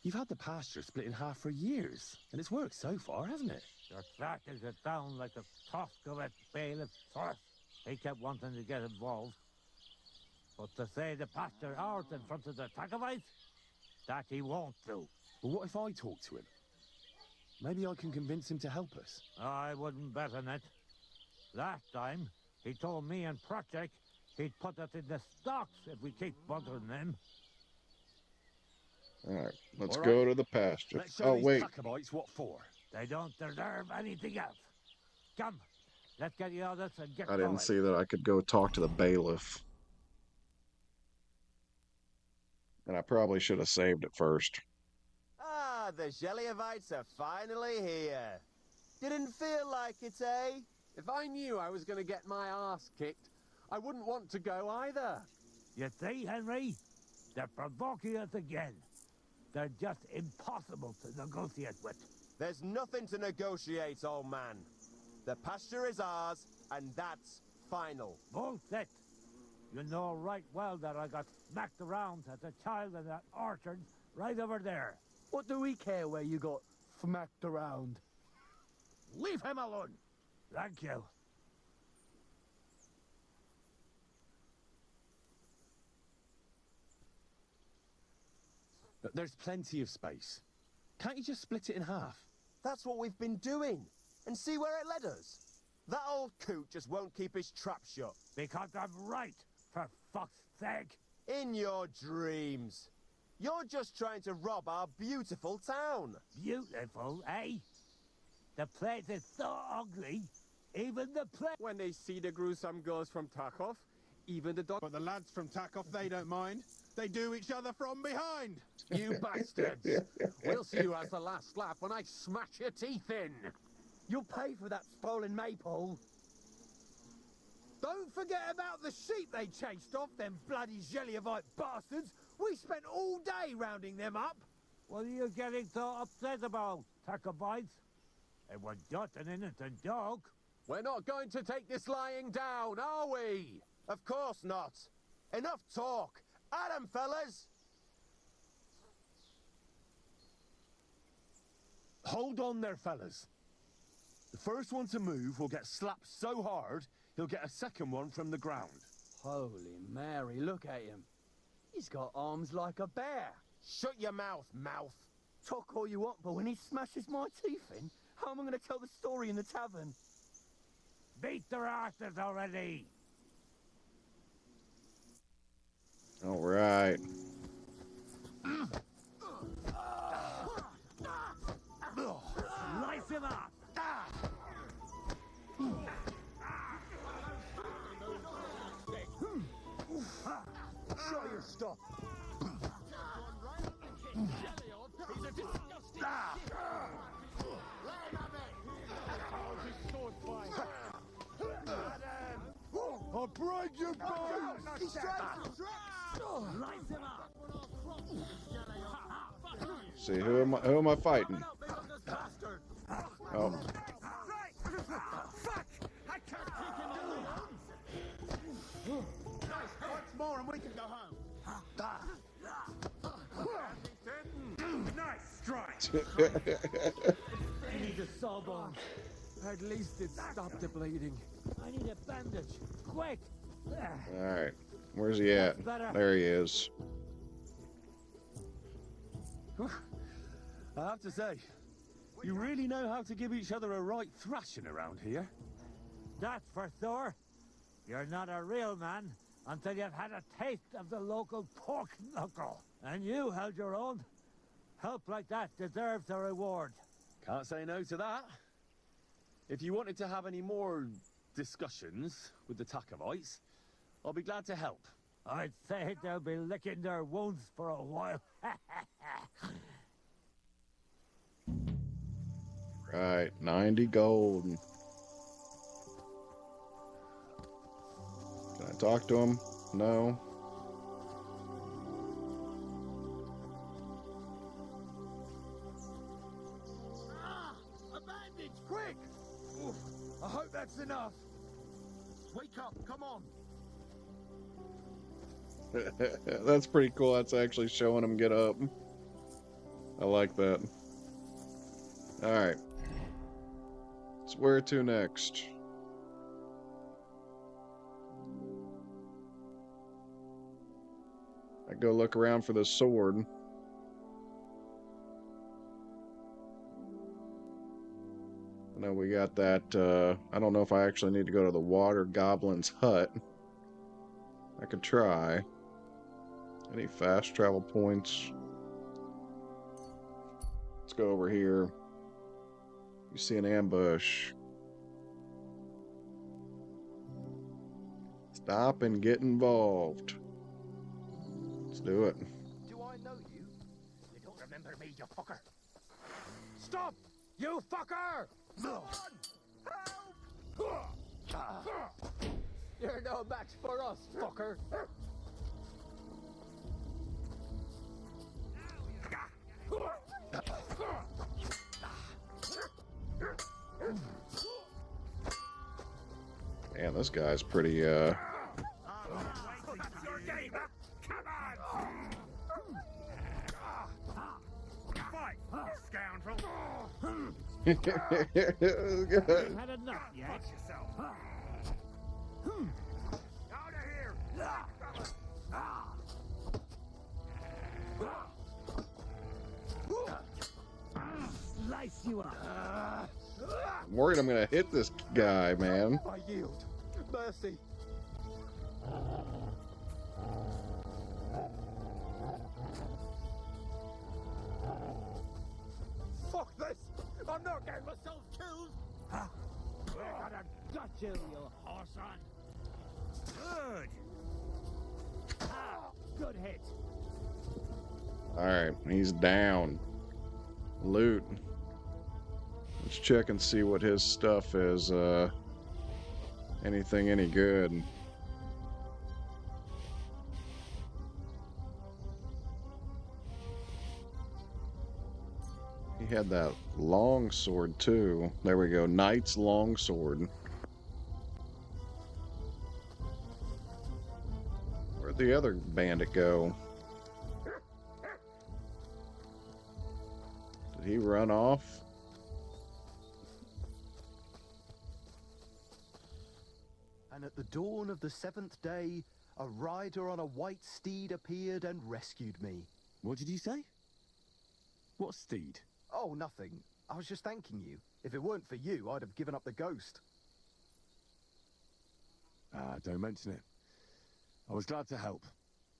You've had the pasture split in half for years, and it's worked so far, hasn't it? Your track is down like a tusk of a bailiff's horse. He kept wanting to get involved. But to say the pastor out in front of the Takovites, that he won't do. But what if I talk to him? Maybe I can convince him to help us. I wouldn't bet on it. Last time, he told me and Project he'd put it in the stocks if we keep bothering them. Alright, let's All go right. to the pasture. Let's show Oh, these wait. Tacobites what for. They don't deserve anything else. Come, let's get you out of this and get I didn't going. see that I could go talk to the bailiff. And I probably should have saved it first. Ah, the Geliovites are finally here. Didn't feel like it, eh? If I knew I was going to get my ass kicked, I wouldn't want to go either. You see, Henry? They're provoking us again. They're just impossible to negotiate with. There's nothing to negotiate, old man. The pasture is ours, and that's final. Bullshit! You know right well that I got smacked around as a child in that orchard right over there. What do we care where you got smacked around? Leave him alone! Thank you. But there's plenty of space. Can't you just split it in half? That's what we've been doing. And see where it led us. That old coot just won't keep his trap shut. Because I'm right, for fuck's sake. In your dreams. You're just trying to rob our beautiful town. Beautiful, eh? The place is so ugly, even the place... When they see the gruesome girls from Tarkov, even the dog... But the lads from Tarkov, they don't mind. They do each other from behind. You bastards! We'll see who has the last laugh when I smash your teeth in. You'll pay for that stolen maypole. Don't forget about the sheep they chased off, them bloody Geliovite bastards. We spent all day rounding them up. What are you getting so upset about, Tacobites? It was just an innocent dog. We're not going to take this lying down, are we? Of course not. Enough talk. At 'em, fellas. Hold on there, fellas. The first one to move will get slapped so hard, he'll get a second one from the ground. Holy Mary, look at him. He's got arms like a bear. Shut your mouth, mouth. Talk all you want, but when he smashes my teeth in, how am I going to tell the story in the tavern? Beat their asses already! All right. Slice him up! Show your stuff. He's a disgusting I'll break your bones! Slice him up! See, who am I fighting? Oh. Fuck! I can't kick him alone! Once more and we can go home. Nice strike. I need a sawbone. At least it stopped the bleeding. I need a bandage. Quick! All right. Where's he at? There he is. I have to say, you really know how to give each other a right thrashing around here. That's for sure. You're not a real man until you've had a taste of the local pork knuckle. And you held your own. Help like that deserves a reward. Can't say no to that. If you wanted to have any more discussions with the Takovites, I'll be glad to help. I'd say they'll be licking their wounds for a while. Right, 90 gold. Can I talk to him? No. A bandage, quick! Oof, I hope that's enough. Wake up, come on. That's pretty cool. That's actually showing him get up. I like that. All right. So where to next? Might go look around for this sword. I know we got that, I don't know if I actually need to go to the water goblin's hut. I could try. Any fast travel points? Let's go over here. You see an ambush. Stop and get involved. Let's do it. Do I know you? You don't remember me, you fucker. Stop! You fucker! Someone! Help! You're no match for us, fucker. Man, this guy's pretty, You've had enough yet? Out of here! Slice you up. I'm worried I'm gonna hit this guy, man. I yield. Mercy. Fuck this! I'm not getting myself killed! We're gonna gut you, you horse-on. Good. Good hit. Alright, he's down. Loot. Let's check and see what his stuff is, anything any good. He had that long sword too. There we go, Knight's long sword. Where'd the other bandit go? Did he run off? And at the dawn of the 7th day, a rider on a white steed appeared and rescued me. What did you say? What steed? Oh, nothing. I was just thanking you. If it weren't for you, I'd have given up the ghost. Ah, don't mention it. I was glad to help.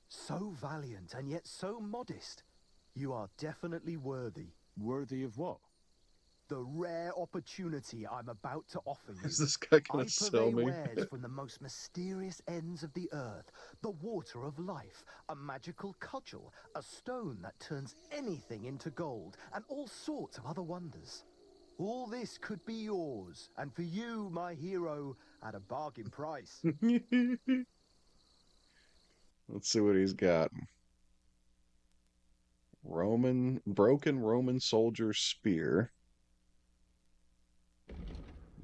So valiant and yet so modest. You are definitely worthy. Worthy of what? The rare opportunity I'm about to offer you. Is this guy gonna I sell me? purvey wares from the most mysterious ends of the earth. The water of life, a magical cudgel, a stone that turns anything into gold, and all sorts of other wonders. All this could be yours, and for you, my hero, at a bargain price. Let's see what he's got. Broken Roman soldier spear.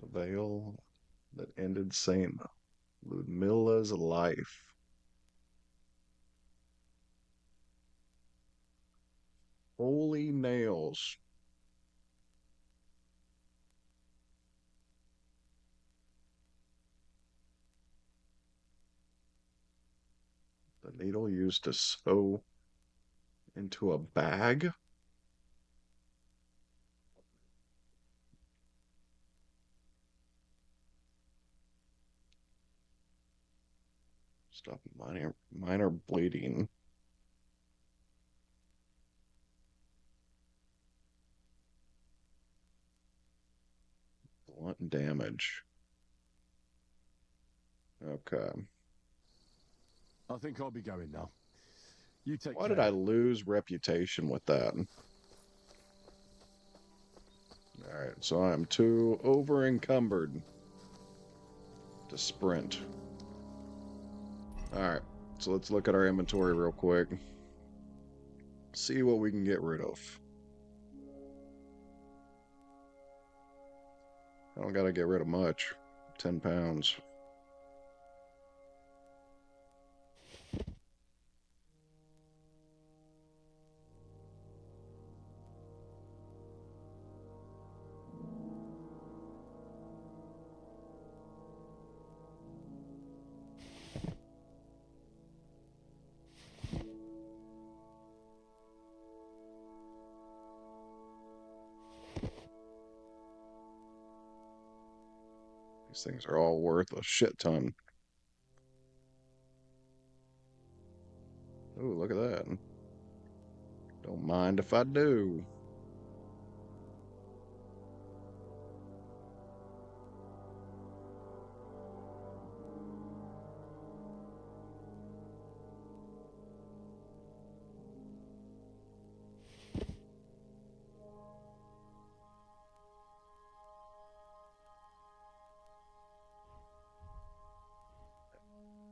The veil that ended Saint Ludmilla's life. Holy nails. The needle used to sew into a bag. Stop minor bleeding. Blunt damage. Okay. I think I'll be going now. You take Why care. did I lose reputation with that? Alright, so I'm too over encumbered to sprint. Alright, so let's look at our inventory real quick. See what we can get rid of. I don't gotta get rid of much. 10 pounds. These things are all worth a shit ton. Ooh, look at that. Don't mind if I do.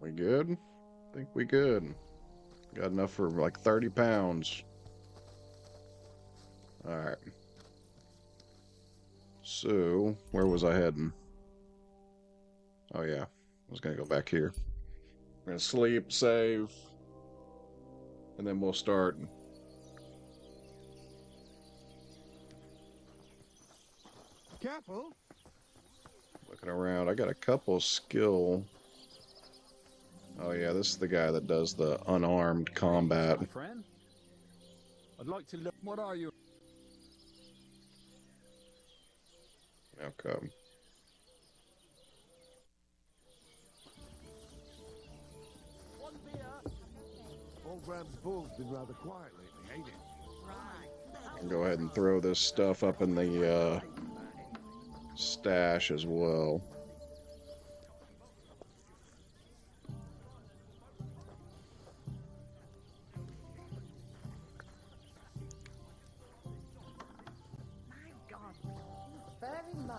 We good? I think we good. Got enough for like 30 pounds. Alright. So, where was I heading? Oh yeah, I was gonna go back here. I'm gonna sleep, save, and then we'll start. Careful. Looking around, I got a couple skill. Oh yeah, this is the guy that does the unarmed combat. My friend, I'd like to look. What are you? Okay. One beer. Old Bram's bull's been rather quiet lately, ain't it? I'll go ahead and throw this stuff up in the stash as well. Very much.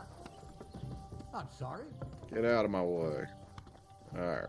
I'm sorry. Get out of my way. Alright.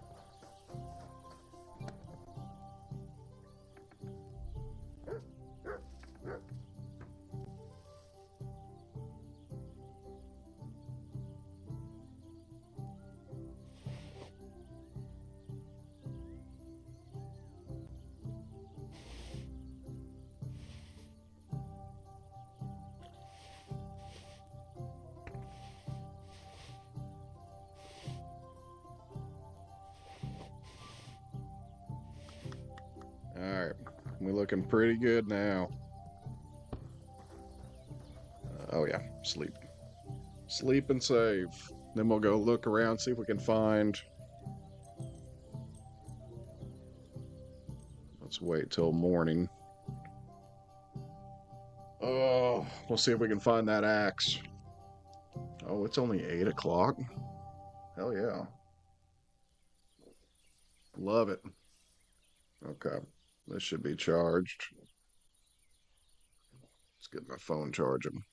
Alright, we're looking pretty good now. Oh yeah, sleep. Sleep and save. Then we'll go look around, see if we can find... Let's wait till morning. Oh, we'll see if we can find that axe. Oh, it's only 8 o'clock. Hell yeah. Love it. Okay. This should be charged. Let's get my phone charging.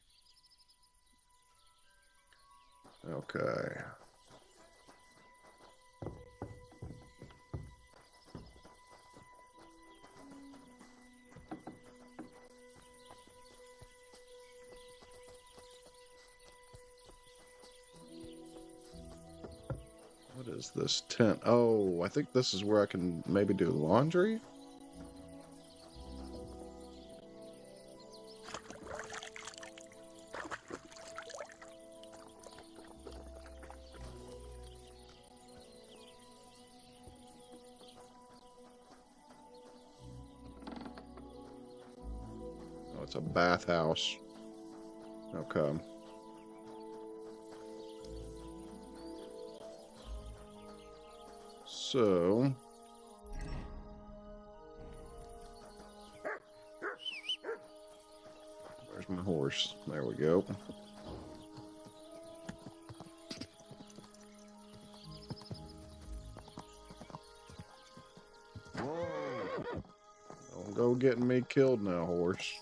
Okay. What is this tent? Oh, I think this is where I can maybe do laundry. Oh, it's a bathhouse. Okay. So, where's my horse? There we go. Whoa! Don't go getting me killed now, horse.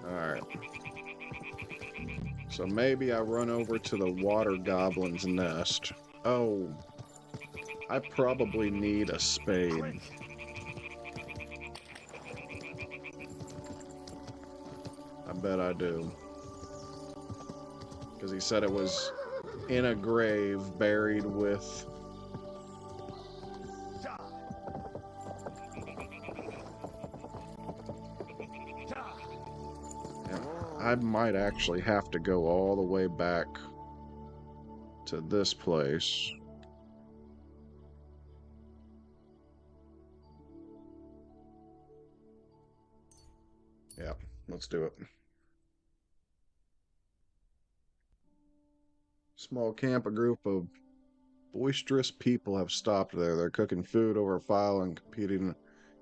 Alright. So maybe I run over to the water goblin's nest. Oh. I probably need a spade. I bet I do. Because he said it was in a grave buried with I might actually have to go all the way back to this place. Yeah, let's do it. Small camp, a group of boisterous people have stopped there. They're cooking food over a fire and competing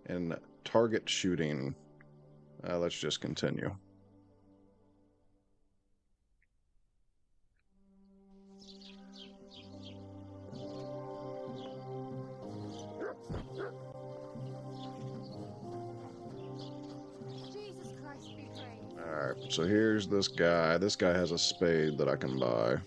in target shooting. Let's just continue. Jesus Christ be praised. Alright, so here's this guy. This guy has a spade that I can buy.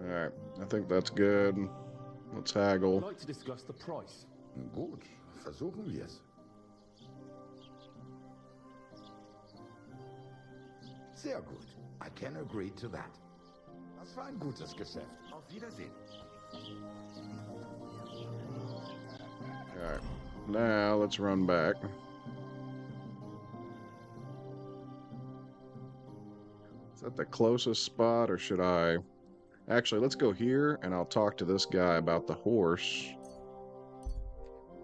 Alright, I think that's good. Let's haggle. I'd like to discuss the price. Gut, versuchen wir es. Sehr gut. I can agree to that. Das war ein gutes Geschäft. Auf Wiedersehen. Alright, now let's run back. Is that the closest spot, or should I... Actually, let's go here, and I'll talk to this guy about the horse.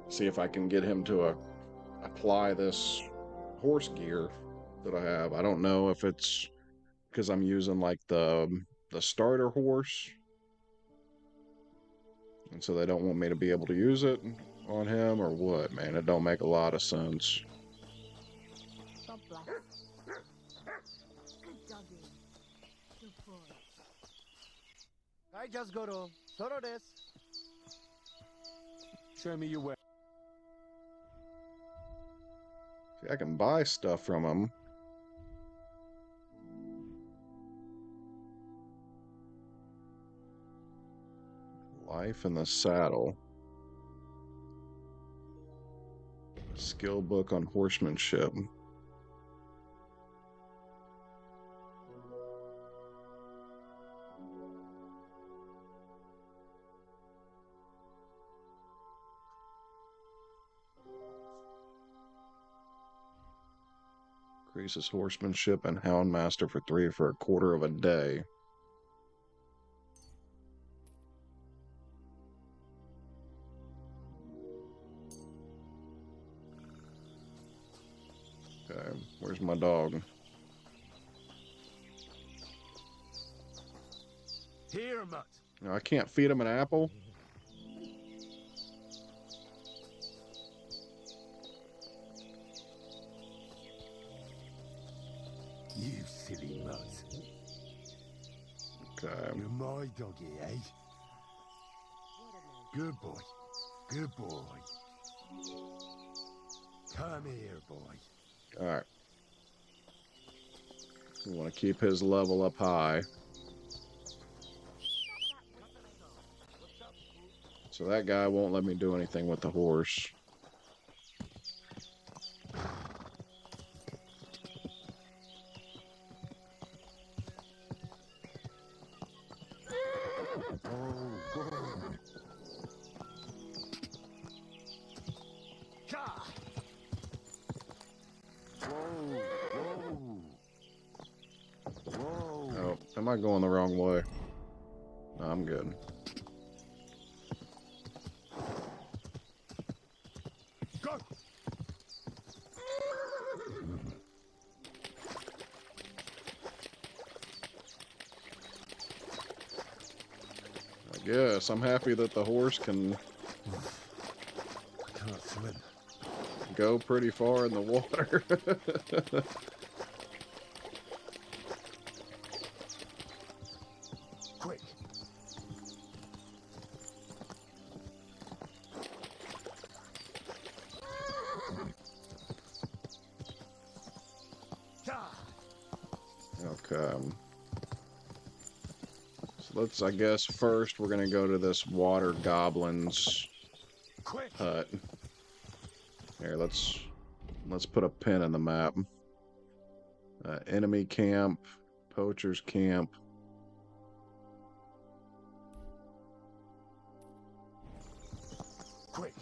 See if I can get him to apply this horse gear that I have. I don't know if it's because I'm using like the starter horse, and so they don't want me to be able to use it on him, or what, man. It don't make a lot of sense. God bless. Good doggy. Good boy. I just go to Soro des. Show me your way. See, I can buy stuff from him. Life in the saddle. Skill book on horsemanship. Increases horsemanship and houndmaster for 3 for a quarter of a day. Okay, where's my dog? Here, Mutt. No, I can't feed him an apple? You silly mutt. Okay. You're my doggy, eh? Good boy. Good boy. Come here, boy. Alright. We want to keep his level up high. So that guy won't let me do anything with the horse. Oh, am I going the wrong way? No, I'm good. Go. I guess I'm happy that the horse can Can't swim. go pretty far in the water. Quick. Okay. So let's, I guess, first we're gonna go to this water goblin's hut. Here, let's put a pin in the map. Enemy camp, poacher's camp. Quick.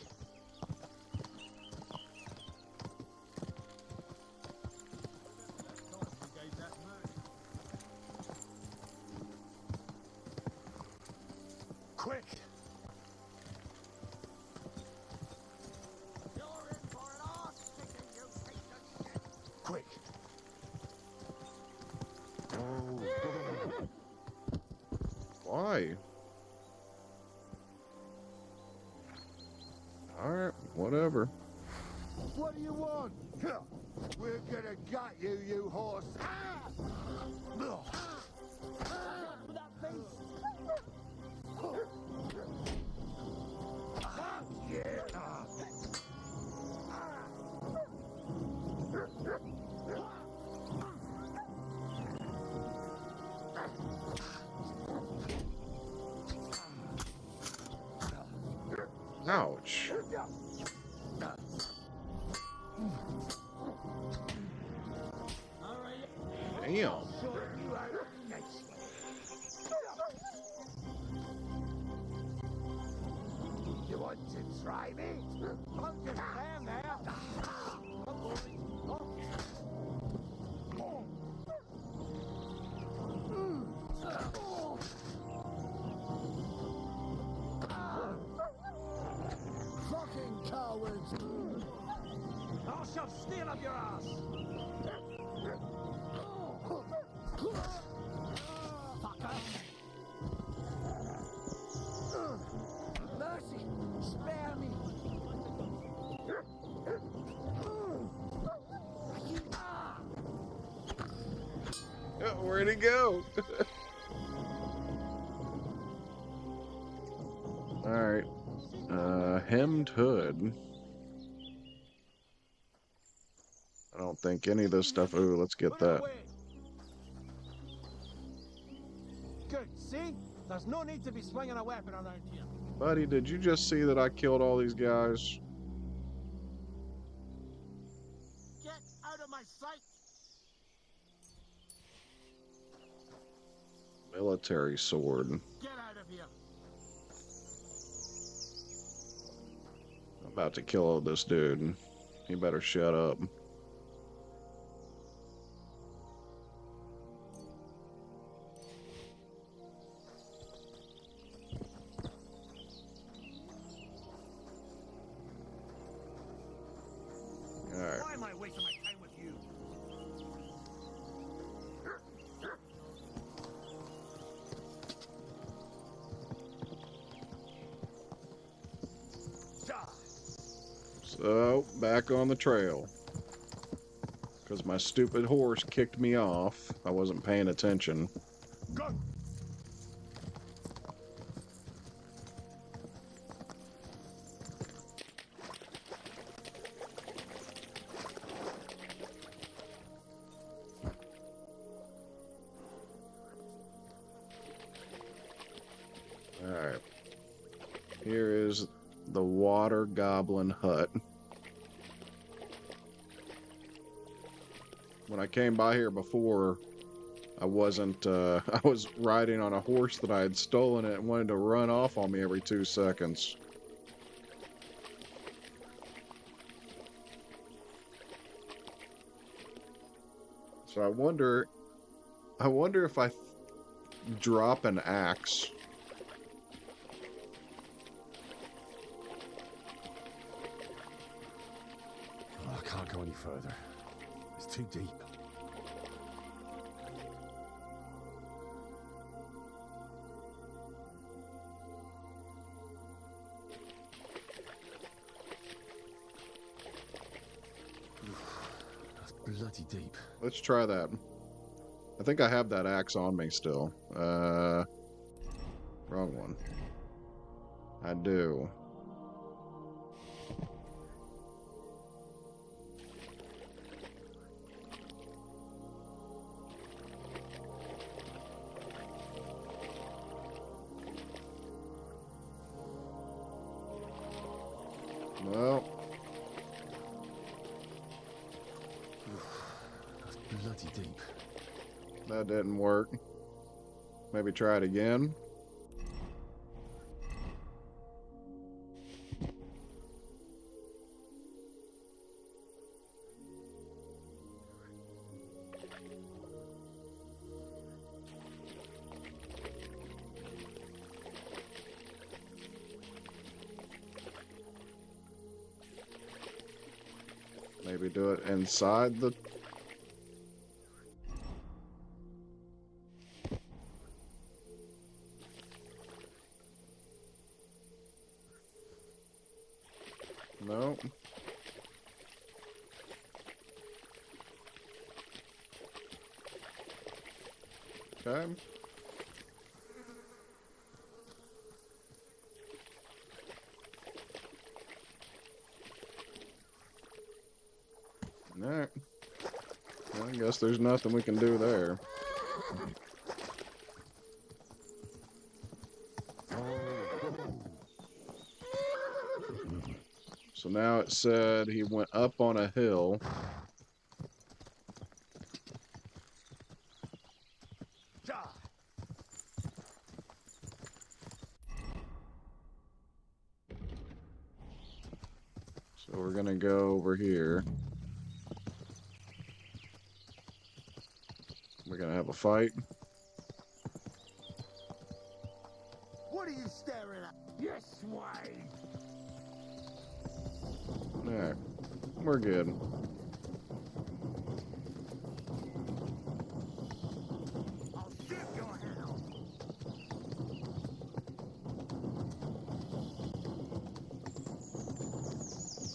Quick. Quick. Why? Alright, whatever. What do you want? We're gonna gut you, you horse. Ouch. Damn. You want to try me? Don't just stand there. Fucking cowards! I'll shove steel up your ass. Fucker. Mercy! Spare me! Where'd he go? Alright. Hemmed hood. I don't think any of this stuff. Ooh, let's get that. Good, see? There's no need to be swinging a weapon around here. Buddy, did you just see that I killed all these guys? Get out of my sight! Military sword. Get out of here! I'm about to kill this dude. He better shut up. Alright. Why am I wasting my time with you? So, back on the trail. Because my stupid horse kicked me off. I wasn't paying attention. Go! Alright. Here is the water goblin hut. When I came by here before, I wasn't, I was riding on a horse that I had stolen it and wanted to run off on me every 2 seconds. So I wonder if I drop an axe. I can't go any further. It's too deep. That's bloody deep. Let's try that. I think I have that axe on me still. Wrong one. I do. Well, deep. That didn't work. Maybe try it again. Maybe do it inside the... No. Okay. Alright. Well, I guess there's nothing we can do there. So now it said he went up on a hill. So we're gonna go over here. We're gonna have a fight. What are you staring at? You swine! Alright. We're good. I'll shoot your hound!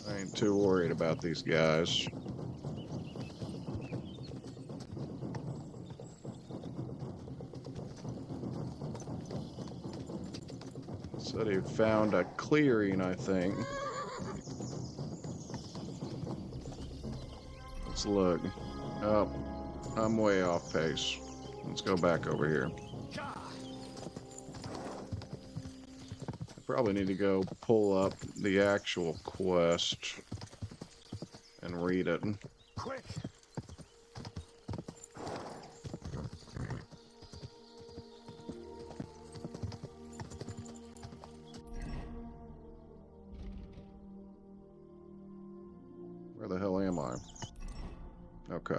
I ain't too worried about these guys. Said he found a clearing, I think. Let's look. Oh, I'm way off pace. Let's go back over here. I probably need to go pull up the actual quest and read it. Quick! Where the hell am I? Okay.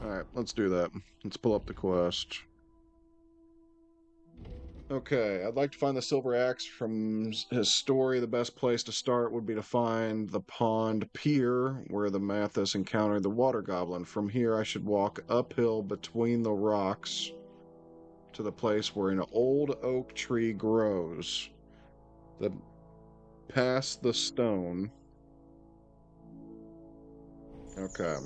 Alright, let's do that. Let's pull up the quest. Okay, I'd like to find the silver axe. From his story, the best place to start would be to find the pond pier where the Mathis encountered the water goblin. From here, I should walk uphill between the rocks to the place where an old oak tree grows. Past the stone. Okay.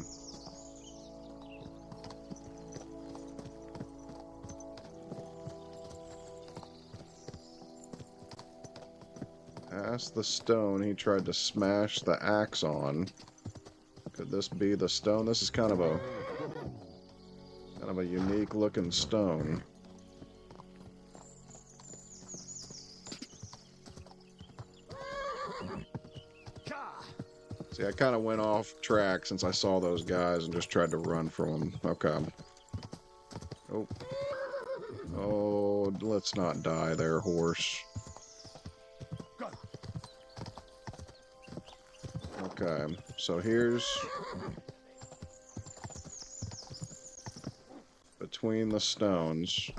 Past the stone he tried to smash the axe on. Could this be the stone? This is kind of a unique looking stone. See, I kind of went off track since I saw those guys and just tried to run from them. Okay. Oh. Oh, let's not die there, horse. Okay, so here's between the stones.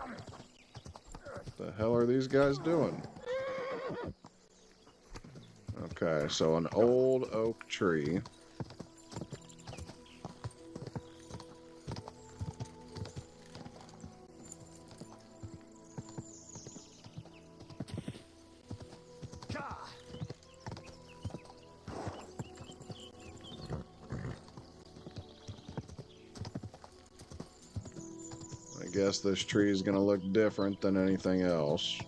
What the hell are these guys doing? Okay, so an old oak tree. I guess this tree is gonna look different than anything else.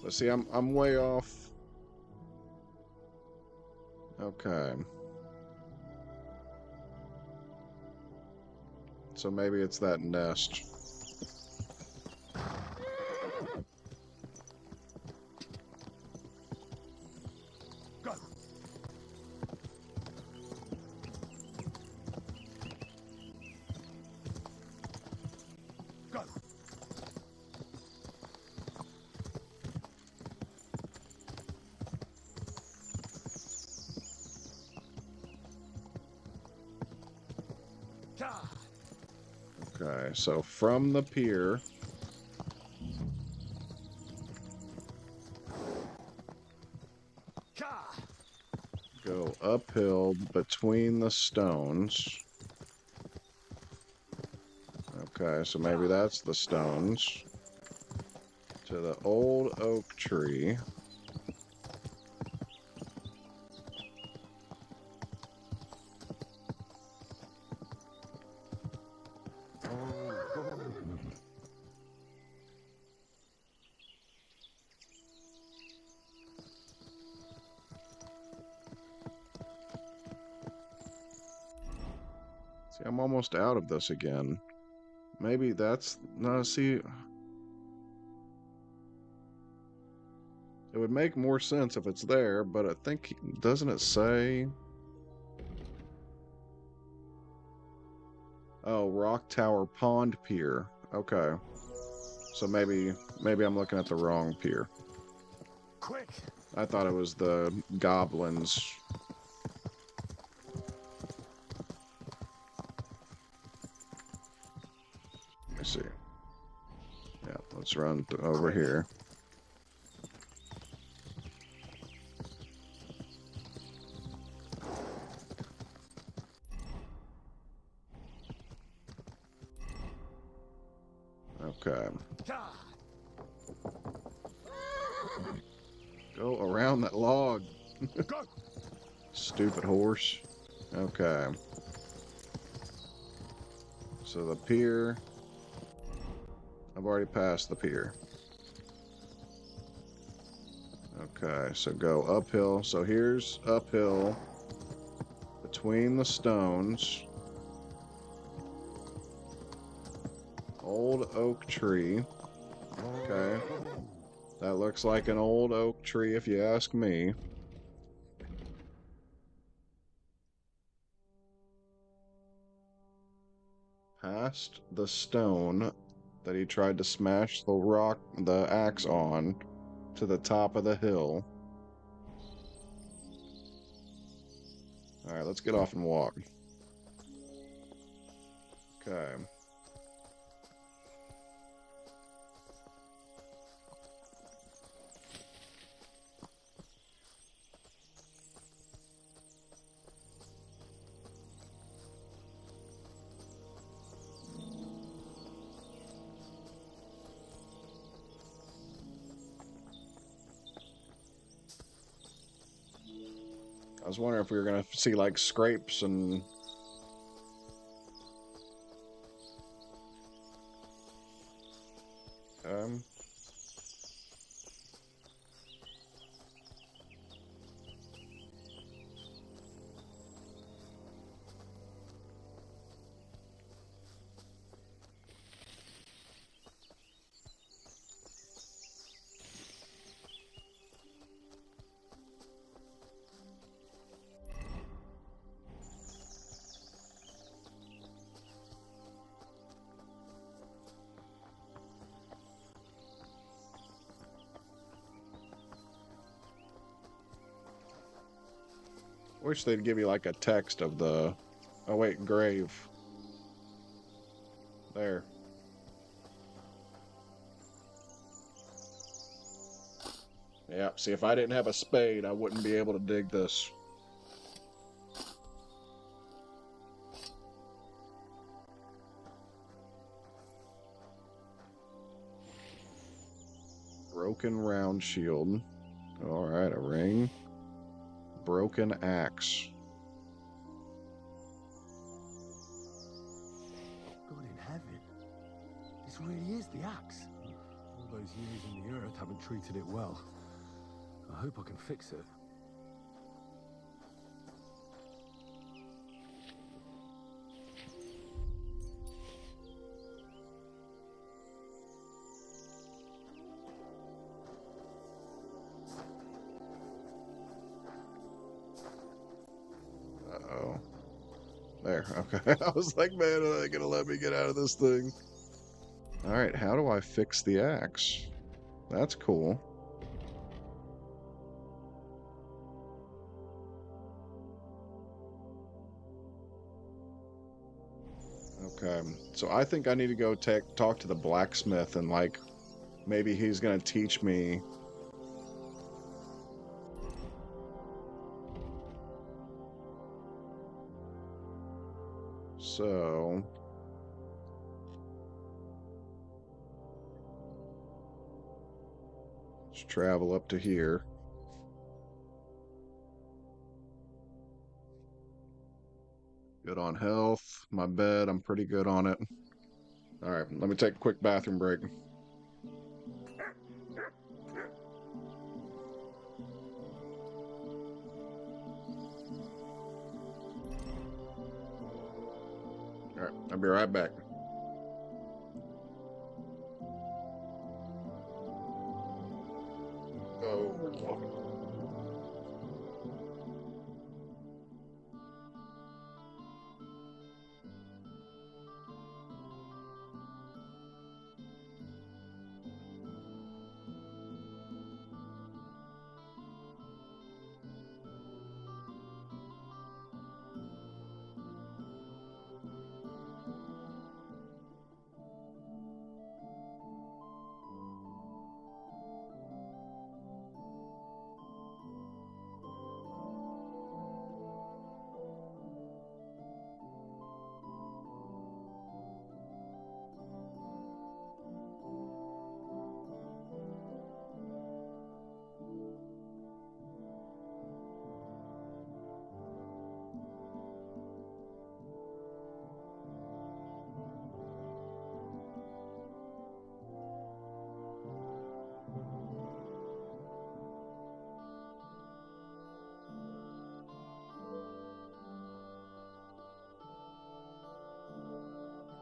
But see, I'm way off. Okay. So maybe it's that nest. Okay, so from the pier. Go uphill between the stones. Okay, so maybe that's the stones. To the old oak tree. See, I'm almost out of this again. Maybe that's... No, see... It would make more sense if it's there, but I think... Doesn't it say... Oh, Rock Tower Pond Pier. Okay. So maybe I'm looking at the wrong pier. Quick! I thought it was the goblins. Let me see. Yeah, let's run over here. Okay. Go around that log. Stupid horse. Okay. So the pier. I've already passed the pier. Okay, so go uphill. So here's uphill between the stones. Old oak tree. Okay. That looks like an old oak tree if you ask me. Past the stone that he tried to smash the axe on, to the top of the hill. Alright, let's get off and walk. Okay. I was wondering if we were going to see, like, scrapes and... Wish they'd give you like a text of the... Oh wait, grave. There. Yeah, see, if I didn't have a spade, I wouldn't be able to dig this. Broken round shield. Alright, a ring. Broken axe. God in heaven. This really is the axe. All those years in the earth haven't treated it well. I hope I can fix it. Uh-oh. There, okay. I was like, man, are they gonna let me get out of this thing? Alright, how do I fix the axe? That's cool. Okay, so I think I need to go talk to the blacksmith and like maybe he's gonna teach me. So let's travel up to here. Good on health. My bed, I'm pretty good on it. All right, let me take a quick bathroom break. All right, I'll be right back. Oh.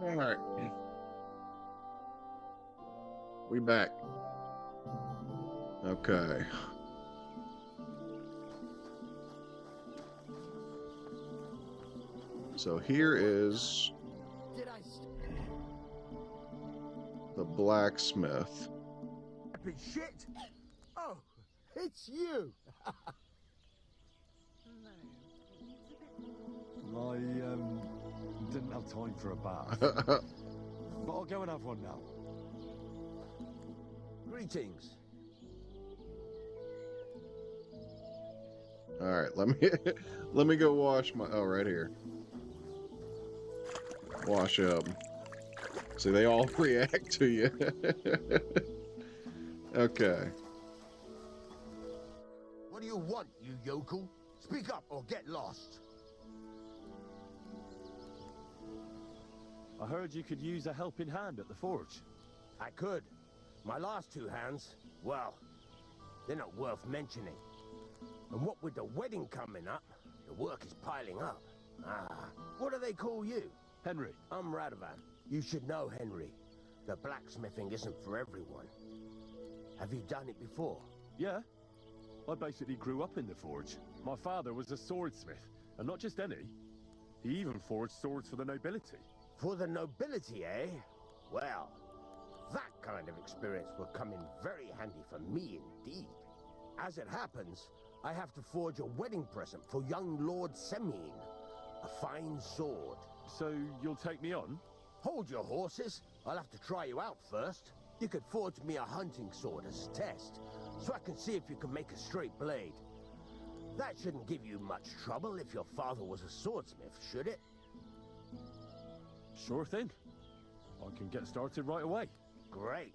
All right. We back. Okay. So here is the blacksmith. Happy shit! Oh, it's you! I didn't have time for a bath. But I'll go and have one now. Greetings. All right, let me go wash my. Oh, right here. Wash up. See, they all react to you. Okay. What do you want, you yokel? Speak up or get lost. I heard you could use a helping hand at the forge. I could. My last two hands, well, they're not worth mentioning. And what with the wedding coming up, the work is piling up. Ah, what do they call you? Henry. I'm Radovan. You should know, Henry. The blacksmithing isn't for everyone. Have you done it before? Yeah. I basically grew up in the forge. My father was a swordsmith, and not just any. He even forged swords for the nobility. For the nobility, eh? Well, that kind of experience will come in very handy for me indeed. As it happens, I have to forge a wedding present for young Lord Semine. A fine sword. So you'll take me on? Hold your horses. I'll have to try you out first. You could forge me a hunting sword as a test, so I can see if you can make a straight blade. That shouldn't give you much trouble if your father was a swordsmith, should it? Sure thing. I can get started right away. Great.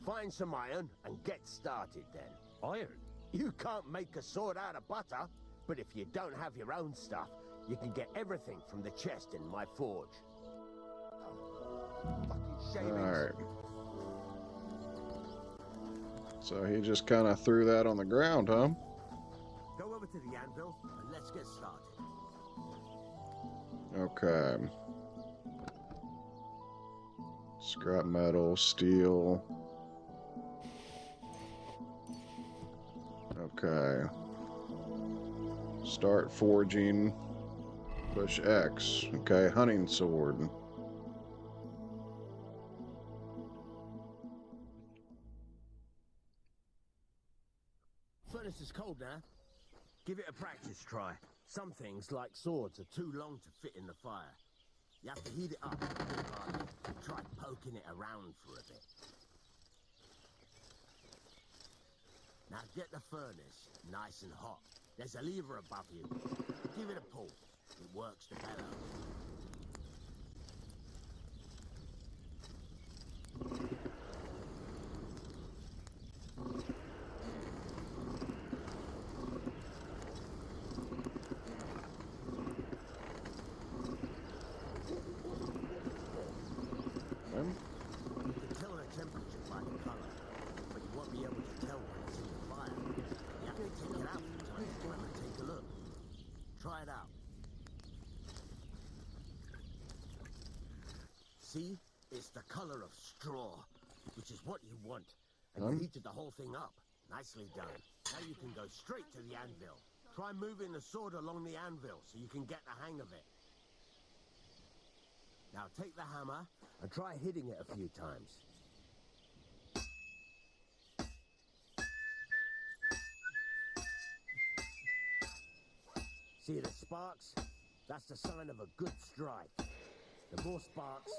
Find some iron and get started then. Iron? You can't make a sword out of butter, but if you don't have your own stuff, you can get everything from the chest in my forge. Oh, fucking shavings. Alright. So he just kind of threw that on the ground, huh? Go over to the anvil and let's get started. Okay. Scrap metal, steel. Okay. Start forging. Push X. Okay, hunting sword. Furnace is cold now. Give it a practice try. Some things, like swords, are too long to fit in the fire. You have to heat it up. Try poking it around for a bit. Now get the furnace nice and hot. There's a lever above you. Give it a pull. It works the bellows. You can tell the temperature by the color, but you won't be able to tell when it's in the fire. You have to take it out sometimes and take a look. Try it out. See? It's the color of straw, which is what you want. And you heated the whole thing up. Nicely done. Now you can go straight to the anvil. Try moving the sword along the anvil so you can get the hang of it. Now take the hammer and try hitting it a few times. See the sparks? That's the sign of a good strike. The more sparks,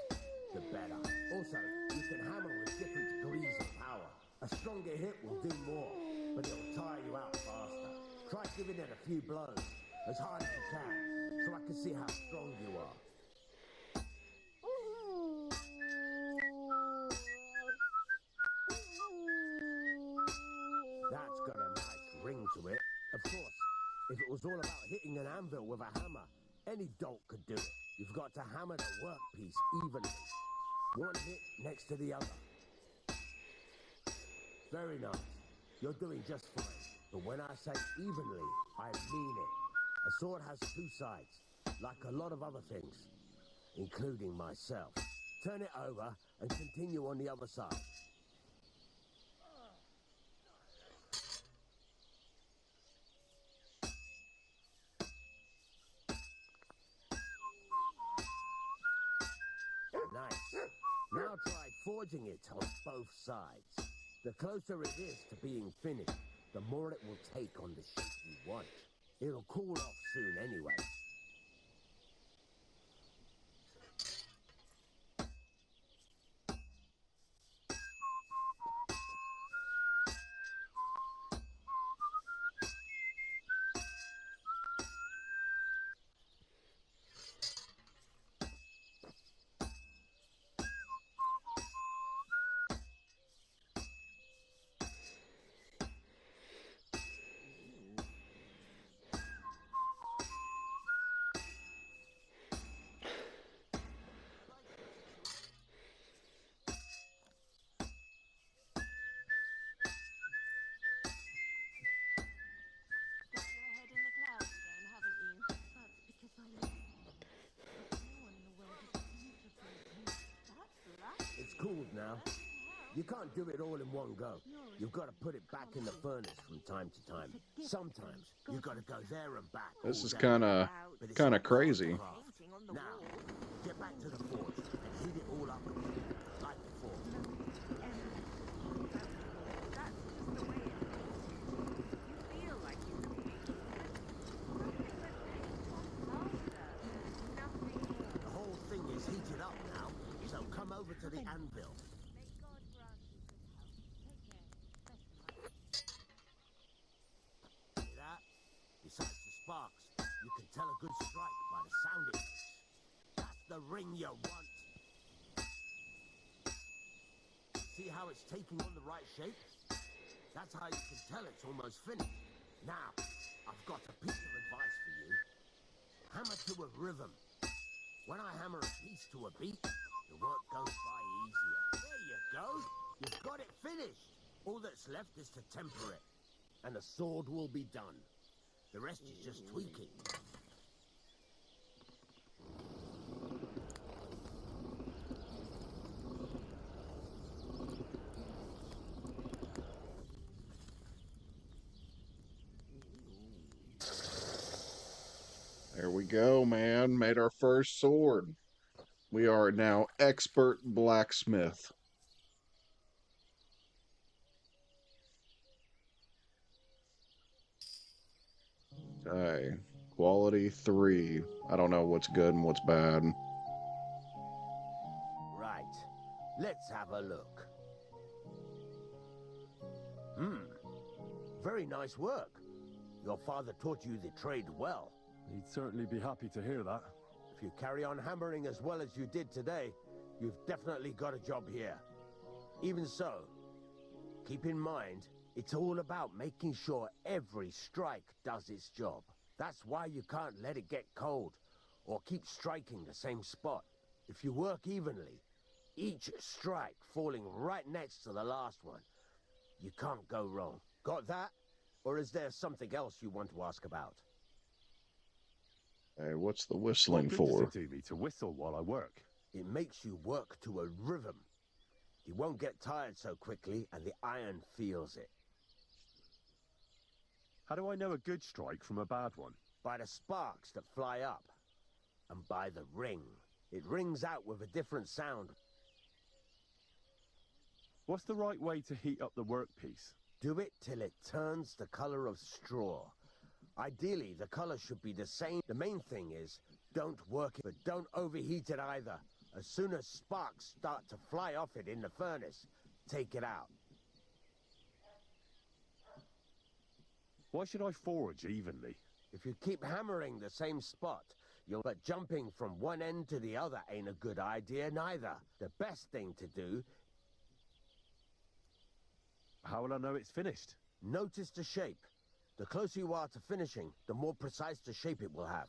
the better. Also, you can hammer with different degrees of power. A stronger hit will do more, but it'll tire you out faster. Try giving it a few blows, as hard as you can, so I can see how strong you are. That's got a nice ring to it. Of course, if it was all about hitting an anvil with a hammer, any dolt could do it. You've got to hammer the workpiece evenly. One hit next to the other. Very nice. You're doing just fine. But when I say evenly, I mean it. A sword has two sides, like a lot of other things, including myself. Turn it over and continue on the other side. Nice. Now try forging it on both sides. The closer it is to being finished, the more it will take on the shape you want. It'll cool off soon anyway. It's cooled now. You can't do it all in one go. You've got to put it back in the furnace from time to time. Sometimes you've got to go there and back. This is all day. kind of crazy. Now, get back to the forge and heat it all up again, like before. The whole thing is heated up now, so come over to the anvil. See that? Besides the sparks, you can tell a good strike by the sound it makes. That's the ring you want. See how it's taking on the right shape? That's how you can tell it's almost finished. Now, I've got a piece of advice for you. Hammer to a rhythm. When I hammer a piece to a beat, the work goes by easier. There you go. You've got it finished. All that's left is to temper it, and the sword will be done. The rest is just tweaking. There we go, man. Made our first sword. We are now expert blacksmith. Okay. Quality 3. I don't know what's good and what's bad. Let's have a look. Very nice work. Your father taught you the trade well. He'd certainly be happy to hear that. If you carry on hammering as well as you did today, you've definitely got a job here. Even so, keep in mind, it's all about making sure every strike does its job. That's why you can't let it get cold, or keep striking the same spot. If you work evenly, each strike falling right next to the last one, you can't go wrong. Got that? Or is there something else you want to ask about? Hey, what's the whistling What good for? does it do me to whistle while I work? It makes you work to a rhythm. You won't get tired so quickly, and the iron feels it. How do I know a good strike from a bad one? By the sparks that fly up, and by the ring. It rings out with a different sound. What's the right way to heat up the workpiece? Do it till it turns the color of straw. Ideally, the color should be the same. The main thing is, don't work it, but don't overheat it either. As soon as sparks start to fly off it in the furnace, take it out. Why should I forge evenly? If you keep hammering the same spot, but jumping from one end to the other ain't a good idea neither. The best thing to do... How will I know it's finished? Notice the shape. The closer you are to finishing, the more precise the shape it will have.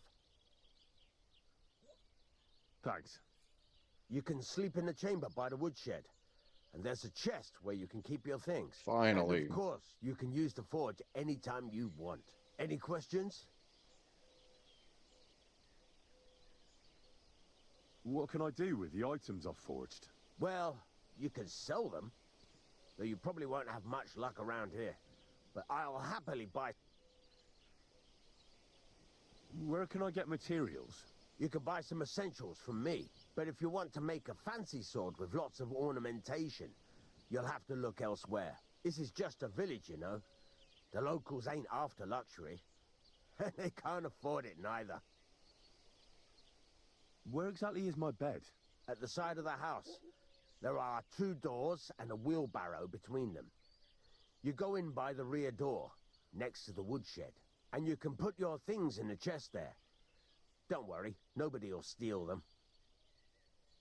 Thanks. You can sleep in the chamber by the woodshed. And there's a chest where you can keep your things. Finally. And of course, you can use the forge anytime you want. Any questions? What can I do with the items I've forged? Well, you can sell them. Though you probably won't have much luck around here. But I'll happily buy... Where can I get materials? You can buy some essentials from me. But if you want to make a fancy sword with lots of ornamentation, you'll have to look elsewhere. This is just a village, you know. The locals ain't after luxury. They can't afford it neither. Where exactly is my bed? At the side of the house. There are 2 doors and a wheelbarrow between them. You go in by the rear door, next to the woodshed, and you can put your things in the chest there. Don't worry, nobody will steal them.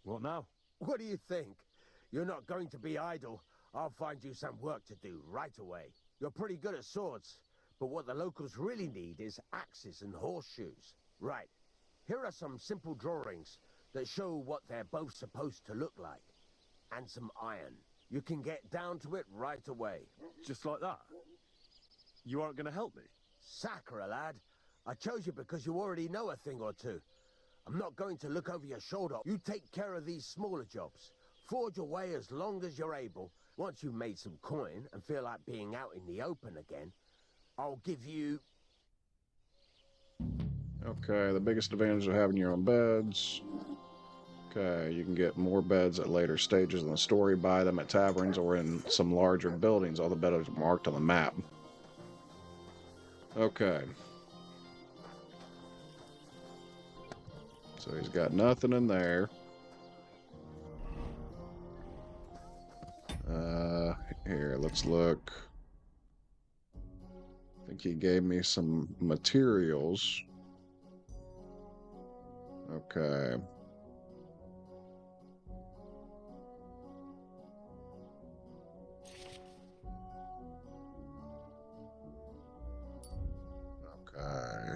What now? What do you think? You're not going to be idle. I'll find you some work to do right away. You're pretty good at swords, but what the locals really need is axes and horseshoes. Right, here are some simple drawings that show what they're both supposed to look like. And some iron. You can get down to it right away. Just like that? You aren't going to help me? Sacre, lad. I chose you because you already know a thing or two. I'm not going to look over your shoulder. You take care of these smaller jobs. Forge away as long as you're able. Once you've made some coin and feel like being out in the open again, I'll give you... Okay, the biggest advantage of having your own beds. Okay, you can get more beds at later stages in the story, buy them at taverns or in some larger buildings. All the beds are marked on the map. Okay. So he's got nothing in there. Here, let's look. I think he gave me some materials. Okay.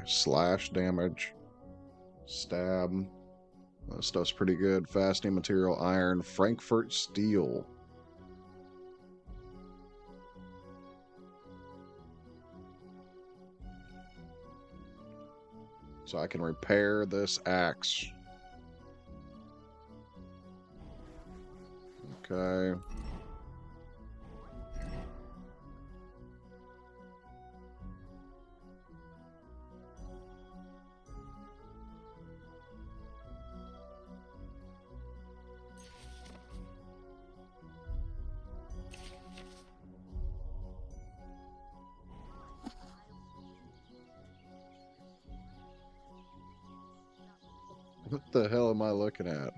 Slash damage, stab. That stuff's pretty good. Fastening material, iron, Frankfurt steel. So I can repair this axe. Okay. What the hell am I looking at?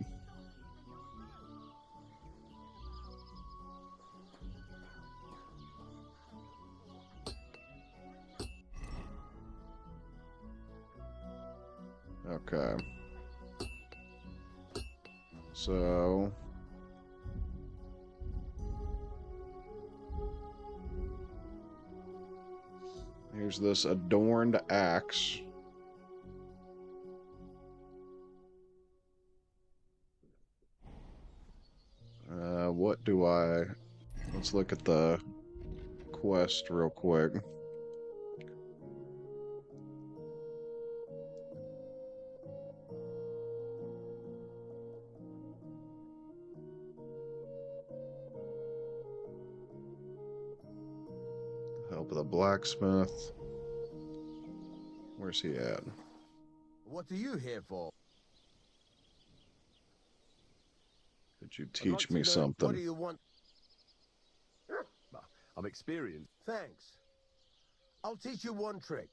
Okay. So... here's this adorned axe. What do I... let's look at the quest real quick. Help of the blacksmith. Where's he at? What are you here for? Could you I'd like teach to me know, something? What do you want? I'm experienced. Thanks. I'll teach you one trick.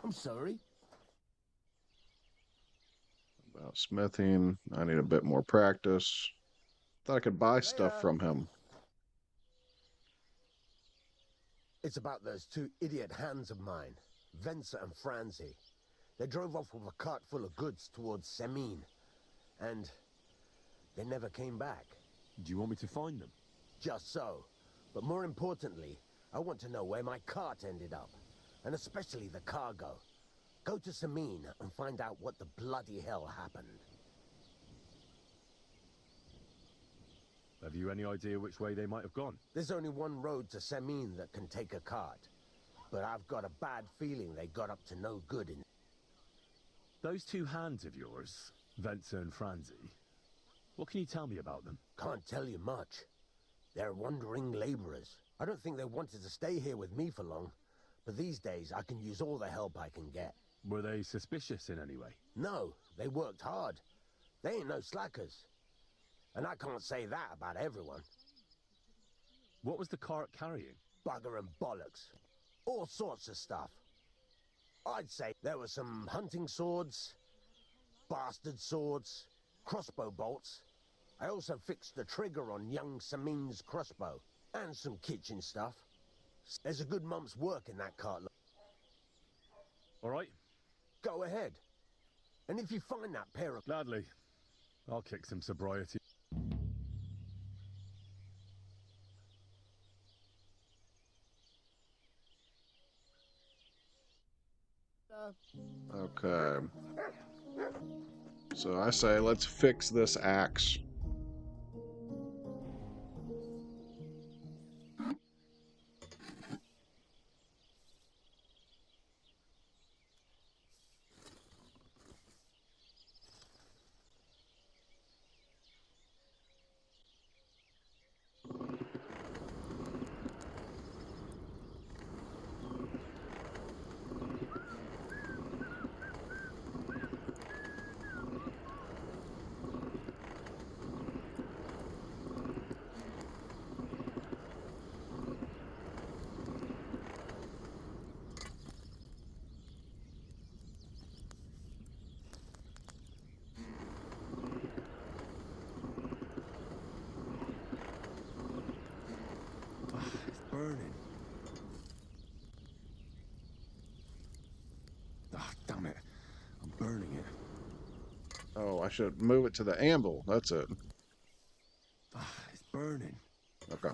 I'm sorry. About smithing. I need a bit more practice. Thought I could buy stuff from him. It's about those two idiot hands of mine, Venser and Franzi. They drove off with a cart full of goods towards Semin, and they never came back. Do you want me to find them? Just so. But more importantly, I want to know where my cart ended up, and especially the cargo. Go to Semin and find out what the bloody hell happened. Have you any idea which way they might have gone? There's only one road to Semin that can take a cart, but I've got a bad feeling they got up to no good in... Those two hands of yours, Venser and Franzi, what can you tell me about them? Can't tell you much. They're wandering laborers. I don't think they wanted to stay here with me for long, but these days I can use all the help I can get. Were they suspicious in any way? No, they worked hard. They ain't no slackers. And I can't say that about everyone. What was the cart carrying? Bugger and bollocks. All sorts of stuff. I'd say there were some hunting swords, bastard swords, crossbow bolts. I also fixed the trigger on young Semin's crossbow, and some kitchen stuff. There's a good month's work in that cart. All right. Go ahead. And if you find that pair of... Gladly. I'll kick some sobriety. Okay. So I say let's fix this axe. Burning. Ah, damn it. I'm burning it. Oh, I should move it to the anvil. That's it. Ah, it's burning. Okay.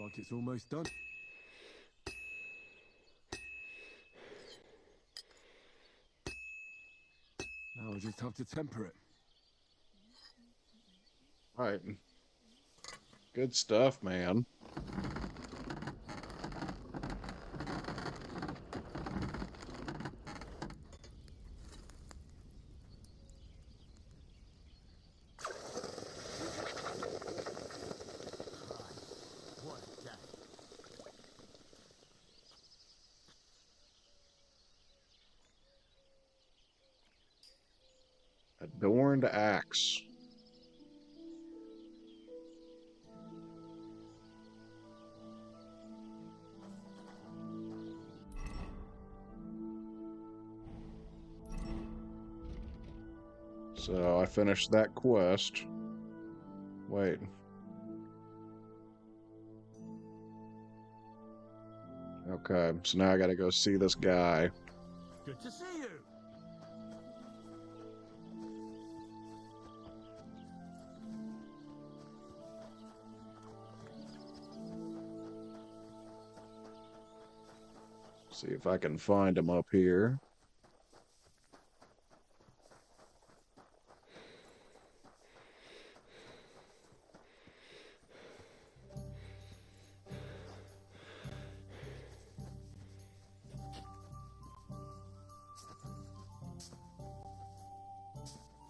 like it's almost done. Now I just have to temper it. Right. Good stuff, man. What a day. Adorned axe. So I finished that quest. Wait. Okay, so now I gotta go see this guy. Good to see you. See if I can find him up here.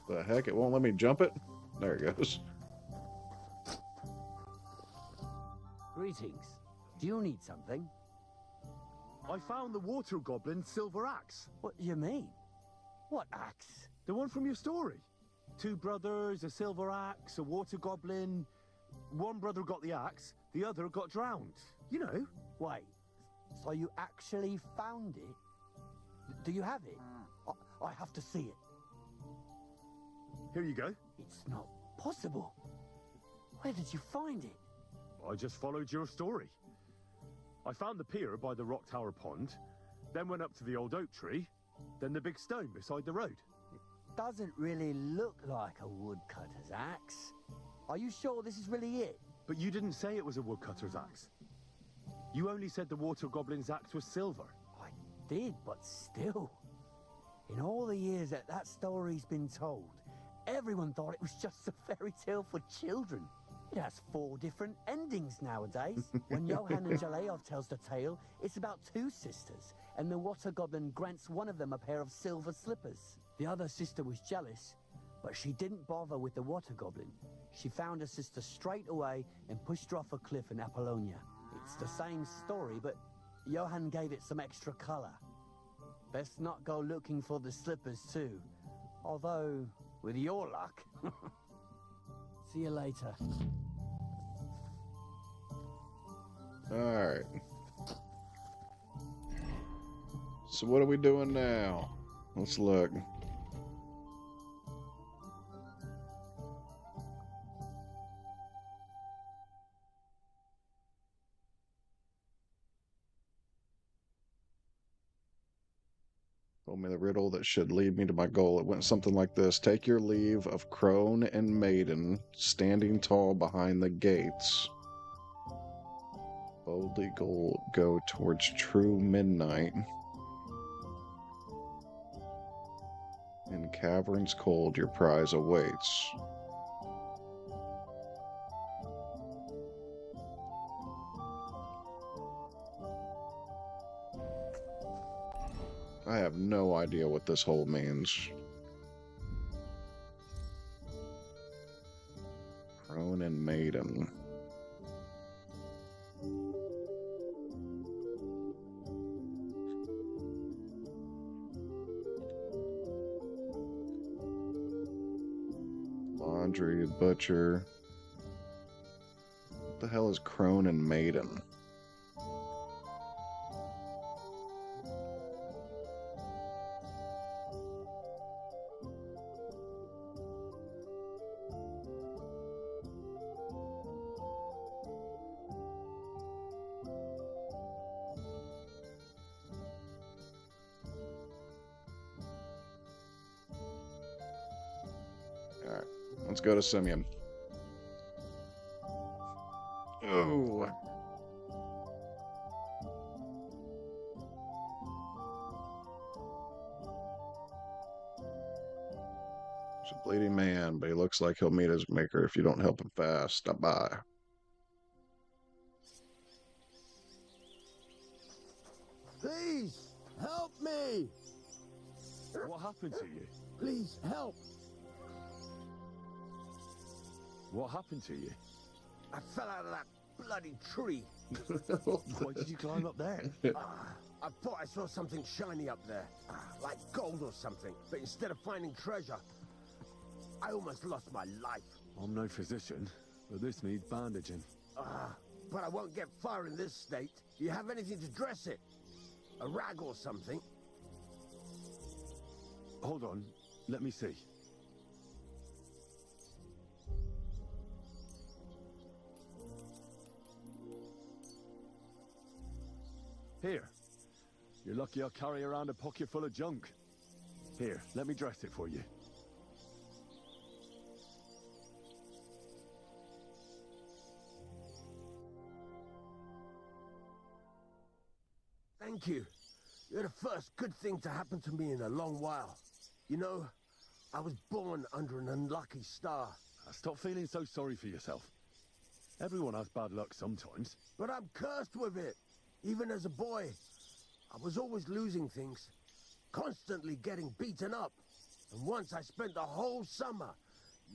The heck, it won't let me jump it? There it goes. Greetings. Do you need something? I found the water goblin's silver axe. What do you mean? What axe? The one from your story. 2 brothers, a silver axe, a water goblin. One brother got the axe, the other got drowned. You know. Wait, so you actually found it? Do you have it? I have to see it. Here you go. It's not possible. Where did you find it? I just followed your story. I found the pier by the rock tower pond, then went up to the old oak tree, then the big stone beside the road. Doesn't really look like a woodcutter's axe. Are you sure this is really it? But you didn't say it was a woodcutter's axe. You only said the water goblin's axe was silver. I did, but still. In all the years that that story's been told, everyone thought it was just a fairy tale for children. It has 4 different endings nowadays. When Johann and Jaleov tells the tale, it's about 2 sisters, and the water goblin grants one of them a pair of silver slippers. The other sister was jealous, but she didn't bother with the water goblin. She found her sister straight away and pushed her off a cliff in Apollonia. It's the same story, but Johann gave it some extra color. Best not go looking for the slippers too. Although, with your luck... See you later. Alright. So what are we doing now? Let's look. Told me the riddle that should lead me to my goal. It went something like this. Take your leave of crone and maiden, standing tall behind the gates. Boldly go towards true midnight. In caverns cold, your prize awaits. I have no idea what this whole means. Crone and maiden. Laundry, butcher. What the hell is crone and maiden? Alright, let's go to Simeon. Oh. fleeting man, but he looks like he'll meet his maker if you don't help him fast. Stop by. Please, help me! What happened to you? Please, help! What happened to you? I fell out of that bloody tree. Why did you climb up there? I thought I saw something shiny up there, like gold or something. But instead of finding treasure, I almost lost my life. I'm no physician, but this needs bandaging. But I won't get far in this state. Do you have anything to dress it? A rag or something? Hold on, let me see. Here. You're lucky I carry around a pocket full of junk. Here, let me dress it for you. Thank you. You're the first good thing to happen to me in a long while. You know, I was born under an unlucky star. Stop feeling so sorry for yourself. Everyone has bad luck sometimes. But I'm cursed with it. Even as a boy, I was always losing things, constantly getting beaten up. And once I spent the whole summer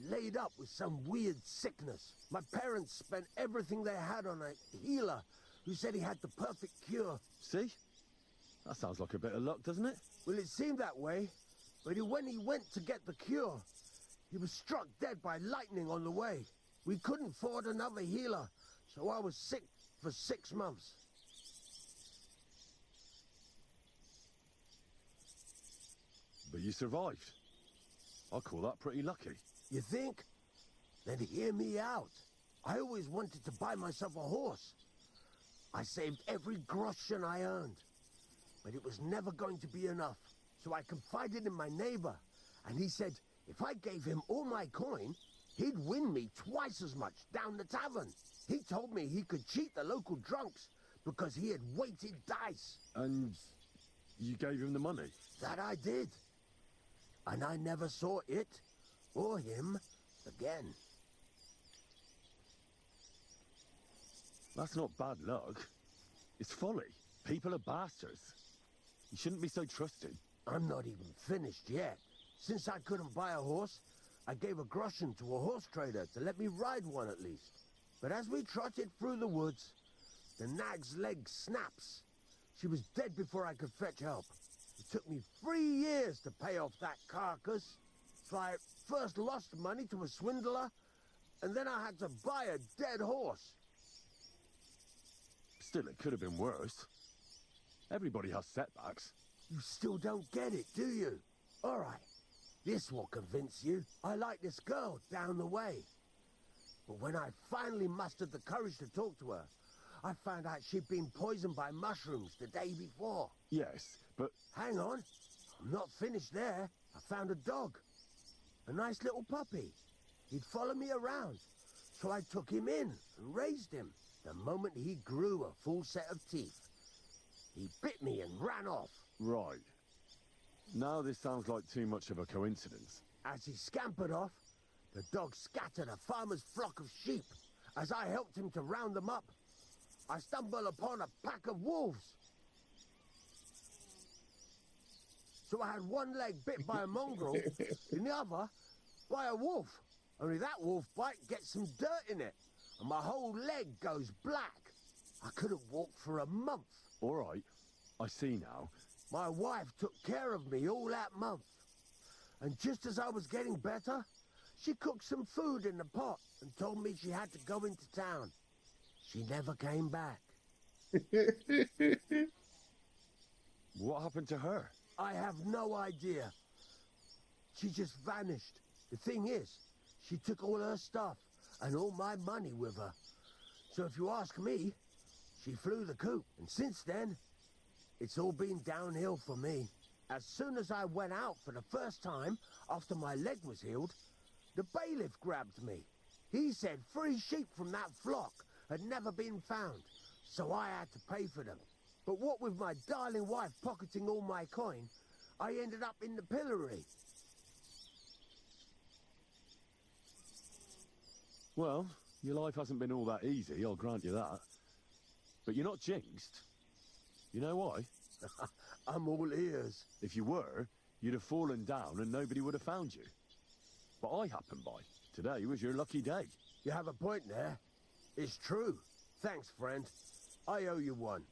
laid up with some weird sickness. My parents spent everything they had on a healer who said he had the perfect cure. See? That sounds like a bit of luck, doesn't it? Well, it seemed that way. But when he went to get the cure, he was struck dead by lightning on the way. We couldn't afford another healer, so I was sick for 6 months. But you survived. I call that pretty lucky. You think? Then hear me out. I always wanted to buy myself a horse. I saved every groschen I earned. But it was never going to be enough. So I confided in my neighbor. And he said, if I gave him all my coin, he'd win me twice as much down the tavern. He told me he could cheat the local drunks because he had weighted dice. And you gave him the money? That I did. And I never saw it or him again. That's not bad luck. It's folly. People are bastards. You shouldn't be so trusted. I'm not even finished yet. Since I couldn't buy a horse, I gave a groschen to a horse trader to let me ride one at least. But as we trotted through the woods, the nag's leg snaps. She was dead before I could fetch help. It took me 3 years to pay off that carcass. So I first lost money to a swindler, and then I had to buy a dead horse. Still, it could have been worse. Everybody has setbacks. You still don't get it, do you? All right, this will convince you. I like this girl down the way. But when I finally mustered the courage to talk to her, I found out she'd been poisoned by mushrooms the day before. Yes, but... Hang on. I'm not finished there. I found a dog. A nice little puppy. He'd follow me around. So I took him in and raised him. The moment he grew a full set of teeth, he bit me and ran off. Right. Now this sounds like too much of a coincidence. As he scampered off, the dog scattered a farmer's flock of sheep. As I helped him to round them up, I stumbled upon a pack of wolves. So I had one leg bit by a mongrel, and the other by a wolf. Only that wolf bite gets some dirt in it, and my whole leg goes black. I couldn't walk for a month. All right, I see now. My wife took care of me all that month. And just as I was getting better, she cooked some food in the pot and told me she had to go into town. She never came back. What happened to her? I have no idea. She just vanished. The thing is, she took all her stuff and all my money with her. So if you ask me, she flew the coop. And since then, it's all been downhill for me. As soon as I went out for the first time after my leg was healed, the bailiff grabbed me. He said 3 sheep from that flock had never been found, so I had to pay for them. But what with my darling wife pocketing all my coin, I ended up in the pillory. Well, your life hasn't been all that easy, I'll grant you that. But you're not jinxed. You know why? I'm all ears. If you were, you'd have fallen down and nobody would have found you. But I happened by. Today was your lucky day. You have a point there. It's true. Thanks, friend. I owe you one.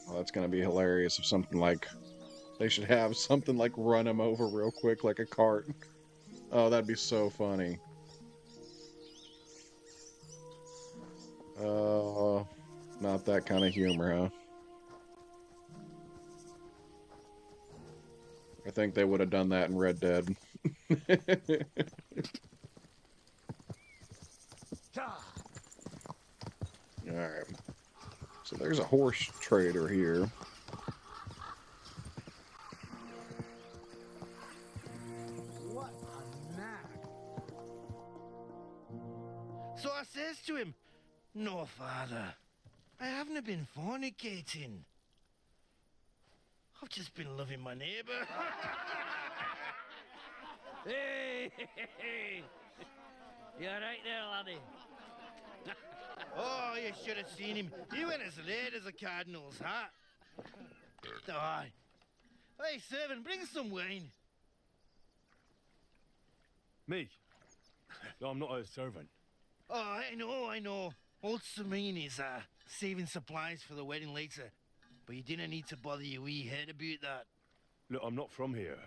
Well, that's gonna be hilarious if something like... They should have something like run him over real quick, like a cart. Oh, that'd be so funny. Not that kind of humor, huh? I think they would have done that in Red Dead. Alright. So there's a horse trader here. What a nag. So I says to him, "No, father, I haven't been fornicating. I've just been loving my neighbour." Hey! You alright there, laddie? Oh, you should have seen him. He went as red as a cardinal's hat. Aye. Hey, servant, bring some wine. Me? No, I'm not a servant. Oh, I know. Old Serene is saving supplies for the wedding later. But you didn't need to bother your wee head about that. Look, I'm not from here.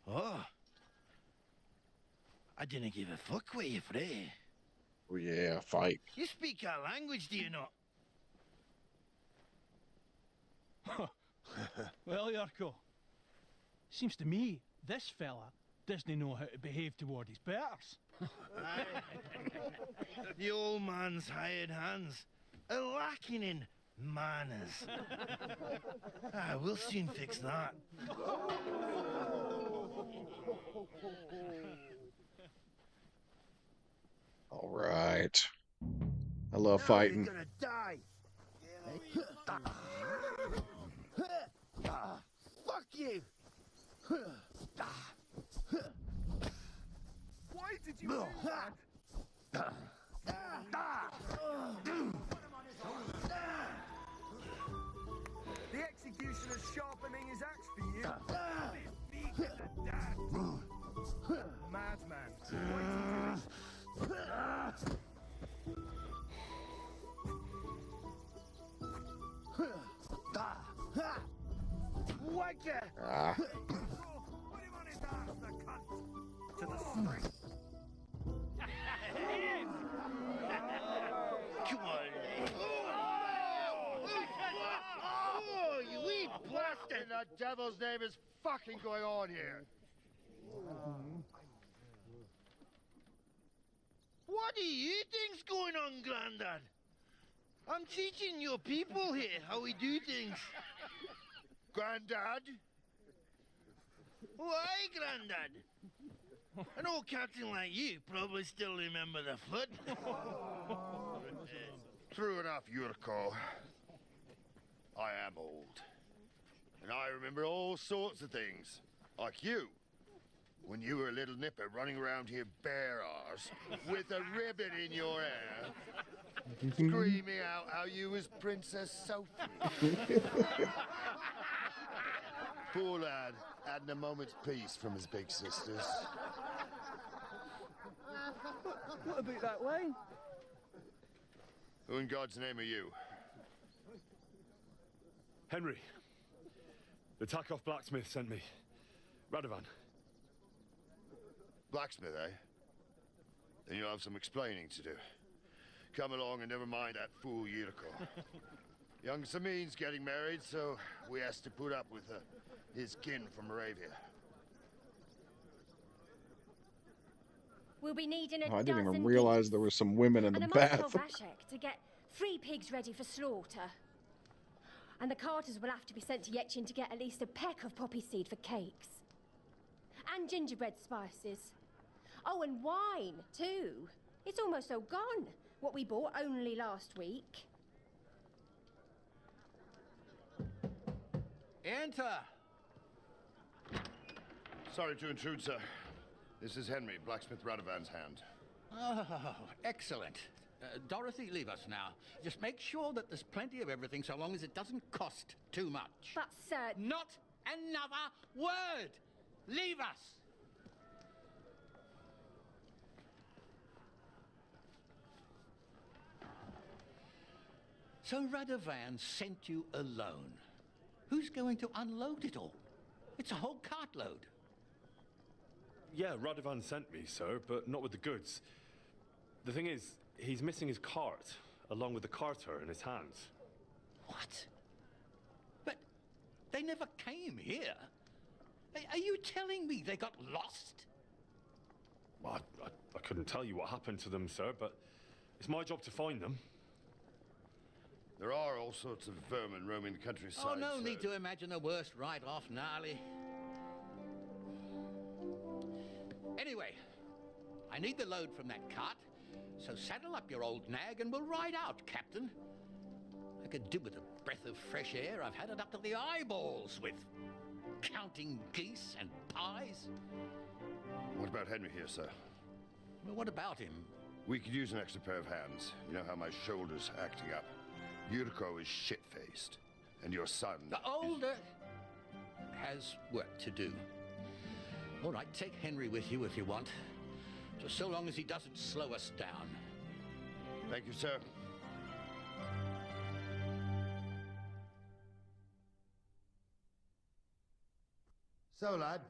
Oh. I didn't give a fuck what you fray. Oh yeah, fight. You speak our language, do you not? Well, Urko, seems to me this fella doesn't know how to behave toward his betters. The old man's hired hands are lacking in manners. We'll soon fix that. All right. I love fighting. You're gonna die. Fuck you. Why did you do that? The executioner's sharpening his axe for you. Madman. Why did you do this? Wanker! Ah. Put him on his ass, the cunt! To the street! Come on. Oh, you wee bastard! What the devil's name is fucking going on here? What do you think's going on, Grandad? I'm teaching your people here how we do things. Grandad? Why, Grandad? An old captain like you probably still remember the flood. True enough, Yurko. I am old. And I remember all sorts of things. Like you. When you were a little nipper running around here bare arse, with a ribbon in your hair, screaming out how you was Princess Sophie. Poor lad, hadn't a moment's peace from his big sisters. What about that wine? Who in God's name are you? Henry. The Takoff blacksmith sent me. Radovan. Blacksmith, eh? Then you'll have some explaining to do. Come along and never mind that fool Yurko. Young Samin's getting married, so we has to put up with his kin from Moravia. We'll be needing a Oh, I didn't even dozen realize there were some women in and the a Moscow bath. Vashek to get 3 pigs ready for slaughter. And the carters will have to be sent to Yechin to get at least a peck of poppy seed for cakes. And gingerbread spices. Oh, and wine, too. It's almost all gone. What we bought only last week. Enter! Sorry to intrude, sir. This is Henry, Blacksmith Radovan's hand. Oh, excellent. Dorothy, leave us now. Just make sure that there's plenty of everything so long as it doesn't cost too much. But, sir... Not another word! Leave us! So Radovan sent you alone. Who's going to unload it all? It's a whole cartload. Yeah, Radovan sent me, sir, but not with the goods. The thing is, he's missing his cart, along with the carter in his hands. What? But they never came here. Are you telling me they got lost? Well, I couldn't tell you what happened to them, sir, but it's my job to find them. There are all sorts of vermin roaming the countryside. Oh, no sir. need to imagine the worst right off, gnarly. Anyway, I need the load from that cart, so saddle up your old nag and we'll ride out, Captain. I could do with a breath of fresh air. I've had it up to the eyeballs with counting geese and pies. What about Henry here, sir? Well, what about him? We could use an extra pair of hands. You know how my shoulder's acting up. Yuriko is shit-faced, and your son... The older has work to do. All right, take Henry with you if you want. Just so long as he doesn't slow us down. Thank you, sir. So, lad,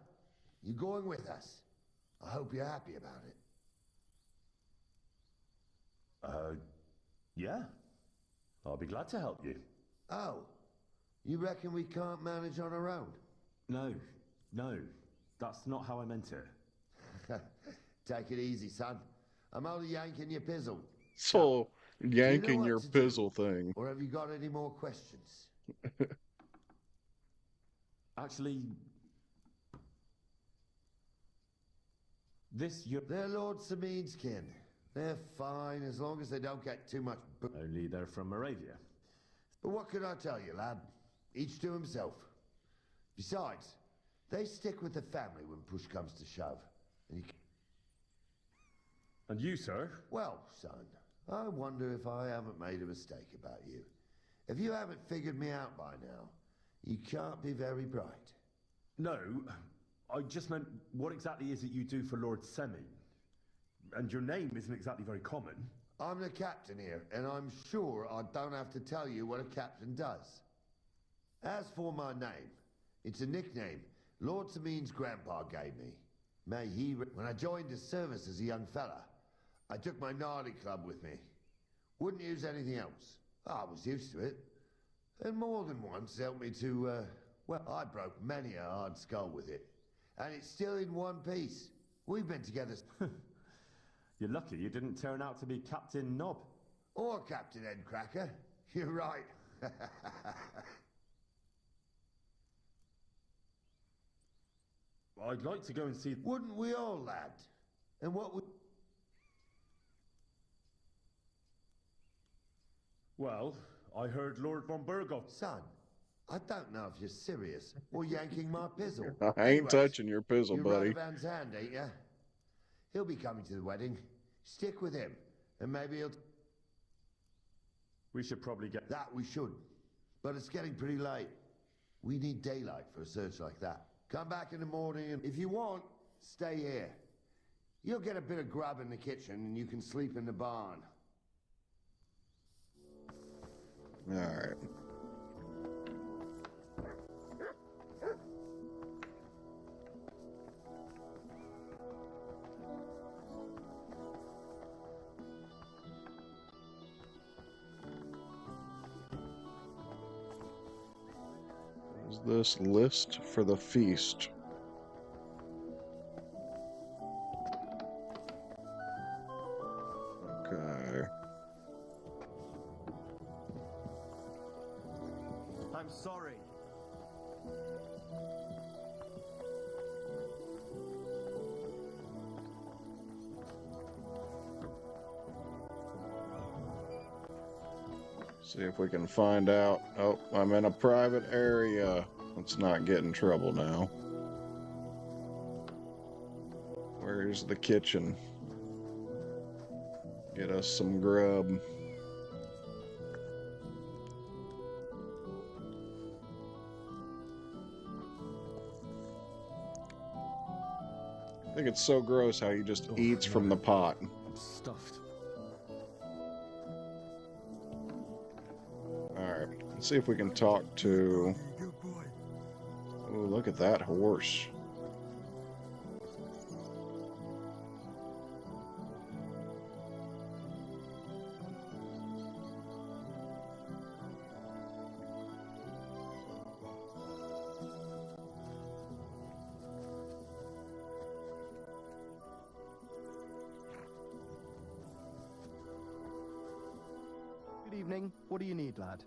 you going with us? I hope you're happy about it. Yeah. I'll be glad to help you. Oh, you reckon we can't manage on our own? No, that's not how I meant it. Take it easy, son. I'm only yanking your pizzle. So, yanking what your to do? pizzle thing. Or have you got any more questions? Actually... They're Lord Samin's kin. They're fine as long as they don't get too much... Only they're from Moravia. But what could I tell you, lad? Each to himself. Besides, they stick with the family when push comes to shove. And you, sir? Well, son, I wonder if I haven't made a mistake about you. If you haven't figured me out by now, you can't be very bright. No, I just meant, what exactly is it you do for Lord Semi? And your name isn't exactly very common. I'm the captain here, and I'm sure I don't have to tell you what a captain does. As for my name, it's a nickname Lord Samin's grandpa gave me. May he... When I joined his service as a young fella, I took my gnarly club with me. Wouldn't use anything else. I was used to it. And more than once helped me to, well, I broke many a hard skull with it. And it's still in one piece. We've been together... You're lucky you didn't turn out to be Captain Knob. Or Captain Endcracker. You're right. I'd like to go and see... Wouldn't we all, lad? And what would... Well, I heard Lord von Burgov... Son, I don't know if you're serious or yanking my pizzle. I ain't touching your pizzle, you're buddy. Radovan's hand, ain't ya? He'll be coming to the wedding. Stick with him, and maybe he'll... We should probably get... That we should. But it's getting pretty late. We need daylight for a search like that. Come back in the morning, and if you want, stay here. You'll get a bit of grub in the kitchen, and you can sleep in the barn. All right. Is this list for the feast? Okay. I'm sorry. See if we can find out. Oh, I'm in a private area. Let's not get in trouble now. Where's the kitchen? Get us some grub. I think it's so gross how he just eats from the pot. I'm stuffed. Alright, let's see if we can talk to... Oh, look at that horse. Good evening. What do you need, lad?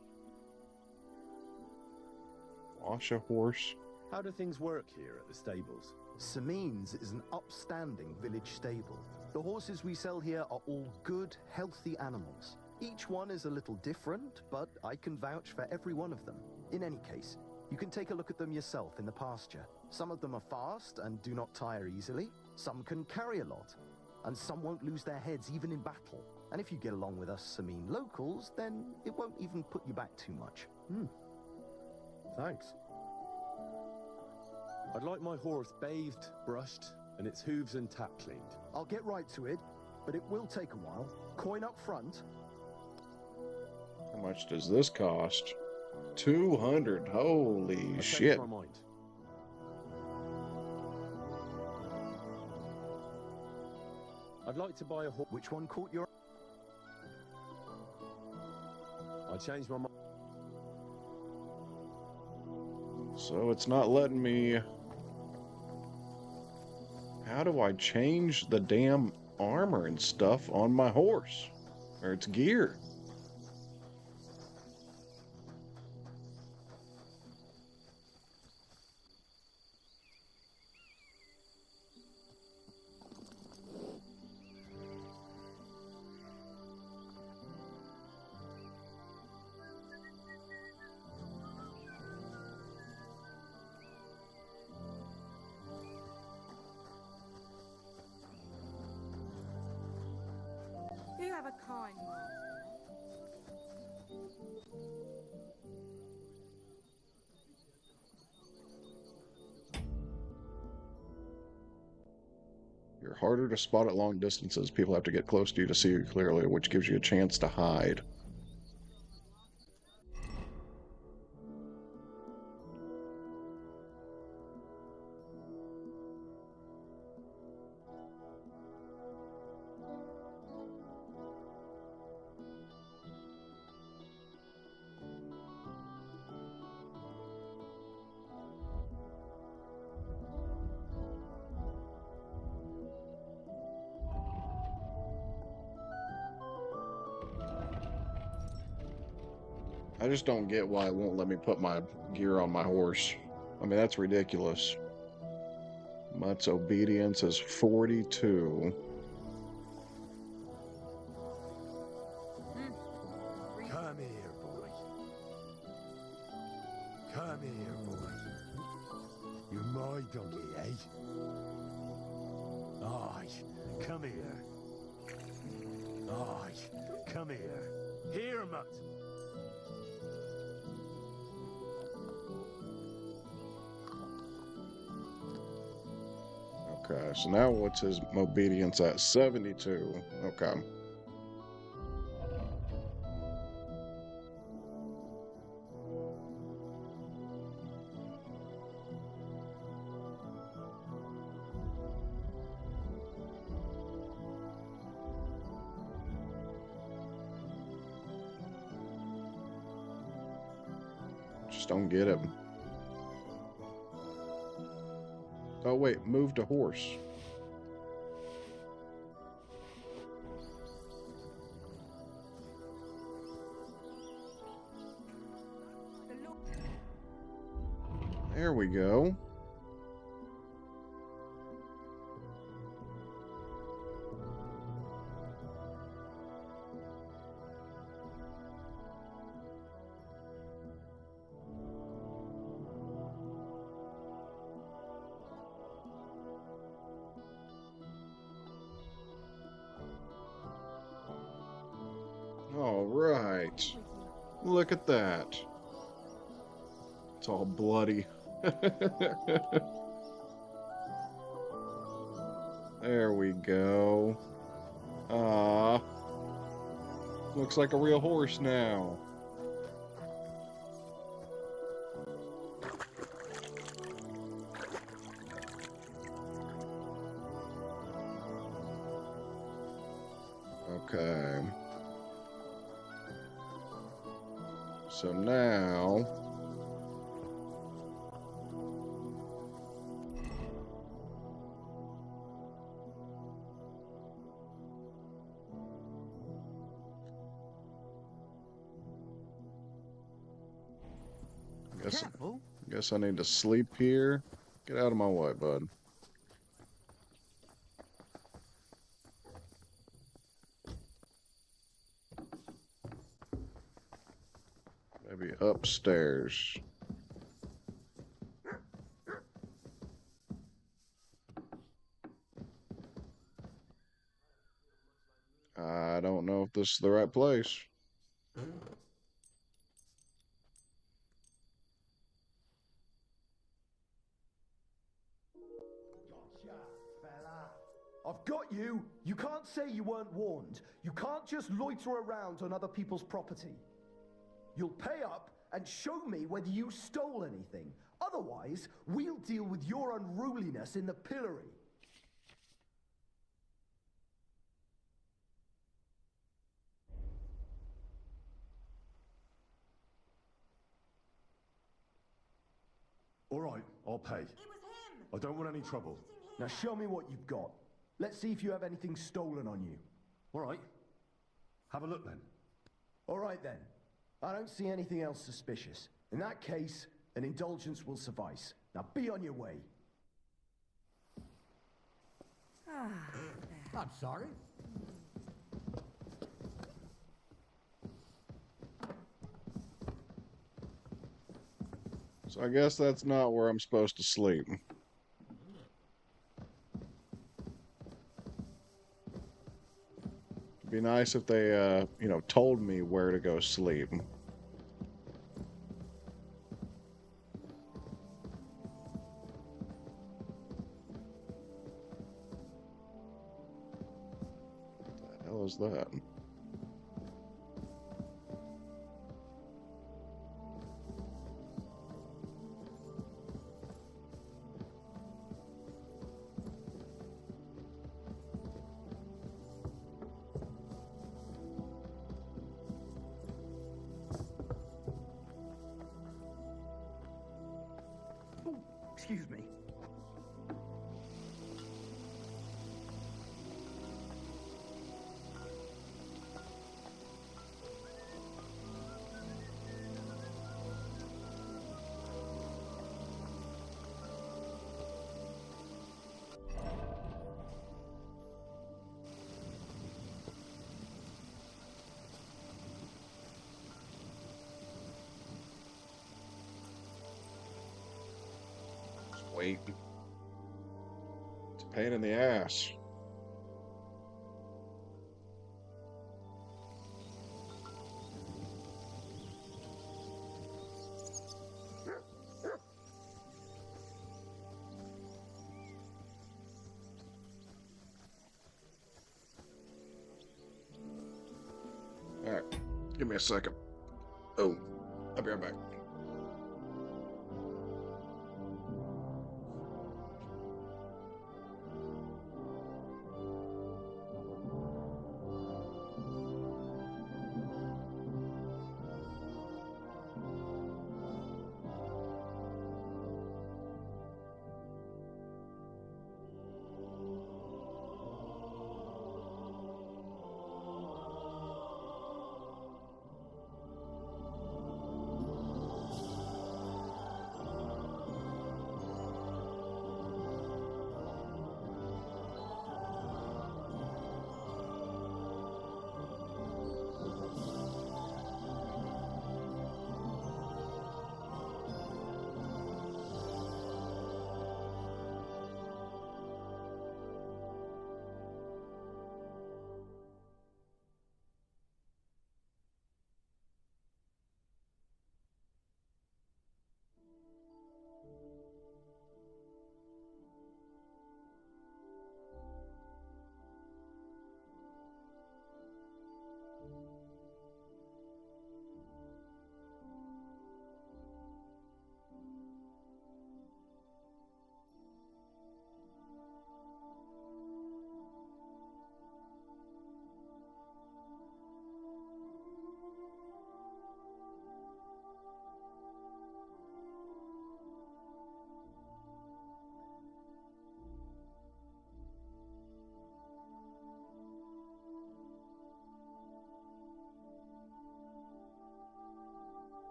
Wash a horse. How do things work here at the stables? Samin's is an upstanding village stable. The horses we sell here are all good, healthy animals. Each one is a little different, but I can vouch for every one of them. In any case, you can take a look at them yourself in the pasture. Some of them are fast and do not tire easily. Some can carry a lot, and some won't lose their heads even in battle. And if you get along with us Samin locals, then it won't even put you back too much. Thanks. I'd like my horse bathed, brushed, and its hooves and tap cleaned. I'll get right to it, but it will take a while. Coin up front. How much does this cost? 200. Holy I've shit. changed my mind. I'd like to buy a horse. Which one caught your... I changed my mind. So it's not letting me... How do I change the damn armor and stuff on my horse? Or its gear? You have a kind mind. You're harder to spot at long distances. People have to get close to you to see you clearly, which gives you a chance to hide. I just don't get why it won't let me put my gear on my horse. I mean, that's ridiculous. Mutt's obedience is 42. Come here, boy. Come here, boy. You're my donkey, eh? Aye, come here. Aye, come here. Here, Mutt. Okay, so now what's his obedience at? 72. Okay. Just don't get him. Oh wait, move to horse. There we go. All right. Look at that. It's all bloody. There we go. Ah. Looks like a real horse now. Okay. So now... Guess I need to sleep here. Get out of my way, bud. Maybe upstairs. I don't know if this is the right place. I've got you! You can't say you weren't warned. You can't just loiter around on other people's property. You'll pay up and show me whether you stole anything. Otherwise, we'll deal with your unruliness in the pillory. All right, I'll pay. I don't want any trouble. Now show me what you've got. Let's see if you have anything stolen on you. All right. Have a look then. All right then. I don't see anything else suspicious. In that case, an indulgence will suffice. Now be on your way. I'm sorry. So I guess that's not where I'm supposed to sleep. It'd be nice if they, told me where to go sleep. What the hell is that? Excuse me. Wait. It's a pain in the ass. All right, give me a second. Oh, I'll be right back.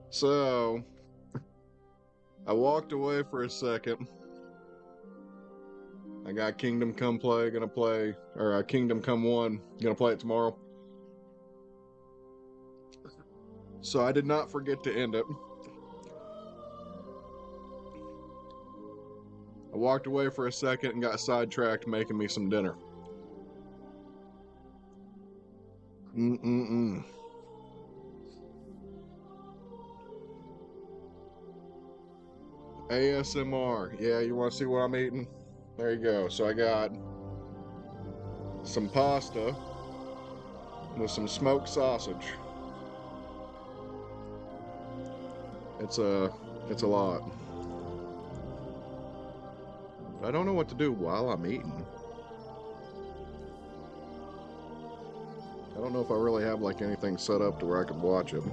So, I walked away for a second. I got Kingdom Come gonna play, or Kingdom Come 1, gonna play it tomorrow. So I did not forget to end it. I walked away for a second and got sidetracked making me some dinner. ASMR. Yeah, you want to see what I'm eating? There you go. So I got some pasta with some smoked sausage. It's a lot. I don't know what to do while I'm eating. I don't know if I really have like anything set up to where I could watch it.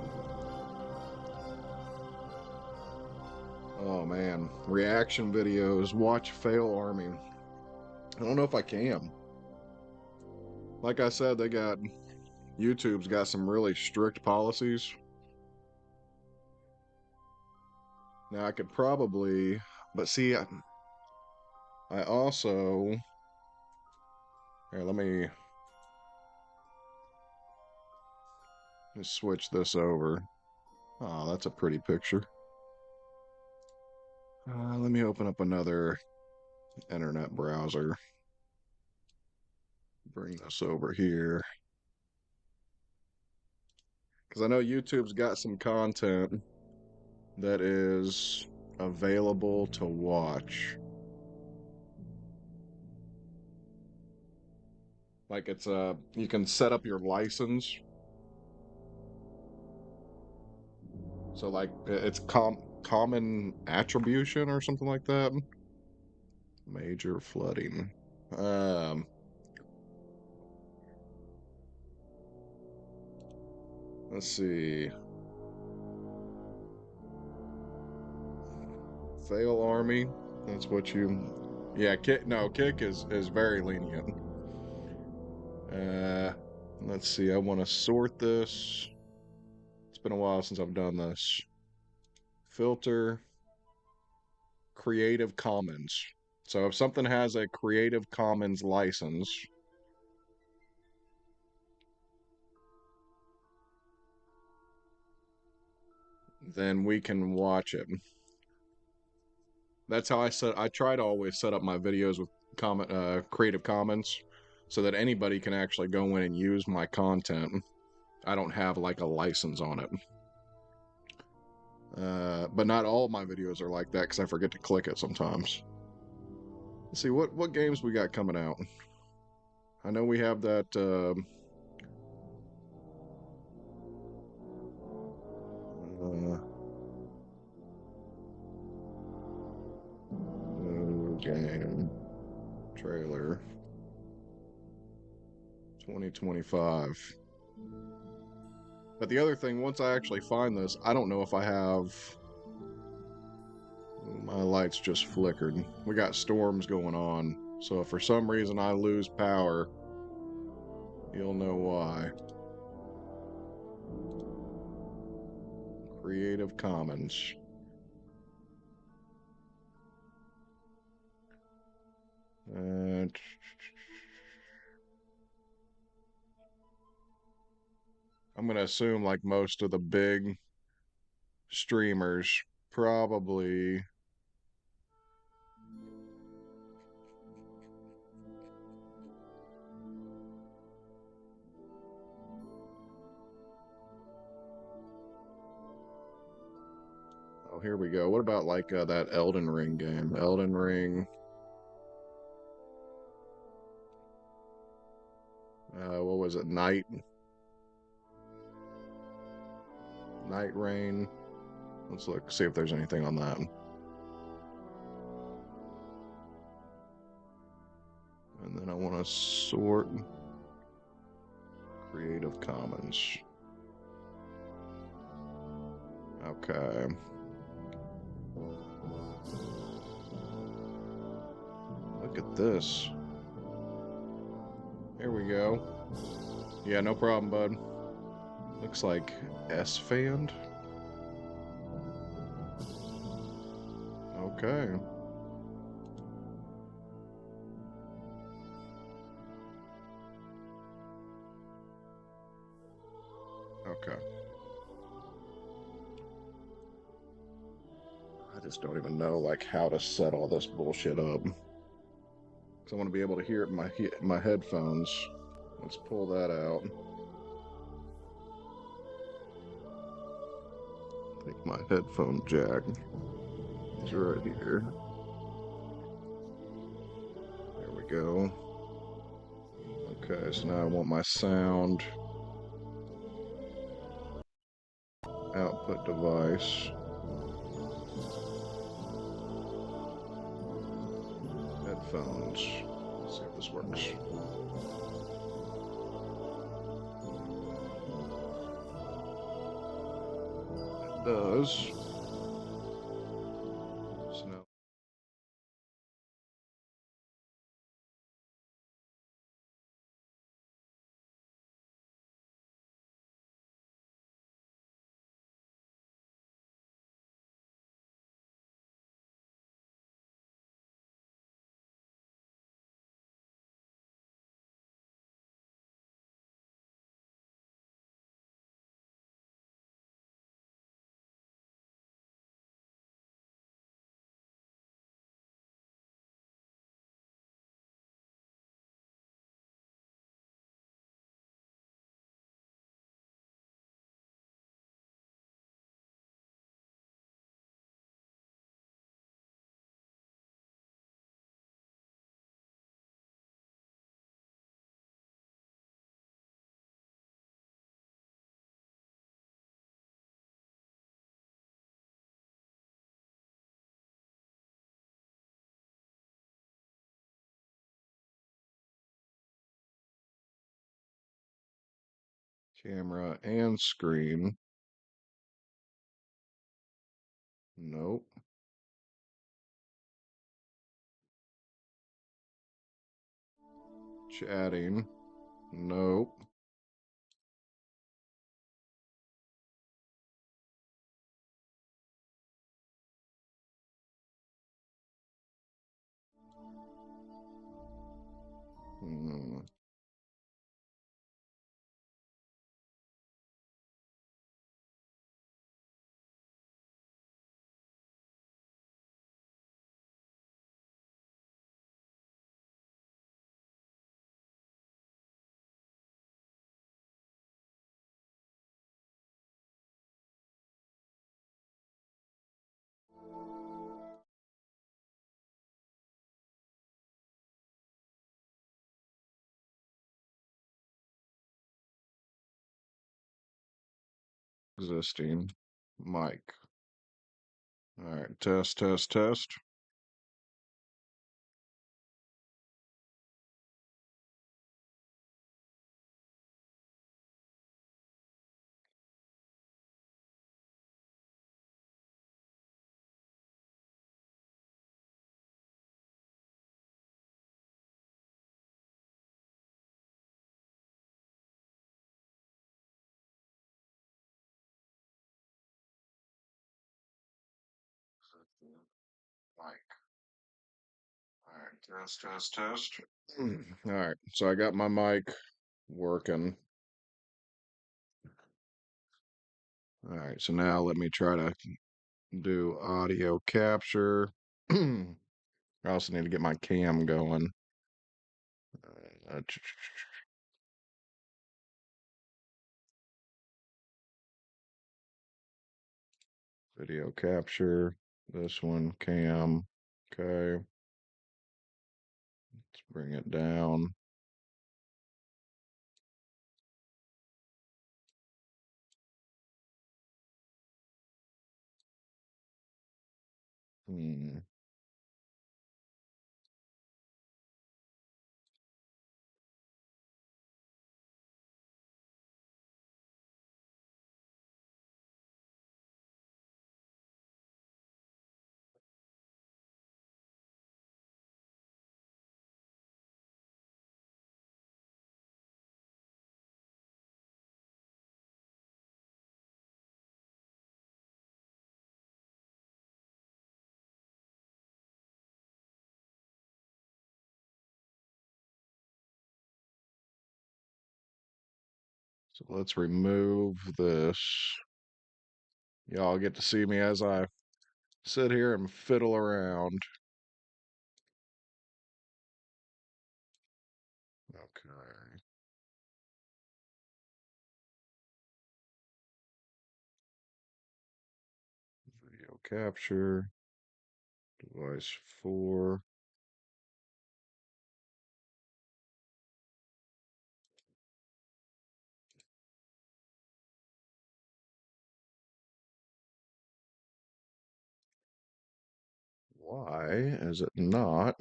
Oh man, reaction videos, watch fail army. I don't know if I can. Like I said, YouTube's got some really strict policies. Now I could probably, but see, I also, here, let me switch this over. Oh, that's a pretty picture. Let me open up another internet browser. Bring this over here. Because I know YouTube's got some content that is available to watch. Like it's you can set up your license. So like it's common attribution or something like that. Major flooding. Let's see. Fail army. That's what you. Yeah, kick is very lenient. Let's see. I want to sort this. It's been a while since I've done this. Filter. Creative Commons. So if something has a Creative Commons license, then we can watch it. That's how I try to always set up my videos with Creative Commons so that anybody can actually go in and use my content. I don't have like a license on it. But not all my videos are like that because I forget to click it sometimes. Let's see what games we got coming out. I know we have that game trailer 2025. But the other thing, once I actually find this, I don't know if I have. My lights just flickered. We got storms going on, so if for some reason I lose power, you'll know why. Creative Commons. I'm gonna assume like most of the big streamers probably Oh, here we go. What about like that Elden Ring game? Elden Ring. What was it? Night Rain. Let's look, see if there's anything on that. And then I want to sort Creative Commons. Okay. Look at this. Here we go. Yeah, no problem, bud. Looks like S-Fand. Okay. Okay. I just don't even know like how to set all this bullshit up. Cause I want to be able to hear it in my headphones. Let's pull that out. I think my headphone jack is right here. There we go. Okay, so now I want my sound output device. Headphones. Let's see if this works. It does. So now camera and screen. Nope. Chatting. Nope. Hmm. Existing mic. All right, test, test, test. Mic. All right, test, test, test. All right, so I got my mic working. All right, so now let me try to do audio capture. I also need to get my cam going. Uh, Video capture. This one, cam. Okay. Let's bring it down. Hmm. So let's remove this. Y'all get to see me as I sit here and fiddle around. Okay. Video capture. Device 4. Why is it not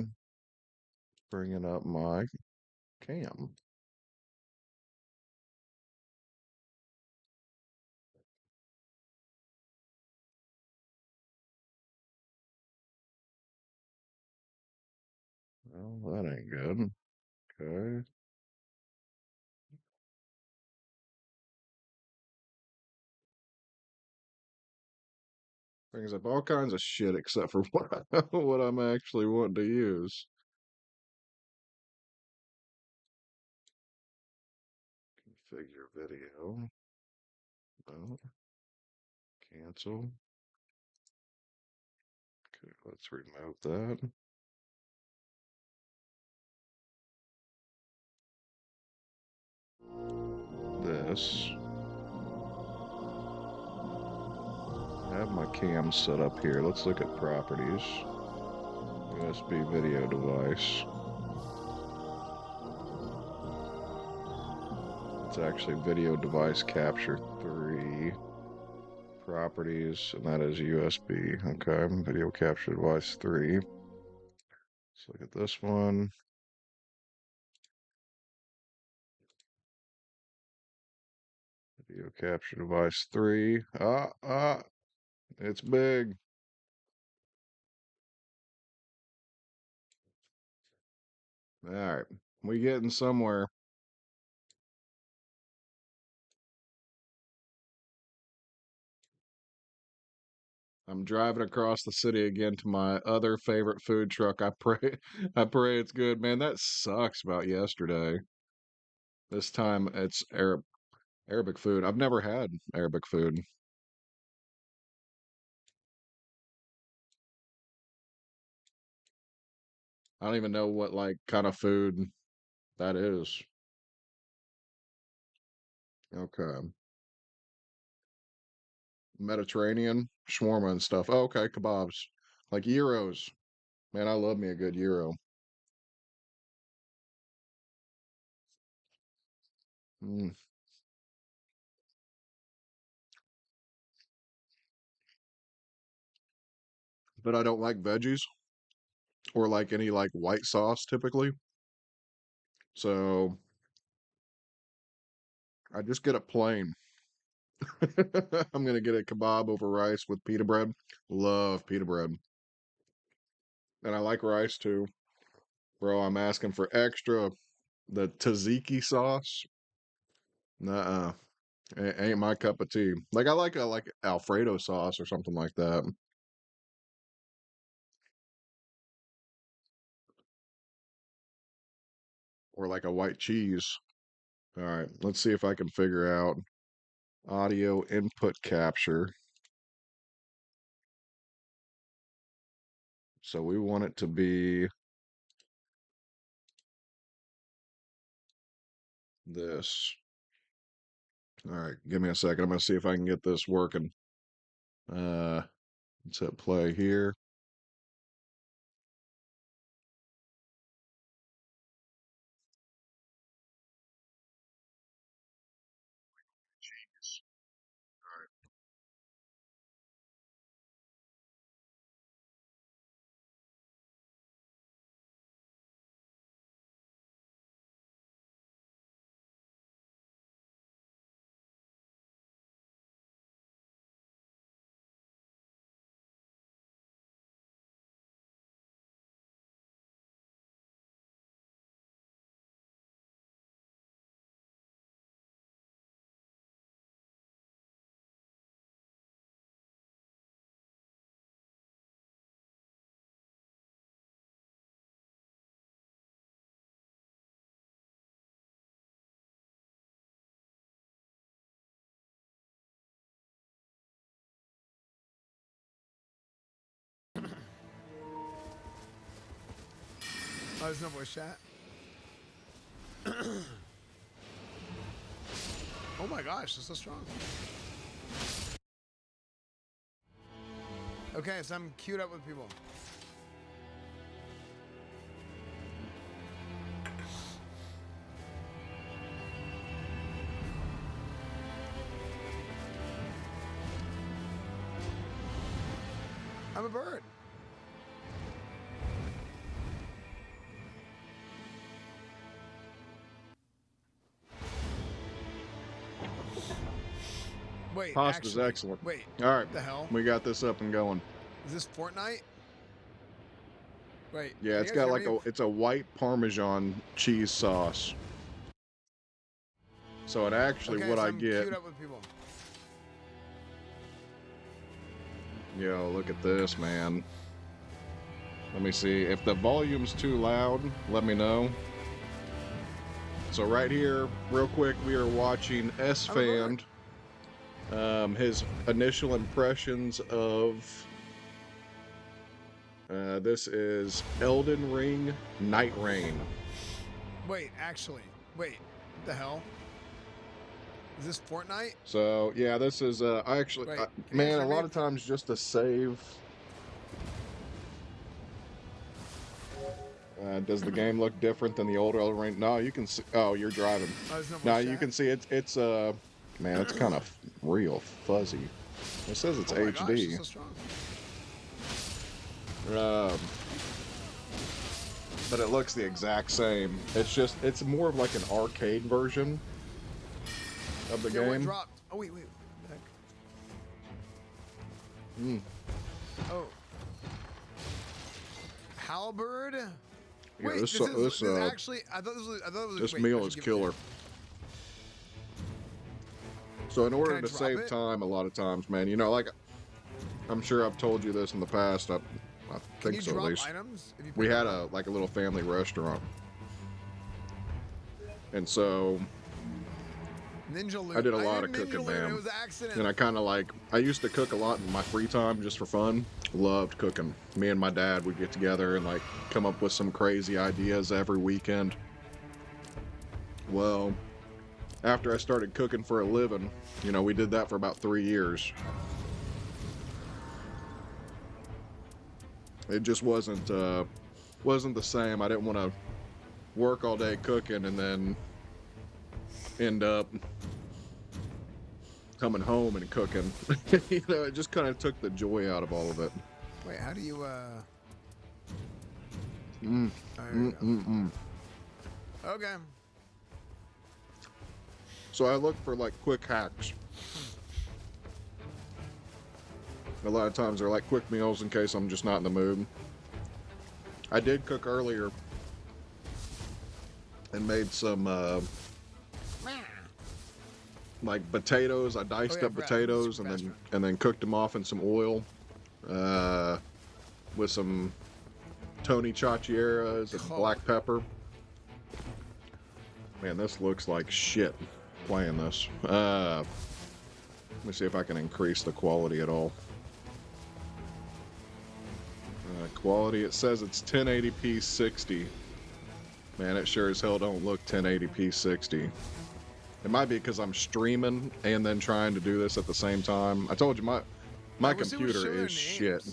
bringing up my cam? Well, that ain't good. Okay. Brings up all kinds of shit except for what I'm actually wanting to use. Configure video. No. Cancel. Okay, let's remove that. This. I have my cam set up here. Let's look at properties. USB video device. It's actually video device capture 3. Properties, and that is USB. Okay, video capture device 3. Let's look at this one. Video capture device 3. It's big. All right, we getting somewhere. I'm driving across the city again to my other favorite food truck. I pray it's good, man. That sucks about yesterday. This time it's Arabic food. I've never had Arabic food. I don't even know what like kind of food that is. Okay. Mediterranean shawarma and stuff. Oh, okay, kebabs. Like gyros. Man, I love me a good gyro. Mm. But I don't like veggies or like any like white sauce typically. So I just get it plain. I'm gonna get a kebab over rice with pita bread. Love pita bread. And I like rice too. Bro, I'm asking for extra. The tzatziki sauce. Nuh-uh. Ain't my cup of tea. Like I like a like Alfredo sauce or something like that. Or like a white cheese. All right, let's see if I can figure out audio input capture. So we want it to be this. All right, give me a second. I'm gonna see if I can get this working. Let's hit play here. Cheese. All right. Oh, there's no voice chat. Oh my gosh, it's so strong. Okay, so I'm queued up with people. I'm a bird. Wait, Pasta's actually, excellent. wait. All right. What the hell? We got this up and going. Is this Fortnite? Wait. Yeah, can it's you guys got hear like me? it's a white Parmesan cheese sauce. So it actually Okay, what so I I'm get. queued up with people. Yo, look at this, man. Let me see. If the volume's too loud, let me know. So right here, real quick, we are watching S-Fan. His initial impressions of this is Elden Ring Night Rain. Wait, actually, wait. What the hell? Is this Fortnite? So yeah, this is I actually Wait, can you man, guys a hear lot me? of times just to save. Does the game look different than the old Elden Ring? No, you can see. Oh, you're driving. Oh, there's no No, voice you chat? can see it's man, it's kind of real fuzzy. It says it's Oh my gosh, HD. it's so strong. But it looks the exact same. It's more of like an arcade version of the Yo, what game. dropped? Oh wait, wait. What the heck? Oh. Halberd? Yeah, Wait, this this is actually. I thought this was. This wait, meal I is should give it- killer. So in order I to drop save it? time, a lot of times, man, you know, like I'm sure I've told you this in the past. I Can think you so at drop least. items if you We pick had them a little family restaurant, and so Ninja loot. I did a lot of Ninja cooking, loot, man. It was an accident. And I kind of like, I used to cook a lot in my free time just for fun. Loved cooking. Me and my dad would get together and like come up with some crazy ideas every weekend. Well, after I started cooking for a living, you know, we did that for about 3 years. It just wasn't the same. I didn't want to work all day cooking and then end up coming home and cooking. You know, it just kind of took the joy out of all of it. Wait, how do you Okay. So I look for like quick hacks. A lot of times they're like quick meals in case I'm just not in the mood. I did cook earlier and made some like potatoes. I diced up potatoes and then cooked them off in some oil with some Tony Chachiras and black pepper. Man, this looks like shit playing this. Let me see if I can increase the quality at all. Quality, it says it's 1080p 60. Man, it sure as hell don't look 1080p 60. It might be because I'm streaming and then trying to do this at the same time. I told you my computer is shit.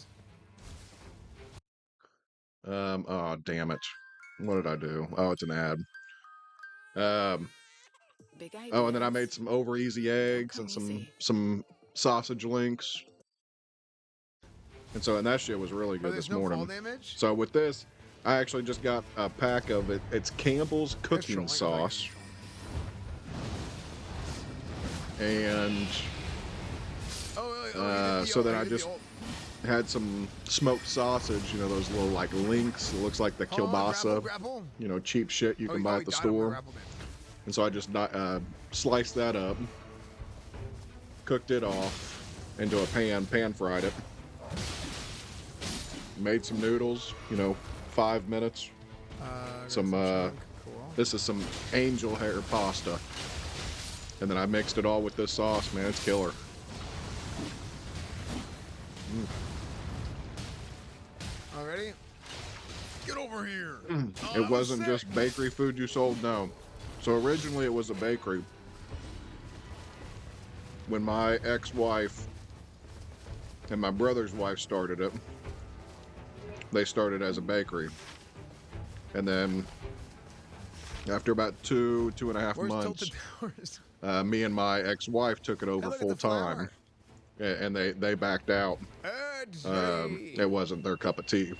Oh damn it. What did I do? Oh, it's an ad. Oh, and then I made some over easy eggs and some sausage links. And so, and that shit was really good this morning. fall damage? So with this, I actually just got a pack of it. It's Campbell's cooking sauce. And so then I just had some smoked sausage, you know, those little like links. It looks like the kielbasa, you know, cheap shit you can buy at the store. And so I just sliced that up, cooked it off into a pan fried it. Made some noodles, you know, 5 minutes. This is some angel hair pasta. And then I mixed it all with this sauce, man. It's killer. Already? Get over over here. It wasn't just bakery food you sold, no. So originally it was a bakery. When my ex-wife and my brother's wife started it, they started as a bakery. And then after about 2.5 months, me and my ex-wife took it over full time. And they backed out. It wasn't their cup of tea.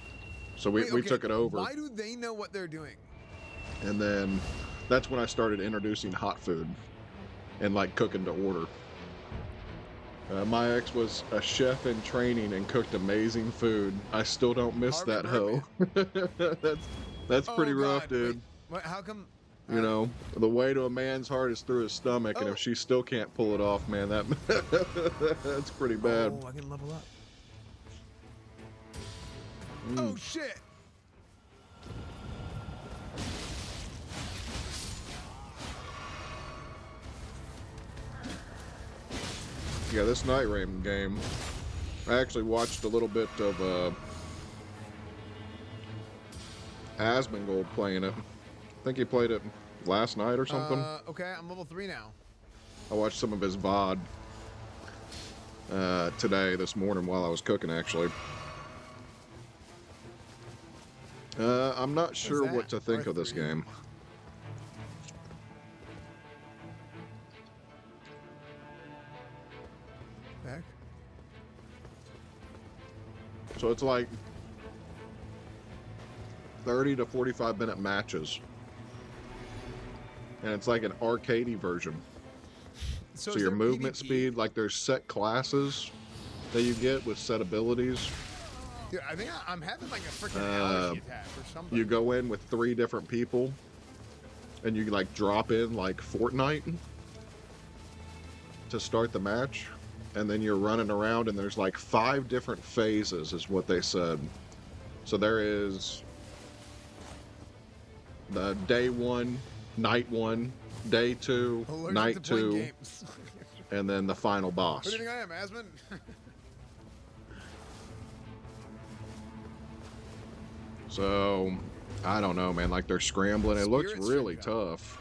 So we took it over. Why do they know what they're doing? And then that's when I started introducing hot food and like cooking to order. My ex was a chef in training and cooked amazing food. I still don't miss that hoe. that's pretty rough, dude. Wait, how come? You know, the way to a man's heart is through his stomach, and if she still can't pull it off, man, that's pretty bad. Oh, I can level up. Mm. Oh shit! Yeah, this Night Rain game, I actually watched a little bit of Asmongold playing it. I think he played it last night or something. Okay, I'm level 3 now. I watched some of his VOD this morning while I was cooking, actually. I'm not sure what to think of this game. Back. So it's like 30 to 45 minute matches. And it's like an arcadey version. So your movement speed, like there's set classes that you get with set abilities. Dude, I think I'm having like a freaking allergy attack or something. You go in with 3 different people and you like drop in like Fortnite to start the match. And then you're running around and there's like 5 different phases is what they said. So there is the day 1, night 1, day 2, night 2, and then the final boss. Who do you think I am, Asmund? So, I don't know, man. Like they're scrambling. It looks really tough.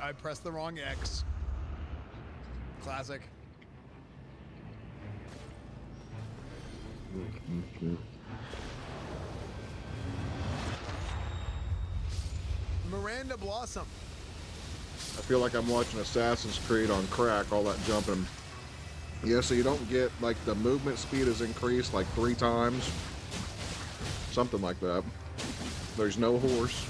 I pressed the wrong X. Classic. Miranda Blossom. I feel like I'm watching Assassin's Creed on crack, all that jumping. Yeah, so you don't get, like, the movement speed is increased like 3 times. Something like that. There's no horse.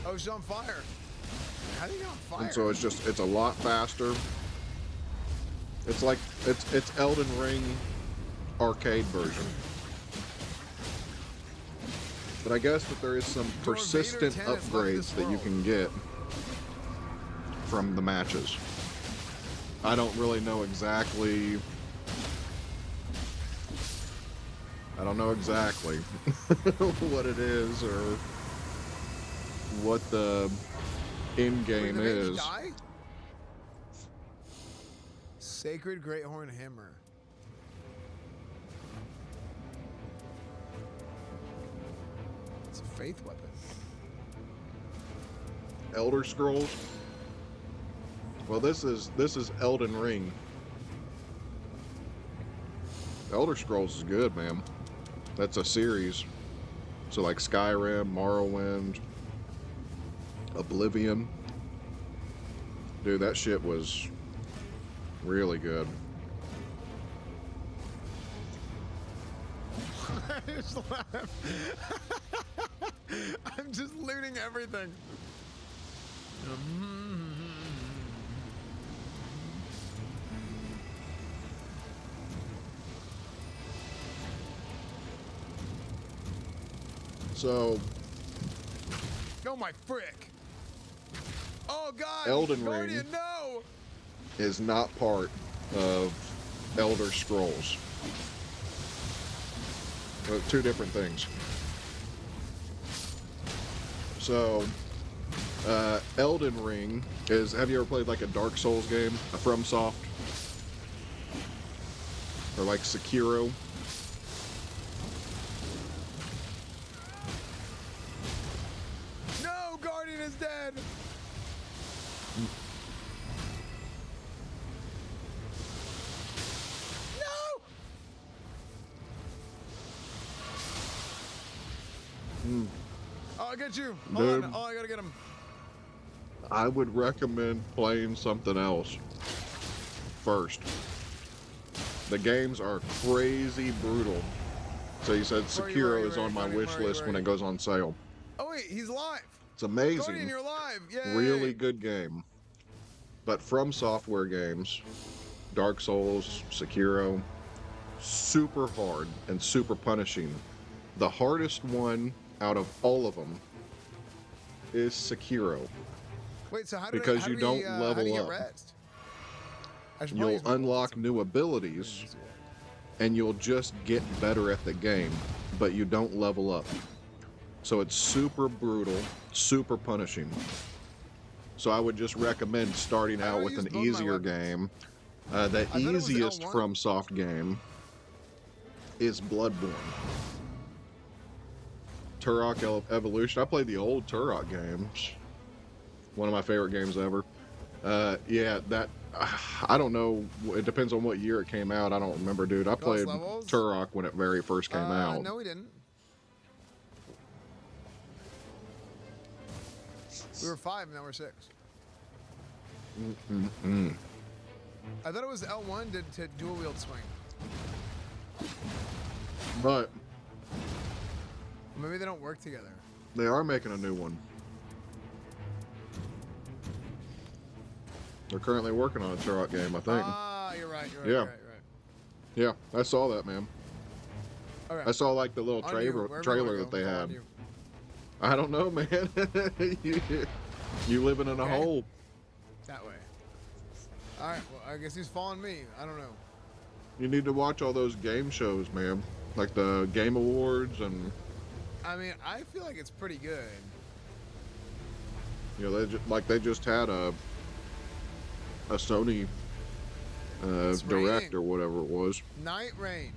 Oh, she's on fire. How do you get on fire? And so it's a lot faster. It's like, it's Elden Ring arcade version. But I guess that there is some persistent upgrades that you can get from the matches. I don't really know exactly. I don't know exactly what it is or what the end game is. Sacred Greathorn Hammer. It's a faith weapon. Elder Scrolls. Well, this is Elden Ring. Elder Scrolls is good, man. That's a series. So like Skyrim, Morrowind, Oblivion. Dude, that shit was really good. I just laugh. I'm just looting everything. So, oh my frick! Oh god! Elden Guardian, Ring no! is not part of Elder Scrolls. Two different things. So, Elden Ring is, have you ever played like a Dark Souls game, a FromSoft? or like Sekiro. No, Guardian is dead. No. Oh, I get you. Hold on. Oh, I gotta get him. I would recommend playing something else first. The games are crazy brutal. So you said Sekiro is on my wish list when it goes on sale. Oh wait, he's live. It's amazing. Guardian, you're live. Yay. Really good game. But From Software games, Dark Souls, Sekiro, super hard and super punishing. The hardest one out of all of them is Sekiro. Wait, so how because you don't level up. Rest? You'll unlock new abilities and you'll just get better at the game, but you don't level up. So it's super brutal, super punishing. So I would just recommend starting out with an easier game. The easiest From Soft game is Bloodborne. Turok Evolution. I played the old Turok games. One of my favorite games ever. Yeah, that I don't know. It depends on what year it came out. I don't remember, dude. I played Turok when it very first came out. No, we didn't. We were 5, now we're 6. I thought it was L1 to dual wield swing. But maybe they don't work together. They are making a new one. They're currently working on a Turok game, I think. Ah, you're right. Yeah. You're right. Yeah, I saw that, man. Okay. I saw like the little trailer that they had. I don't know, man. you living in a hole. That way. All right. Well, I guess he's following me. I don't know. You need to watch all those game shows, man. Like the Game Awards and. I mean, I feel like it's pretty good. You know, they just had a Sony Direct or whatever it was. Night Rain.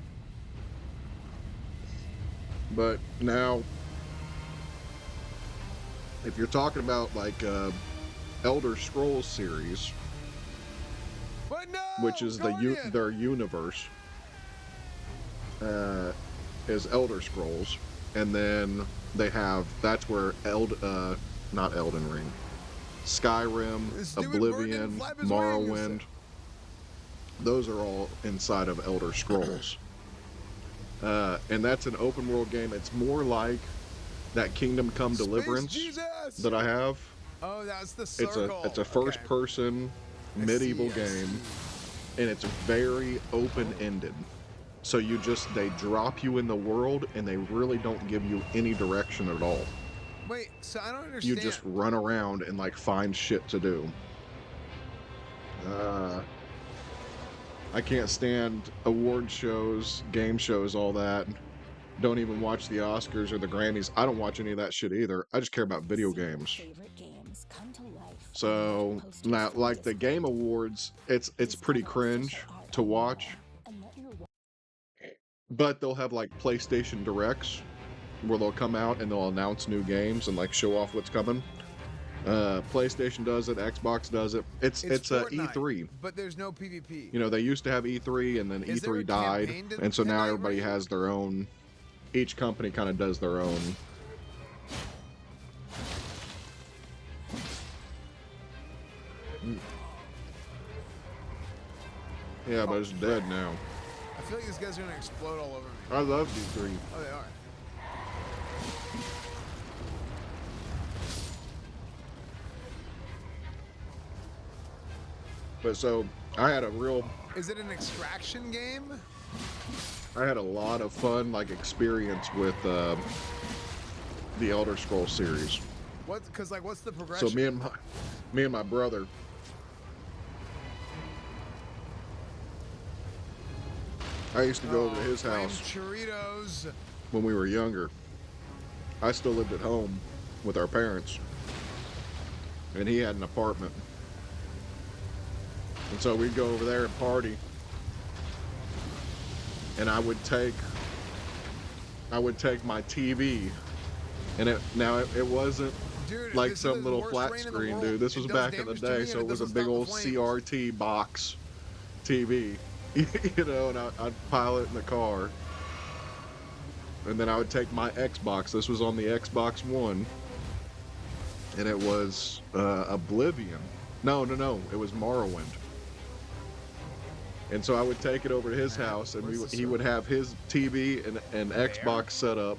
But now, if you're talking about like Elder Scrolls series, which is their universe, is Elder Scrolls, and then they have that's where not Elden Ring, Skyrim, Oblivion, Morrowind. Those are all inside of Elder Scrolls. And that's an open world game. It's more like that Kingdom Come Deliverance that I have. Oh, that's the circle. It's a first person medieval game, and it's very open ended. So they drop you in the world and they really don't give you any direction at all. Wait, so I don't understand. You just run around and like find shit to do. I can't stand award shows, game shows, all that. Don't even watch the Oscars or the Grammys. I don't watch any of that shit either. I just care about video games. So now, like the Game Awards, it's pretty cringe to watch. But they'll have like PlayStation Directs where they'll come out and they'll announce new games and like show off what's coming. PlayStation does it, Xbox does it. It's E3. But there's no PvP. You know, they used to have E3 and then E3 died, and so now everybody has their own. Each company kind of does their own. Yeah, but it's dead now. I feel like these guys are gonna explode all over me. I love E3. Oh, they are. But so I had a real. Is it an extraction game? I had a lot of fun, like experience with the Elder Scrolls series. What's the progression? So me and my brother. I used to go over to his house Churritos. when we were younger. I still lived at home with our parents, and he had an apartment. And so we'd go over there and party. and I would take my TV, and it wasn't Dude, like this is some the little worst flat rain in the screen, world. dude. This It was does back in the damage to day, me so and it it was a doesn't big stop the old flames. CRT box TV, you know, and I'd pile it in the car. And then I would take my Xbox. This was on the Xbox One, and it was Oblivion. No, it was Morrowind. And so I would take it over to his house, and he would have his TV and Xbox set up,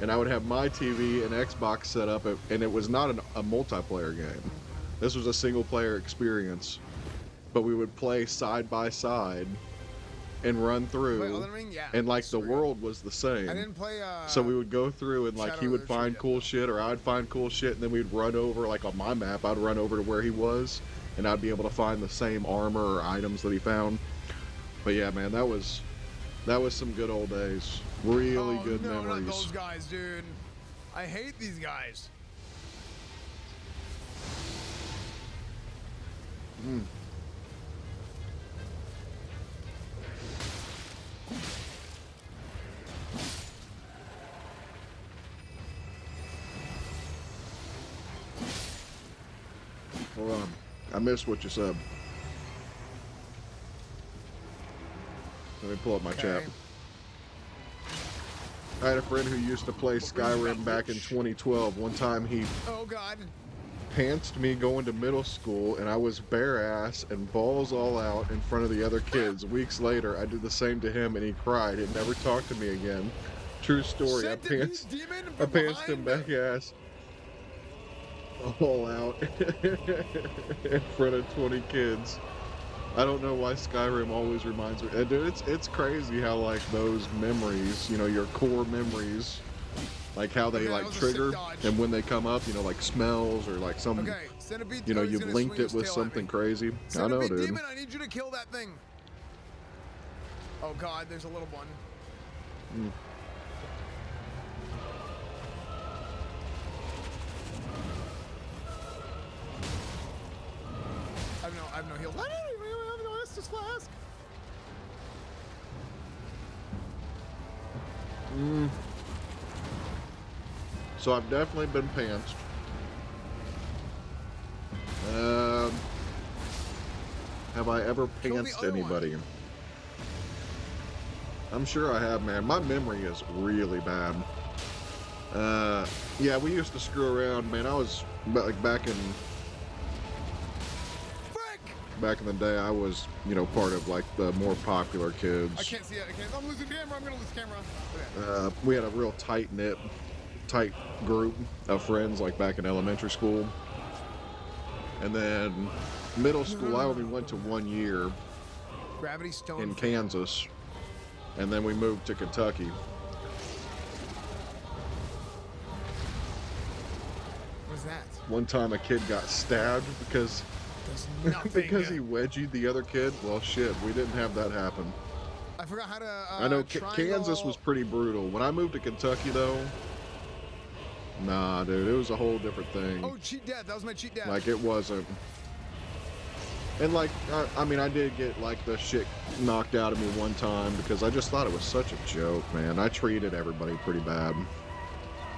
and I would have my TV and Xbox set up, and it was not a multiplayer game. This was a single-player experience, but we would play side by side and run through, Elden Ring? Yeah, and like the world was the same. I didn't play. So we would go through, and like Shadow he of would the find cool shit, or I'd find cool shit, and then we'd run over, like on my map, I'd run over to where he was, and I'd be able to find the same armor or items that he found. But yeah, man, that was some good old days. Really good Not memories. those guys, dude. I hate these guys. Mm. Hold on. I missed what you said. Let me pull up my chat. I had a friend who used to play Skyrim back in 2012. One time he Oh God. pantsed me going to middle school, and I was bare ass and balls all out in front of the other kids. Weeks later, I did the same to him, and he cried. He never talked to me again. True story. I pantsed him back ass all out in front of 20 kids. I don't know why Skyrim always reminds me. And dude, it's crazy how like those memories, you know, your core memories, like how they like trigger, and when they come up, you know, like smells or like some, Centipede, you know, he's you've gonna linked swing it his with tail at something me. crazy. I Centipede know, dude. demon, I need you to kill that thing. Oh God, there's a little one. Mm. I have no heals. I don't even have no Estus flask. Mm. So I've definitely been pantsed. Have I ever pantsed anybody? I'm sure I have, man. My memory is really bad. Yeah, we used to screw around, man. I was like back in the day. I was, you know, part of like the more popular kids. I can't see it. I'm losing camera. I'm gonna lose camera. Okay. We had a real tight group of friends, like back in elementary school, and then middle school. I only went to 1 year. Gravity Stone in Kansas, and then we moved to Kentucky. What's that? One time a kid got stabbed because Because he wedgied the other kid. Well, shit, we didn't have that happen. I forgot how to. I know Kansas was pretty brutal. When I moved to Kentucky, though, nah, dude, it was a whole different thing. Oh, cheat death. That was my cheat death. Like, it wasn't. And like, I mean, I did get like the shit knocked out of me one time because I just thought it was such a joke, man. I treated everybody pretty bad,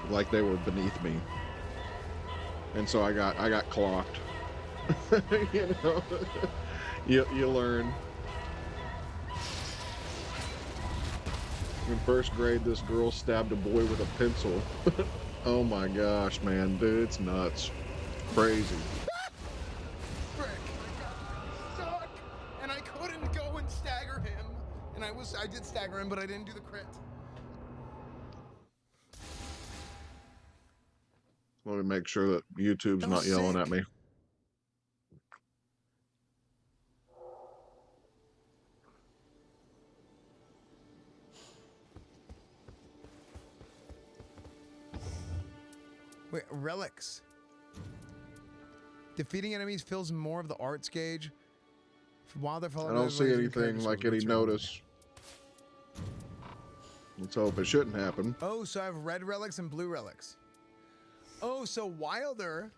like they were beneath me, and so I got clocked. You know, you learn. In first grade, this girl stabbed a boy with a pencil. Oh my gosh, man, dude, it's nuts, crazy. Suck! And I couldn't go and stagger him. And I did stagger him, but I didn't do the crit. Let me make sure that YouTube's not yelling at me. Wait, relics. Defeating enemies fills more of the arts gauge. While they're following, I don't see anything like any notice. Let's hope it shouldn't happen. Oh, so I have red relics and blue relics. Oh, so Wilder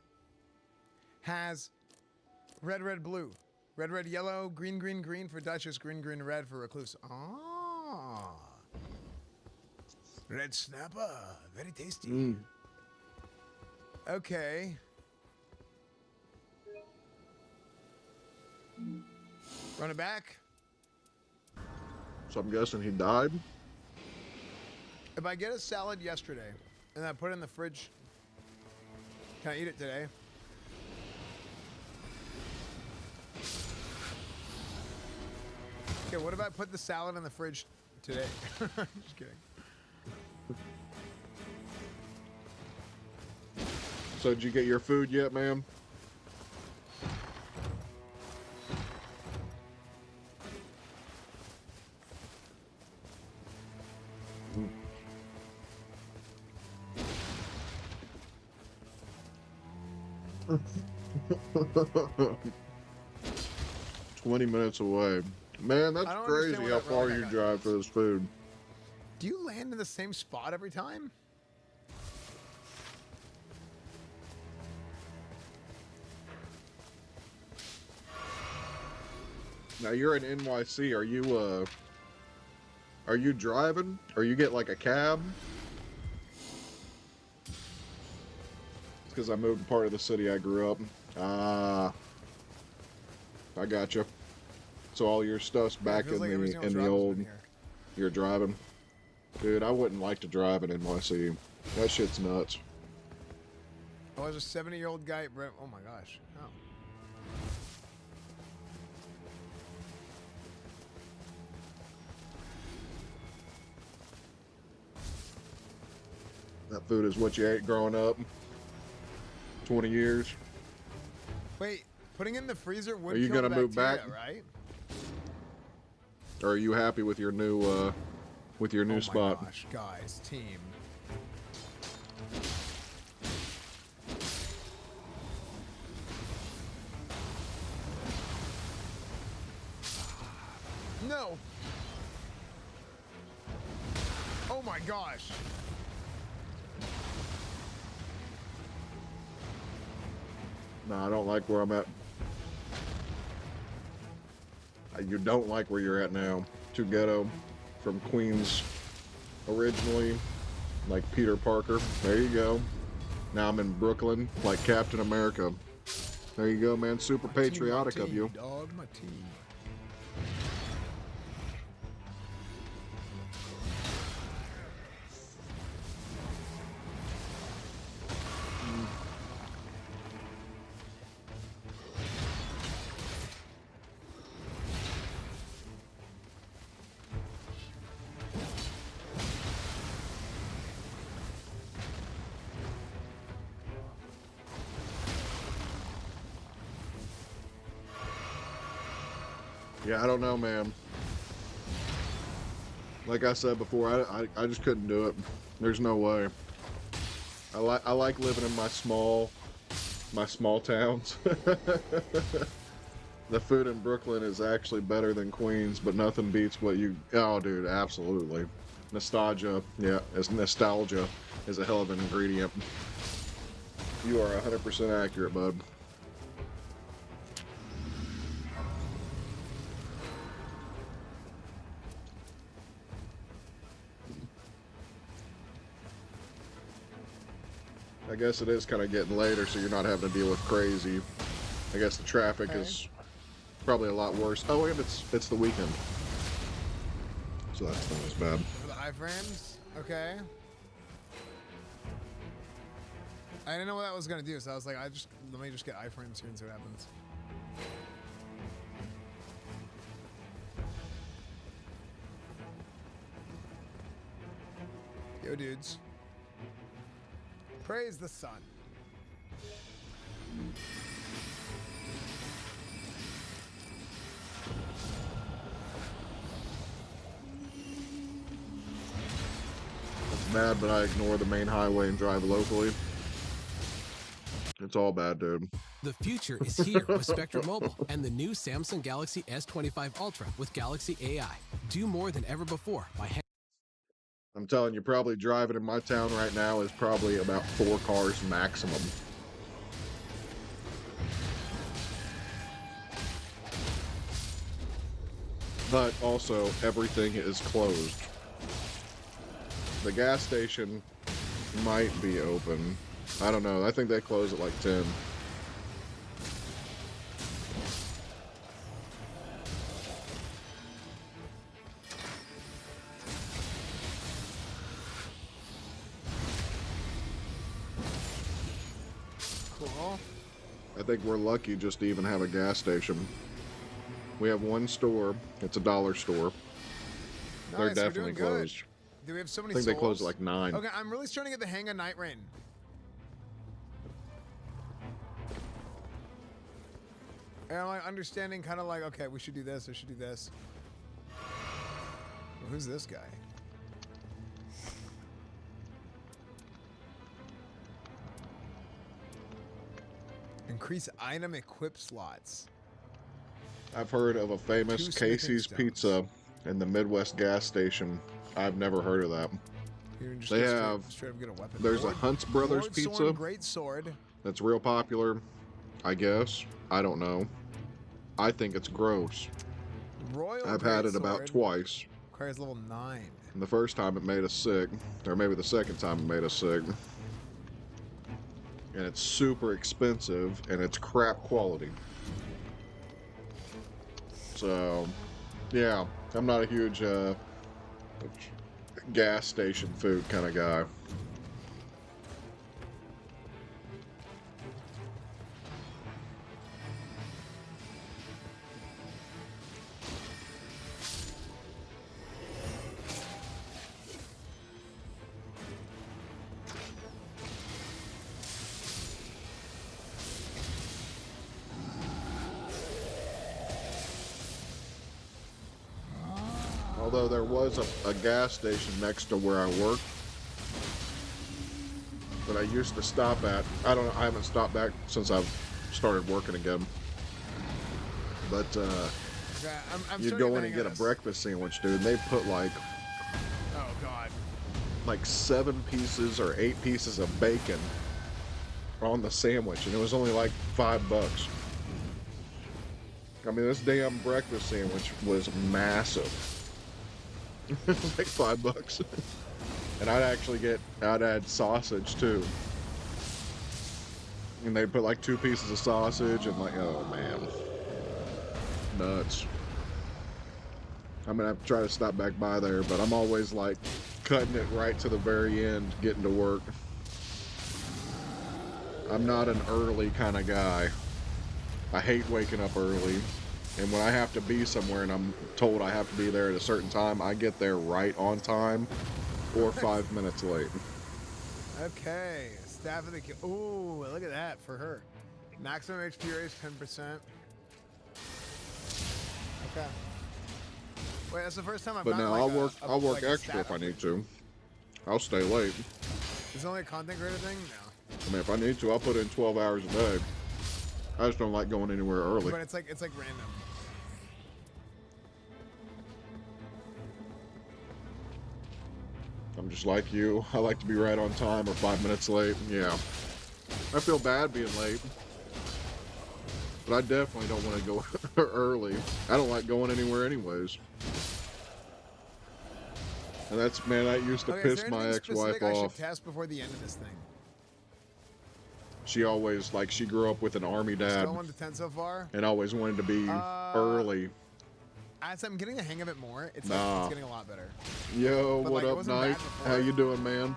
has red, red, blue. Red, red, yellow, green, green, green for Duchess, green, green, red for Recluse. Oh. Ah. Red snapper. Very tasty. Okay. Run it back. So I'm guessing he died. If I get a salad yesterday and I put it in the fridge, can I eat it today? Okay, what if I put the salad in the fridge today? Just kidding. So did you get your food yet, ma'am? Mm. 20 minutes away. Man, that's crazy how far you drive for this food. Do you land in the same spot every time? Now you're in NYC. Are you driving? Or you get like a cab? It's because I moved to part of the city I grew up. I gotcha. So all your stuff's back in the old. You're driving, dude. I wouldn't like to drive in NYC. That shit's nuts. Oh, there's a 70-year-old guy. Oh my gosh. Oh. That food is what you ate growing up. 20 years. Wait, putting it in the freezer would Are you kill gonna the move back? bacteria, right? Or are you happy with your new spot? Oh my gosh, guys, team. No. Oh my gosh. No, I don't like where I'm at. You don't like where you're at now. Too ghetto. From Queens originally, like Peter Parker. There you go. Now I'm in Brooklyn, like Captain America. There you go, man. Super patriotic of you. Dog, my team. Yeah, I don't know, man. Like I said before, I just couldn't do it. There's no way. I like living in my small towns. The food in Brooklyn is actually better than Queens, but nothing beats what you. Oh, dude, absolutely. Nostalgia, yeah, nostalgia is a hell of an ingredient. You are 100% accurate, bud. I guess it is kind of getting later, so you're not having to deal with crazy. I guess the traffic is probably a lot worse. Oh, and it's the weekend, so that's not as bad. For the iframes? Okay. I didn't know what that was gonna do, so I was like, let me just get iframes here and see what happens. Yo, dudes. Praise the sun. It's bad, but I ignore the main highway and drive locally. It's all bad, dude. The future is here with Spectrum Mobile and the new Samsung Galaxy S25 Ultra with Galaxy AI. Do more than ever before by I'm telling you, probably driving in my town right now is probably about 4 cars maximum. But also, everything is closed. The gas station might be open. I don't know. I think they close at like 10. Cool. I think we're lucky just to even have a gas station. We have one store. It's a dollar store. They're Nice, definitely we're doing good. closed. Do we have so I many think they close at souls? like 9. Okay, I'm really starting to get the hang of Night Rain. And I'm like understanding kind of like, okay, we should do this, I should do this. Well, who's this guy? Increase item equip slots. I've heard of a famous 2 smithing Casey's stones. Pizza in the Midwest gas station. I've never heard of that. You can just They go straight- have. straight up get a weapon. There's a Lord- Hunt's Brothers Lord Pizza Sorn, great sword. that's real popular. I guess. I don't know. I think it's gross. Royal I've had it Greatsword. about twice. Requires level 9. And the first time it made us sick, or maybe the second time it made us sick. And it's super expensive, and it's crap quality. So, yeah, I'm not a huge gas station food kind of guy. Although there was a gas station next to where I work that I used to stop at. I haven't stopped back since I've started working again. But Okay, I'm you'd starting go to in and hang get on a this. breakfast sandwich, dude. They put like Oh god. 7 pieces or 8 pieces of bacon on the sandwich, and it was only like $5. I mean, this damn breakfast sandwich was massive. It was like $5. And I'd add sausage too. And they put like 2 pieces of sausage and like, oh man. Nuts. I'm gonna have to try to stop back by there, but I'm always like cutting it right to the very end, getting to work. I'm not an early kind of guy. I hate waking up early. And when I have to be somewhere and I'm told I have to be there at a certain time, I get there right on time or 5 minutes late. Okay, staff of the kill. Ooh, look at that for her. Maximum HP raise 10%. Okay. Wait, that's the first time I've But gotten no, like I'll work like a extra stat if I up. need to. I'll stay late. Is it only a content creator thing? No. I mean, if I need to, I'll put in 12 hours a day. I just don't like going anywhere early. But it's like random. I'm just like you. I like to be right on time or 5 minutes late. Yeah. I feel bad being late. But I definitely don't want to go early. I don't like going anywhere anyways. And that used to Okay, is piss there my anything ex-wife specific I should off. test before the end of this thing? She always, she grew up with an army dad. Still 1 to 10 so far? And always wanted to be early. As I'm getting the hang of it more, it's Nah. it's getting a lot better. Yo, But, what like, it up, wasn't Knight? bad before. How you doing, man?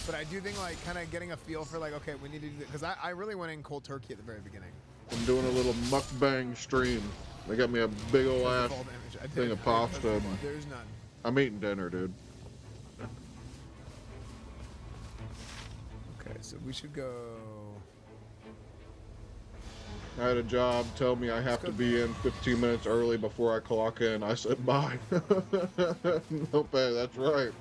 But I do think kind of getting a feel for okay, we need to do this because I really went in cold turkey at the very beginning. I'm doing a little mukbang stream. They got me a big ol' ass Fall damage. I thing did. of pasta. There's none. I'm eating dinner, dude. Okay, so we should go. I had a job tell me I have to be in 15 minutes early before I clock in. I said bye. No pay, that's right.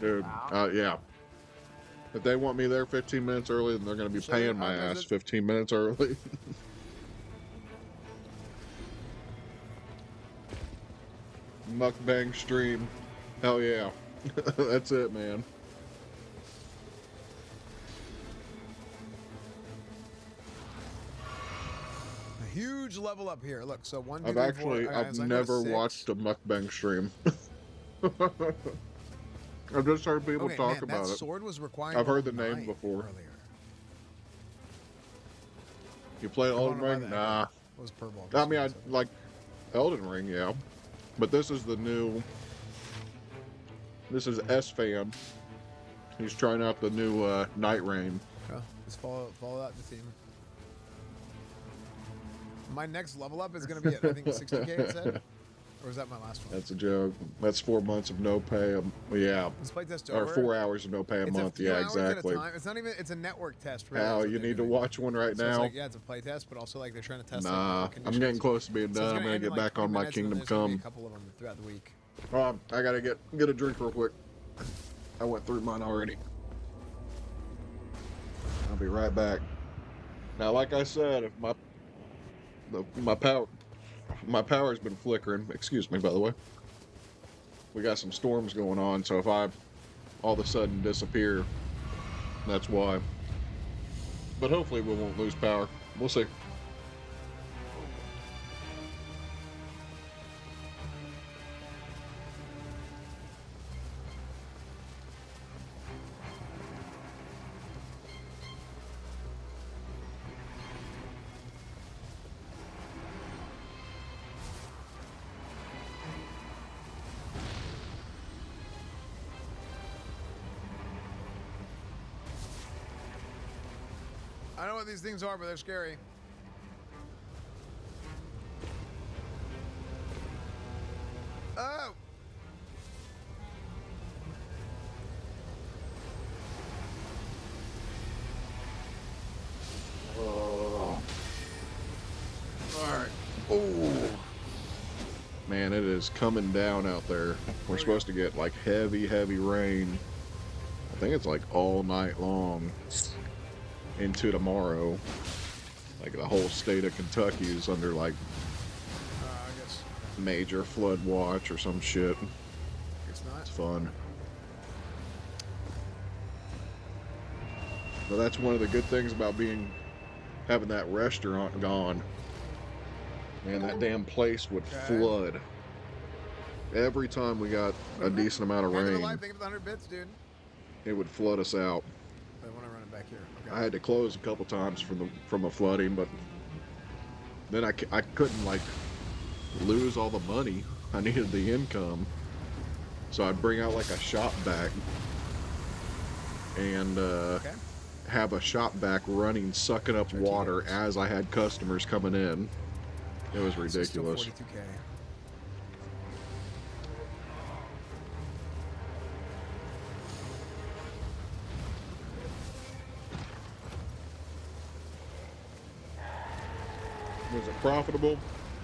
Dude, yeah. If they want me there 15 minutes early, then they're going to be paying my ass 15 minutes early. Mukbang stream. Hell yeah. That's it, man. huge level up here. Look, so 1, 2, I've 3, 4. actually, Okay, I've so I can go to never 6. watched a mukbang stream. I've just heard people Okay, talk man, about that it. sword was required I've heard the level name 9 before. earlier. You play I Elden wanna buy Ring? that. Nah. It was purple. I mean, I like Elden Ring, yeah. But this is the new. This is S-Fan. He's trying out the new Night Rain. Oh, just follow that the theme. My next level up is going to be at, I think, 60k, it said? Or was that my last one? That's a joke. That's 4 months of no pay. Yeah. This playtest Or over. 4 hours of no pay a It's month. a few Yeah, hours exactly. At a time. It's not even. It's a network test. Really, How is what you they're need to doing. watch one right So now? it's like, yeah, it's a play test, but also like they're trying to test. Nah, like, I'm conditions. getting close to being So it's done. I'm gonna end in, get like, back on 20 my minutes, and Kingdom there's gonna be Come. a couple of them throughout the week. I gotta get a drink real quick. I went through mine already. I'll be right back. Now, like I said, if my power's been flickering. Excuse me, by the way. We got some storms going on, so if I all of a sudden disappear, that's why. But hopefully we won't lose power. We'll see. I know what these things are, but they're scary. Oh! Alright. Oh! Man, it is coming down out there. We're supposed to get like heavy rain. I think it's like all night long into tomorrow. Like the whole state of Kentucky is under like I guess major flood watch or some shit. it's not. It's fun. But that's one of the good things about having that restaurant gone. Man, that damn place would flood. Every time we got a decent amount of Back to the rain, light, think of the 100 bits, dude. it would flood us out. I want to run it back here. Okay. I had to close a couple times from the flooding, but then I couldn't like lose all the money. I needed the income, so I'd bring out like a shop vac and have a shop vac running, sucking up water as I had customers coming in. It was ridiculous. Still 42K. Was it profitable?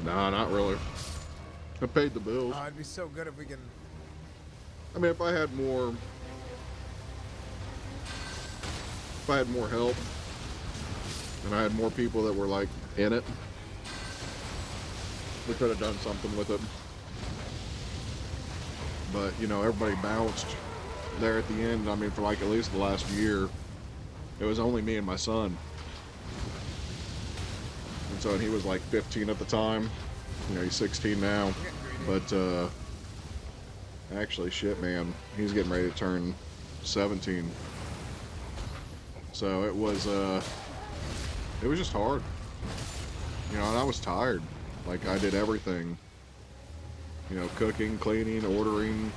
Nah, not really. I paid the bills. Oh, it'd be so good if we can. I mean, if I had more help, and I had more people that were like in it, we could have done something with it. But you know, everybody bounced there at the end. I mean, for like at least the last year, it was only me and my son. And so he was like 15 at the time. You know, he's 16 now. But actually, shit, man, he's getting ready to turn 17. So it was just hard. You know, and I was tired. Like I did everything. You know, cooking, cleaning, ordering.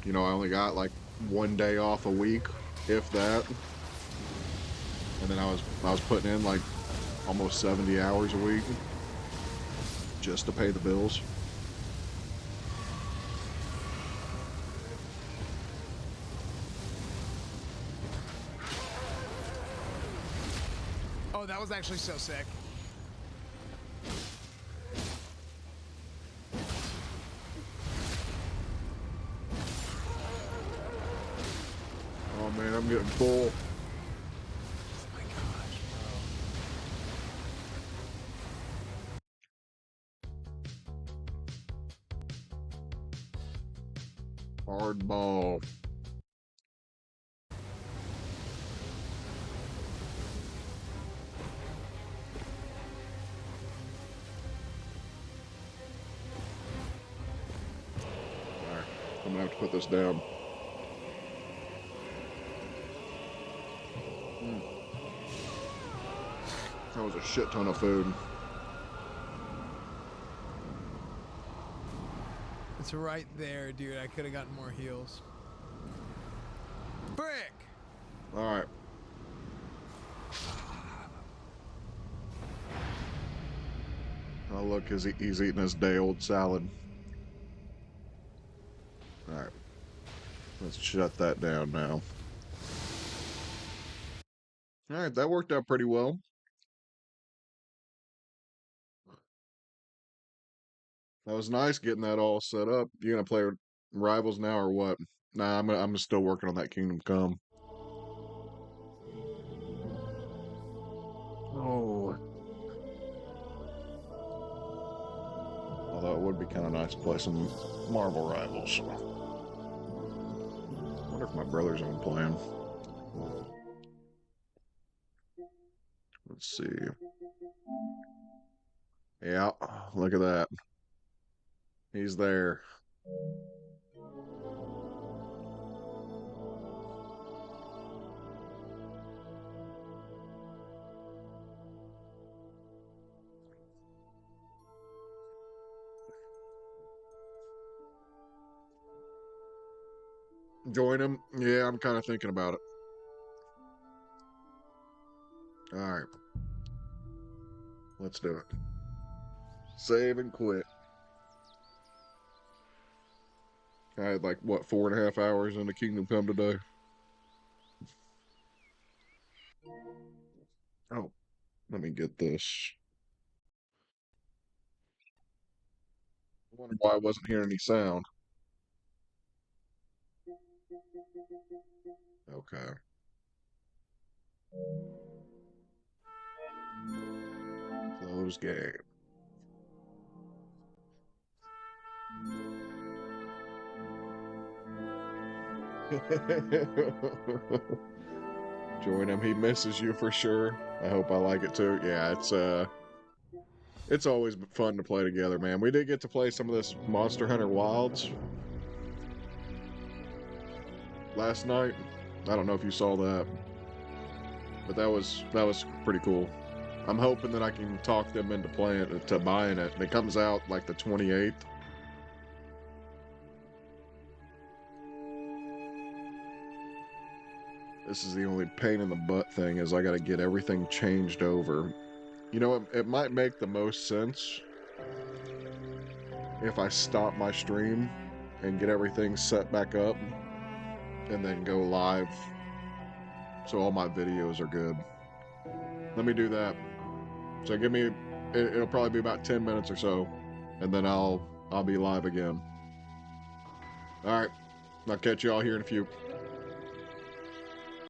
You know, I only got like 1 day off a week, if that. And then I was putting in like almost 70 hours a week just to pay the bills. Oh, that was actually so sick. Oh man, I'm getting full. Hardball. to put this down. That was a shit ton of food. It's right there, dude. I could have gotten more heals. Brick! Alright. Oh, look, he's eating his day-old salad. Alright. Let's shut that down now. Alright, that worked out pretty well. That was nice getting that all set up. You gonna play Rivals now or what? Nah, I'm still working on that Kingdom Come. Oh. Although it would be kind of nice to play some Marvel Rivals. I wonder if my brother's on playing. Let's see. Yeah, look at that. He's there. Join him? Yeah, I'm kind of thinking about it. Alright. Let's do it. Save and quit. I had like, what, 4.5 hours into Kingdom Come today? Oh, let me get this. I wonder why I wasn't hearing any sound. Okay. Close game. Join him. He misses you for sure. I hope I like it too. Yeah, it's always fun to play together, man. We did get to play some of this Monster Hunter Wilds last night. I don't know if you saw that, but that was pretty cool. I'm hoping that I can talk them into buying it. And it comes out like the 28th. This is the only pain in the butt thing, is I got to get everything changed over. You know, it might make the most sense if I stop my stream and get everything set back up and then go live so all my videos are good. Let me do that. So give me, it'll probably be about 10 minutes or so, and then I'll be live again. All right, I'll catch you all here in a few.